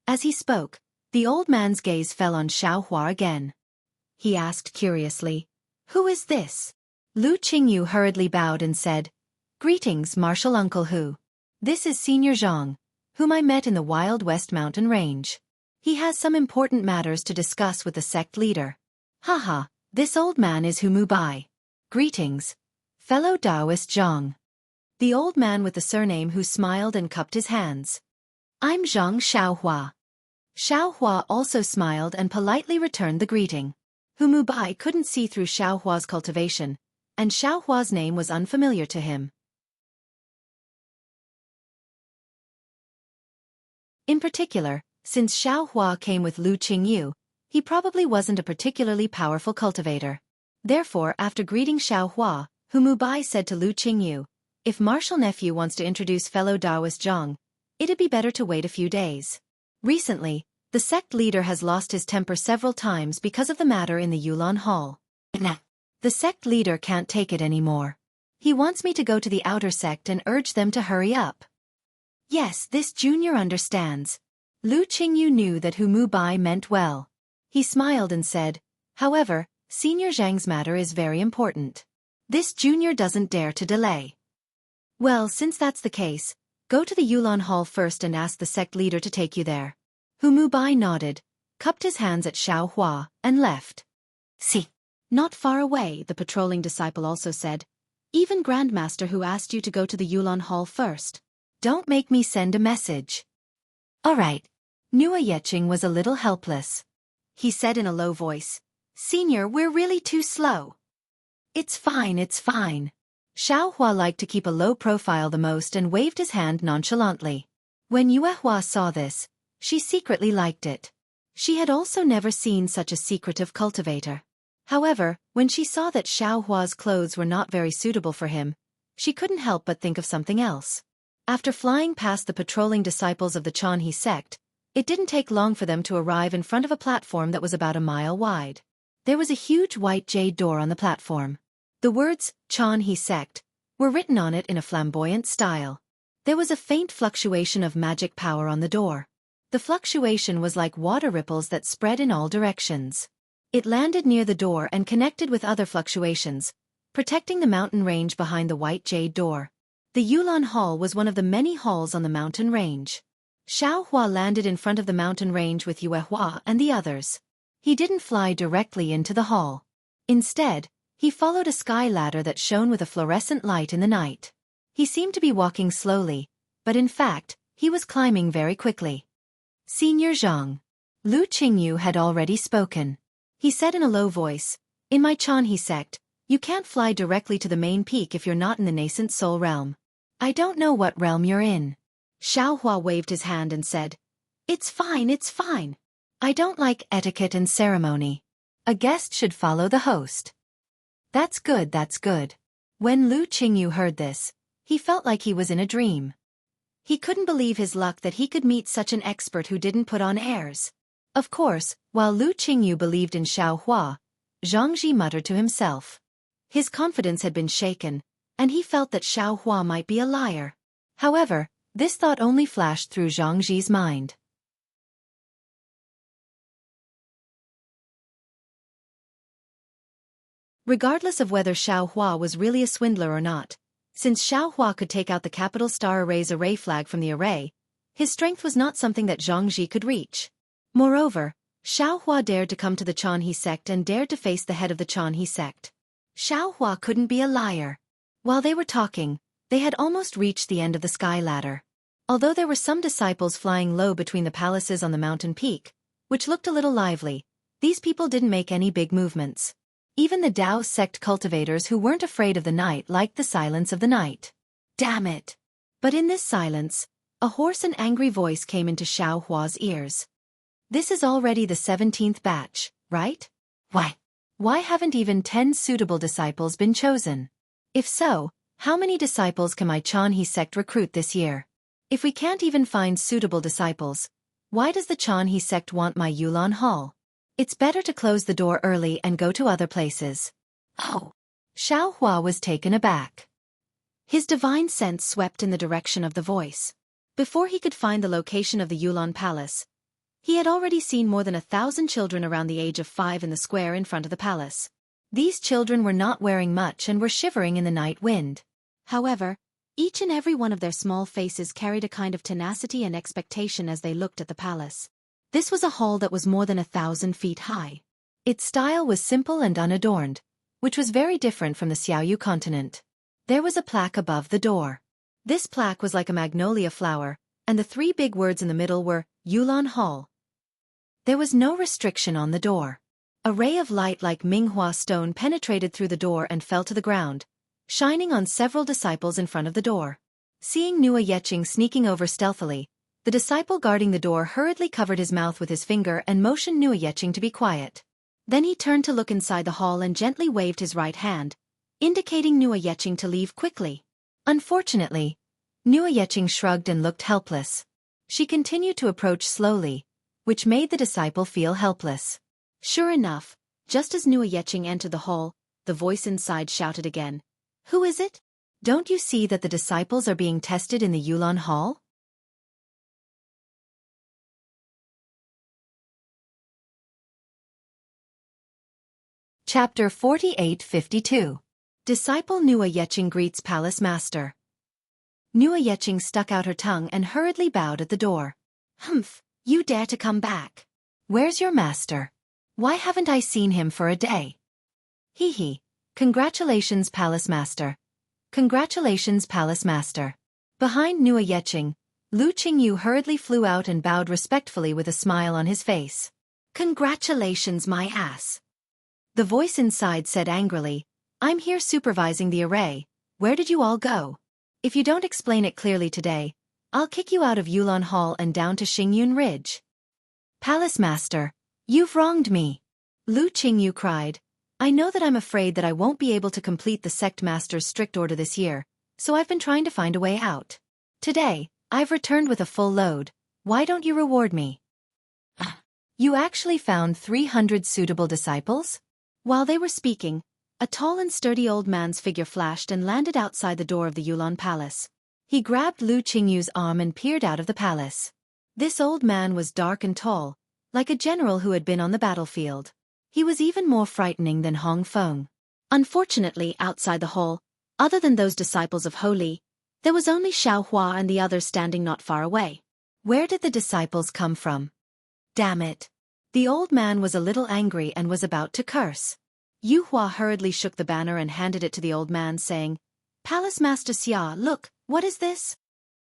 As he spoke, the old man's gaze fell on Xiaohua again. He asked curiously, "Who is this?" Lu Qingyu hurriedly bowed and said, "Greetings, martial uncle Hu. This is Senior Zhang, whom I met in the Wild West mountain range. He has some important matters to discuss with the sect leader." "Haha, this old man is Hu Mubai. Greetings, fellow Taoist Zhang." The old man with the surname Hu smiled and cupped his hands. "I'm Zhang Xiaohua." Xiaohua also smiled and politely returned the greeting. Hu Mubai couldn't see through Xiaohua's cultivation, and Xiaohua's name was unfamiliar to him. In particular, since Xiaohua came with Lu Qingyu, he probably wasn't a particularly powerful cultivator. Therefore, after greeting Xiaohua, Hu Mubai said to Lu Qingyu, "If martial nephew wants to introduce fellow Taoist Zhang, it'd be better to wait a few days. Recently, the sect leader has lost his temper several times because of the matter in the Yulan Hall. The sect leader can't take it anymore. He wants me to go to the outer sect and urge them to hurry up." Yes, this junior understands. Lu Qingyu knew that Hu Mubai meant well. He smiled and said, "However, Senior Zhang's matter is very important. This junior doesn't dare to delay." "Well, since that's the case, go to the Yulan Hall first and ask the sect leader to take you there." Hu Mubai nodded, cupped his hands at Xiaohua, and left. "See. Not far away," the patrolling disciple also said. "Even Grandmaster Hu asked you to go to the Yulan Hall first. Don't make me send a message." "All right." Nua Yeqing was a little helpless. He said in a low voice, "Senior, we're really too slow." It's fine. Xiaohua liked to keep a low profile the most and waved his hand nonchalantly. When Yuehua saw this, she secretly liked it. She had also never seen such a secretive cultivator. However, when she saw that Xiaohua's clothes were not very suitable for him, she couldn't help but think of something else. After flying past the patrolling disciples of the Xianxia sect, it didn't take long for them to arrive in front of a platform that was about a mile wide. There was a huge white jade door on the platform. The words, Xianxia sect, were written on it in a flamboyant style. There was a faint fluctuation of magic power on the door. The fluctuation was like water ripples that spread in all directions. It landed near the door and connected with other fluctuations, protecting the mountain range behind the white jade door. The Yulan Hall was one of the many halls on the mountain range. Xiaohua landed in front of the mountain range with Yuehua and the others. He didn't fly directly into the hall. Instead, he followed a sky ladder that shone with a fluorescent light in the night. He seemed to be walking slowly, but in fact, he was climbing very quickly. "Senior Zhang." Lu Qingyu had already spoken. He said in a low voice, "In my Xianxia sect, you can't fly directly to the main peak if you're not in the nascent soul realm. I don't know what realm you're in." Xiaohua waved his hand and said, It's fine. I don't like etiquette and ceremony. A guest should follow the host." That's good. When Lu Qingyu heard this, he felt like he was in a dream. He couldn't believe his luck that he could meet such an expert who didn't put on airs. Of course, while Lu Qingyu believed in Xiaohua, Xianxia muttered to himself. His confidence had been shaken, and he felt that Xiaohua might be a liar. However, this thought only flashed through Xiangxi's mind. Regardless of whether Xiaohua was really a swindler or not, since Xiaohua could take out the capital star array's array flag from the array, his strength was not something that Xiangxi could reach. Moreover, Xiaohua dared to come to the Qianhe sect and dared to face the head of the Qianhe sect. Xiaohua couldn't be a liar. While they were talking, they had almost reached the end of the sky ladder. Although there were some disciples flying low between the palaces on the mountain peak, which looked a little lively, these people didn't make any big movements. Even the Dao sect cultivators who weren't afraid of the night liked the silence of the night. Damn it! But in this silence, a hoarse and angry voice came into Xiaohua's ears. This is already the 17th batch, right? Why haven't even 10 suitable disciples been chosen? If so, how many disciples can my Qianhe sect recruit this year? If we can't even find suitable disciples, why does the Qianhe sect want my Yulan Hall? It's better to close the door early and go to other places. Oh! Xiaohua was taken aback. His divine sense swept in the direction of the voice. Before he could find the location of the Yulan Palace, he had already seen more than 1,000 children around the age of 5 in the square in front of the palace. These children were not wearing much and were shivering in the night wind. However, each and every one of their small faces carried a kind of tenacity and expectation as they looked at the palace. This was a hall that was more than 1,000 feet high. Its style was simple and unadorned, which was very different from the Xiaoyu continent. There was a plaque above the door. This plaque was like a magnolia flower, and the 3 big words in the middle were, Yulan Hall. There was no restriction on the door. A ray of light like Minghua stone penetrated through the door and fell to the ground, shining on several disciples in front of the door. Seeing Nua Yeqing sneaking over stealthily, the disciple guarding the door hurriedly covered his mouth with his finger and motioned Nua Yeqing to be quiet. Then he turned to look inside the hall and gently waved his right hand, indicating Nua Yeqing to leave quickly. Unfortunately, Nua Yeqing shrugged and looked helpless. She continued to approach slowly, which made the disciple feel helpless. Sure enough, just as Nua Yeqing entered the hall, the voice inside shouted again, "Who is it? Don't you see that the disciples are being tested in the Yulan Hall?" Chapter 48-52. Disciple Nua Yeqing greets Palace Master. Nua Yeqing stuck out her tongue and hurriedly bowed at the door. "Humph, you dare to come back? Where's your master? Why haven't I seen him for a day?" "Hee hee. Congratulations, Palace Master. Congratulations, Palace Master." Behind Nua Yeqing, Lu Qingyu hurriedly flew out and bowed respectfully with a smile on his face. "Congratulations, my ass." The voice inside said angrily, "I'm here supervising the array. Where did you all go? If you don't explain it clearly today, I'll kick you out of Yulan Hall and down to Xingyun Ridge." "Palace Master, you've wronged me," Lu Qingyu cried. "I know that I'm afraid that I won't be able to complete the sect master's strict order this year, so I've been trying to find a way out. Today, I've returned with a full load. Why don't you reward me?" "You actually found 300 suitable disciples?" While they were speaking, a tall and sturdy old man's figure flashed and landed outside the door of the Yulan Palace. He grabbed Lu Qingyu's arm and peered out of the palace. This old man was dark and tall, like a general who had been on the battlefield. He was even more frightening than Hong Feng. Unfortunately, outside the hall, other than those disciples of Ho Li, there was only Xiaohua and the others standing not far away. Where did the disciples come from? Damn it. The old man was a little angry and was about to curse. Yu Hua hurriedly shook the banner and handed it to the old man, saying, "Palace Master Xia, look, what is this?"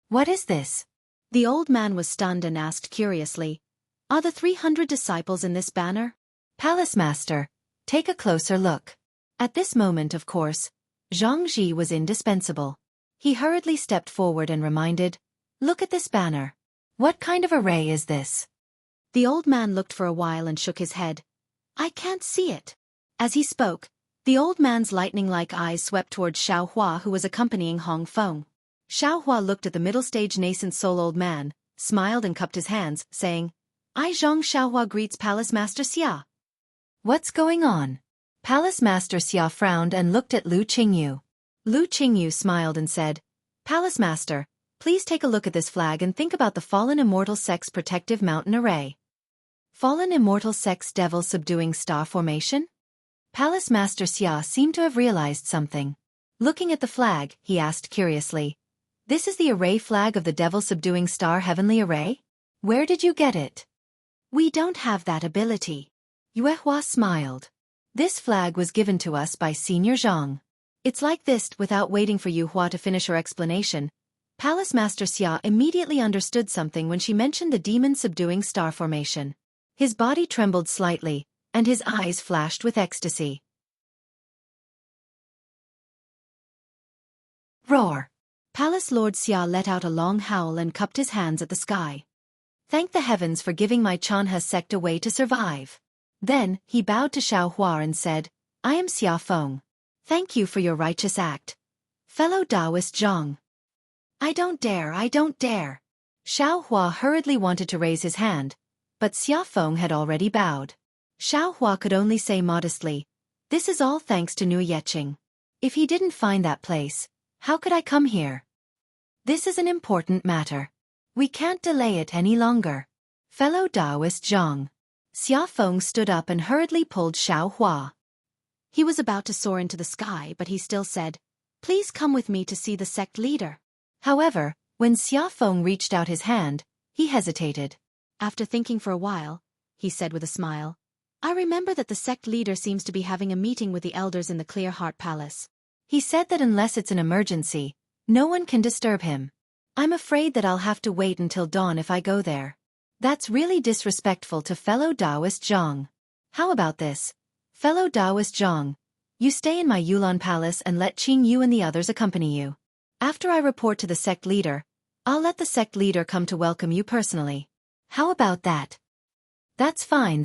"What is this?" The old man was stunned and asked curiously, "Are the 300 disciples in this banner?" "Palace Master, take a closer look." At this moment, of course, Xiangxi was indispensable. He hurriedly stepped forward and reminded, "Look at this banner. What kind of array is this?" The old man looked for a while and shook his head. "I can't see it." As he spoke, the old man's lightning-like eyes swept towards Xiaohua, who was accompanying Hong Feng. Xiaohua looked at the middle-stage nascent soul old man, smiled and cupped his hands, saying, I Zhang Xiaohua greets Palace Master Xia. What's going on? Palace Master Xia frowned and looked at Lu Qingyu. Lu Qingyu smiled and said, Palace Master, please take a look at this flag and think about the fallen immortal sect's protective mountain array. Fallen immortal sect's devil subduing star formation? Palace Master Xia seemed to have realized something. Looking at the flag, he asked curiously, This is the array flag of the devil subduing star heavenly array? Where did you get it? We don't have that ability. Yuehua smiled. This flag was given to us by Senior Zhang. It's like this. Without waiting for Yuehua to finish her explanation, Palace Master Xia immediately understood something when she mentioned the demon subduing star formation. His body trembled slightly, and his eyes flashed with ecstasy. Roar! Palace Lord Xia let out a long howl and cupped his hands at the sky. Thank the heavens for giving my Chanhe sect a way to survive. Then, he bowed to Xiaohua and said, I am Xia Feng. Thank you for your righteous act. Fellow Taoist Zhang. I don't dare. Xiaohua hurriedly wanted to raise his hand, but Xia Feng had already bowed. Xiaohua could only say modestly, This is all thanks to Nu Yeqing. If he didn't find that place, how could I come here? This is an important matter. We can't delay it any longer. Fellow Taoist Zhang. Xia Feng stood up and hurriedly pulled Xiaohua. He was about to soar into the sky, but he still said, Please come with me to see the sect leader. However, when Xia Feng reached out his hand, he hesitated. After thinking for a while, he said with a smile, I remember that the sect leader seems to be having a meeting with the elders in the Clear Heart Palace. He said that unless it's an emergency, no one can disturb him. I'm afraid that I'll have to wait until dawn if I go there. That's really disrespectful to fellow Taoist Zhang. How about this? Fellow Taoist Zhang, you stay in my Yulan Palace and let Qing Yu and the others accompany you. After I report to the sect leader, I'll let the sect leader come to welcome you personally. How about that? That's fine.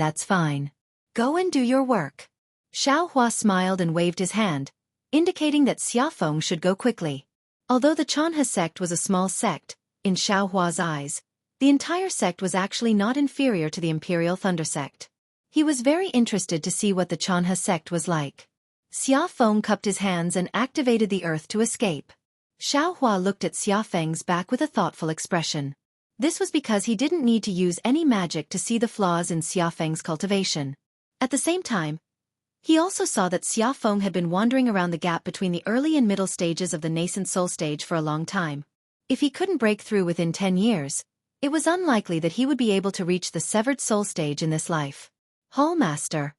Go and do your work. Xiaohua smiled and waved his hand, indicating that Xia Feng should go quickly. Although the Chanhe sect was a small sect, in Xiaohua's eyes, the entire sect was actually not inferior to the Imperial Thunder sect. He was very interested to see what the Chanhe sect was like. Xia Feng cupped his hands and activated the earth to escape. Xiaohua looked at Xia Feng's back with a thoughtful expression. This was because he didn't need to use any magic to see the flaws in Xia Feng's cultivation. At the same time, he also saw that Xia Feng had been wandering around the gap between the early and middle stages of the nascent soul stage for a long time. If he couldn't break through within 10 years, it was unlikely that he would be able to reach the severed soul stage in this life. Hall Master.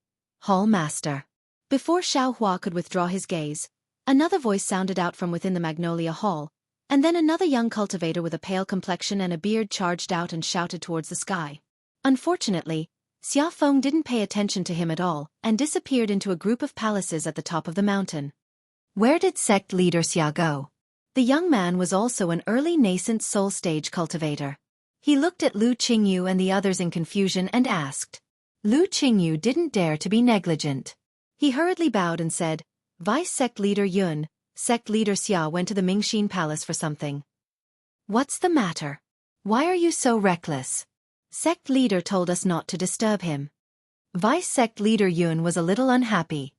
Before Xiaohua could withdraw his gaze, another voice sounded out from within the Magnolia Hall, and then another young cultivator with a pale complexion and a beard charged out and shouted towards the sky. Unfortunately, Xia Feng didn't pay attention to him at all and disappeared into a group of palaces at the top of the mountain. Where did sect leader Xia go? The young man was also an early nascent soul stage cultivator. He looked at Lu Qingyu and the others in confusion and asked. Lu Qingyu didn't dare to be negligent. He hurriedly bowed and said, Vice Sect Leader Yun, Sect Leader Xia went to the Mingxin Palace for something. What's the matter? Why are you so reckless? Sect Leader told us not to disturb him. Vice Sect Leader Yun was a little unhappy.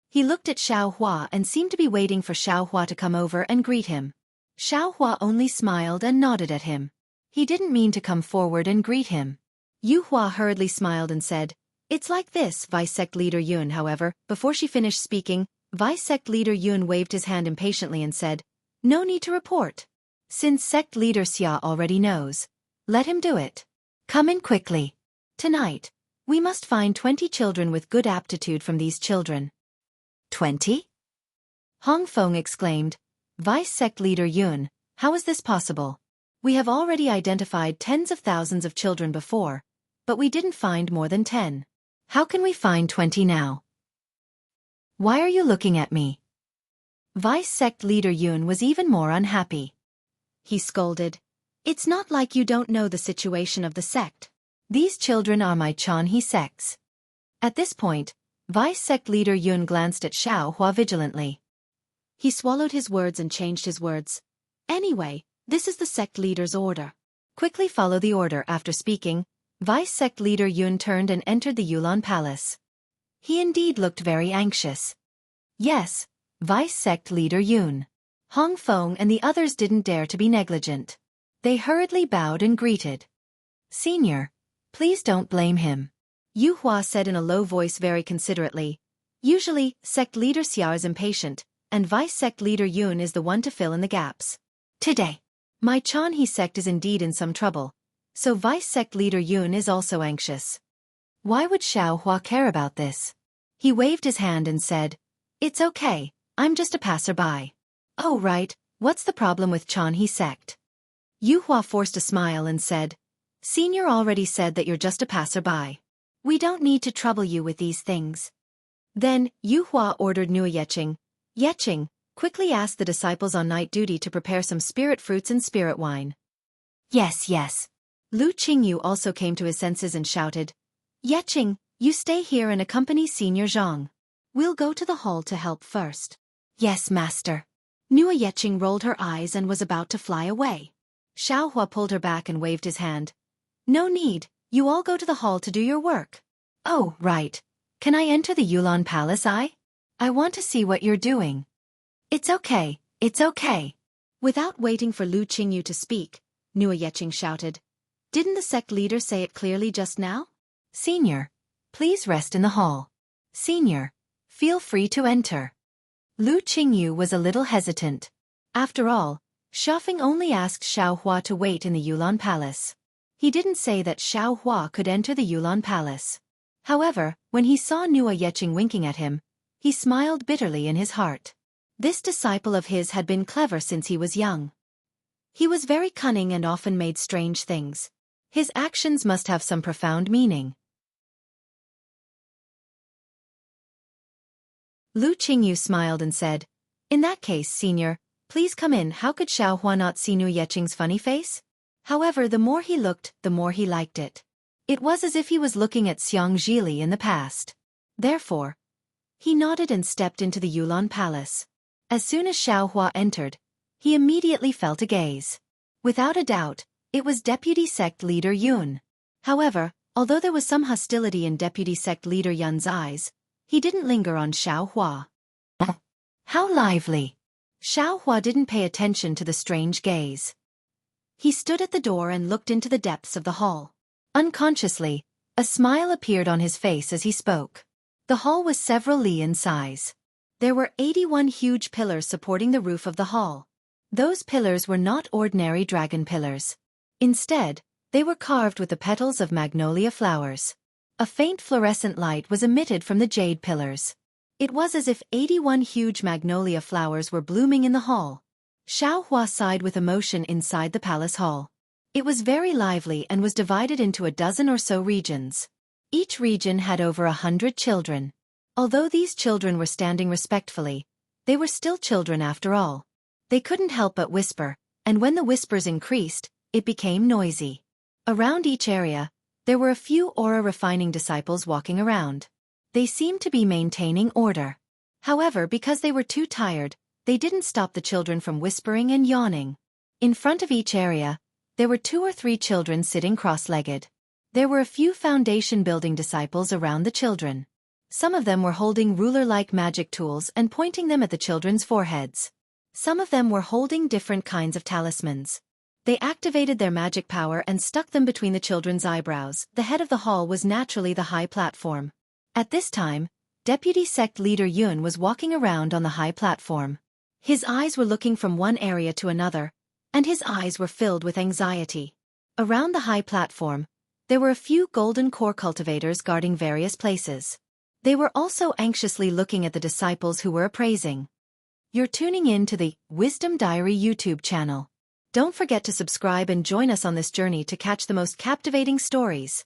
He looked at Xiaohua and seemed to be waiting for Xiaohua to come over and greet him. Xiaohua only smiled and nodded at him. He didn't mean to come forward and greet him. Yuhua hurriedly smiled and said, It's like this, Vice Sect Leader Yun. However, before she finished speaking, Vice Sect Leader Yun waved his hand impatiently and said, No need to report. Since Sect Leader Xia already knows, let him do it. Come in quickly. Tonight, we must find 20 children with good aptitude from these children. 20? Hong Feng exclaimed, Vice Sect Leader Yun, how is this possible? We have already identified tens of thousands of children before, but we didn't find more than 10. How can we find 20 now? Why are you looking at me? Vice Sect Leader Yun was even more unhappy. He scolded, It's not like you don't know the situation of the sect. These children are my Chanhe sects. At this point, Vice sect leader Yun glanced at Xiaohua vigilantly. He swallowed his words and changed his words. Anyway, this is the sect leader's order. Quickly follow the order. After speaking, Vice sect leader Yun turned and entered the Yulan Palace. He indeed looked very anxious. Yes, Vice sect leader Yun. Hong Feng and the others didn't dare to be negligent. They hurriedly bowed and greeted. Senior, please don't blame him. Yu Hua said in a low voice very considerately. Usually, sect leader Xia is impatient, and Vice sect leader Yun is the one to fill in the gaps. Today, my Chanhe sect is indeed in some trouble, so Vice sect leader Yun is also anxious. Why would Xiaohua care about this? He waved his hand and said, It's okay, I'm just a passerby. Oh right, what's the problem with Chanhe sect? Yu Hua forced a smile and said, Senior already said that you're just a passerby. We don't need to trouble you with these things. Then, Yu Hua ordered Nua Yeching. Yeching, quickly asked the disciples on night duty to prepare some spirit fruits and spirit wine. Yes, yes. Lu Qingyu also came to his senses and shouted, Yeching, you stay here and accompany Senior Zhang. We'll go to the hall to help first. Yes, master. Nua Yeching rolled her eyes and was about to fly away. Xiaohua pulled her back and waved his hand. No need, you all go to the hall to do your work. Oh, right. Can I enter the Yulan Palace? I want to see what you're doing. It's okay, it's okay. Without waiting for Lu Qingyu to speak, Nua Yeching shouted. Didn't the sect leader say it clearly just now? Senior, please rest in the hall. Senior, feel free to enter. Lu Qingyu was a little hesitant. After all, Xiaofeng only asked Xiaohua to wait in the Yulan Palace. He didn't say that Xiaohua could enter the Yulan Palace. However, when he saw Nua Yeching winking at him, he smiled bitterly in his heart. This disciple of his had been clever since he was young. He was very cunning and often made strange things. His actions must have some profound meaning. Lu Qingyu smiled and said, In that case, Senior, please come in. How could Xiaohua not see Nua Yeching's funny face? However, the more he looked, the more he liked it. It was as if he was looking at Xianxia in the past. Therefore, he nodded and stepped into the Yulan Palace. As soon as Xiaohua entered, he immediately felt a gaze. Without a doubt, it was Deputy Sect Leader Yun. However, although there was some hostility in Deputy Sect Leader Yun's eyes, he didn't linger on Xiaohua. How lively! Xiaohua didn't pay attention to the strange gaze. He stood at the door and looked into the depths of the hall. Unconsciously, a smile appeared on his face as he spoke. The hall was several li in size. There were 81 huge pillars supporting the roof of the hall. Those pillars were not ordinary dragon pillars. Instead, they were carved with the petals of magnolia flowers. A faint fluorescent light was emitted from the jade pillars. It was as if 81 huge magnolia flowers were blooming in the hall. Xiaohua sighed with emotion inside the palace hall. It was very lively and was divided into a dozen or so regions. Each region had over 100 children. Although these children were standing respectfully, they were still children after all. They couldn't help but whisper, and when the whispers increased, it became noisy. Around each area, there were a few aura-refining disciples walking around. They seemed to be maintaining order. However, because they were too tired, they didn't stop the children from whispering and yawning. In front of each area, there were 2 or 3 children sitting cross-legged. There were a few foundation-building disciples around the children. Some of them were holding ruler-like magic tools and pointing them at the children's foreheads. Some of them were holding different kinds of talismans. They activated their magic power and stuck them between the children's eyebrows. The head of the hall was naturally the high platform. At this time, Deputy Sect Leader Yun was walking around on the high platform. His eyes were looking from one area to another, and his eyes were filled with anxiety. Around the high platform, there were a few golden core cultivators guarding various places. They were also anxiously looking at the disciples who were appraising. You're tuning in to the Wisdom Diary YouTube channel. Don't forget to subscribe and join us on this journey to catch the most captivating stories.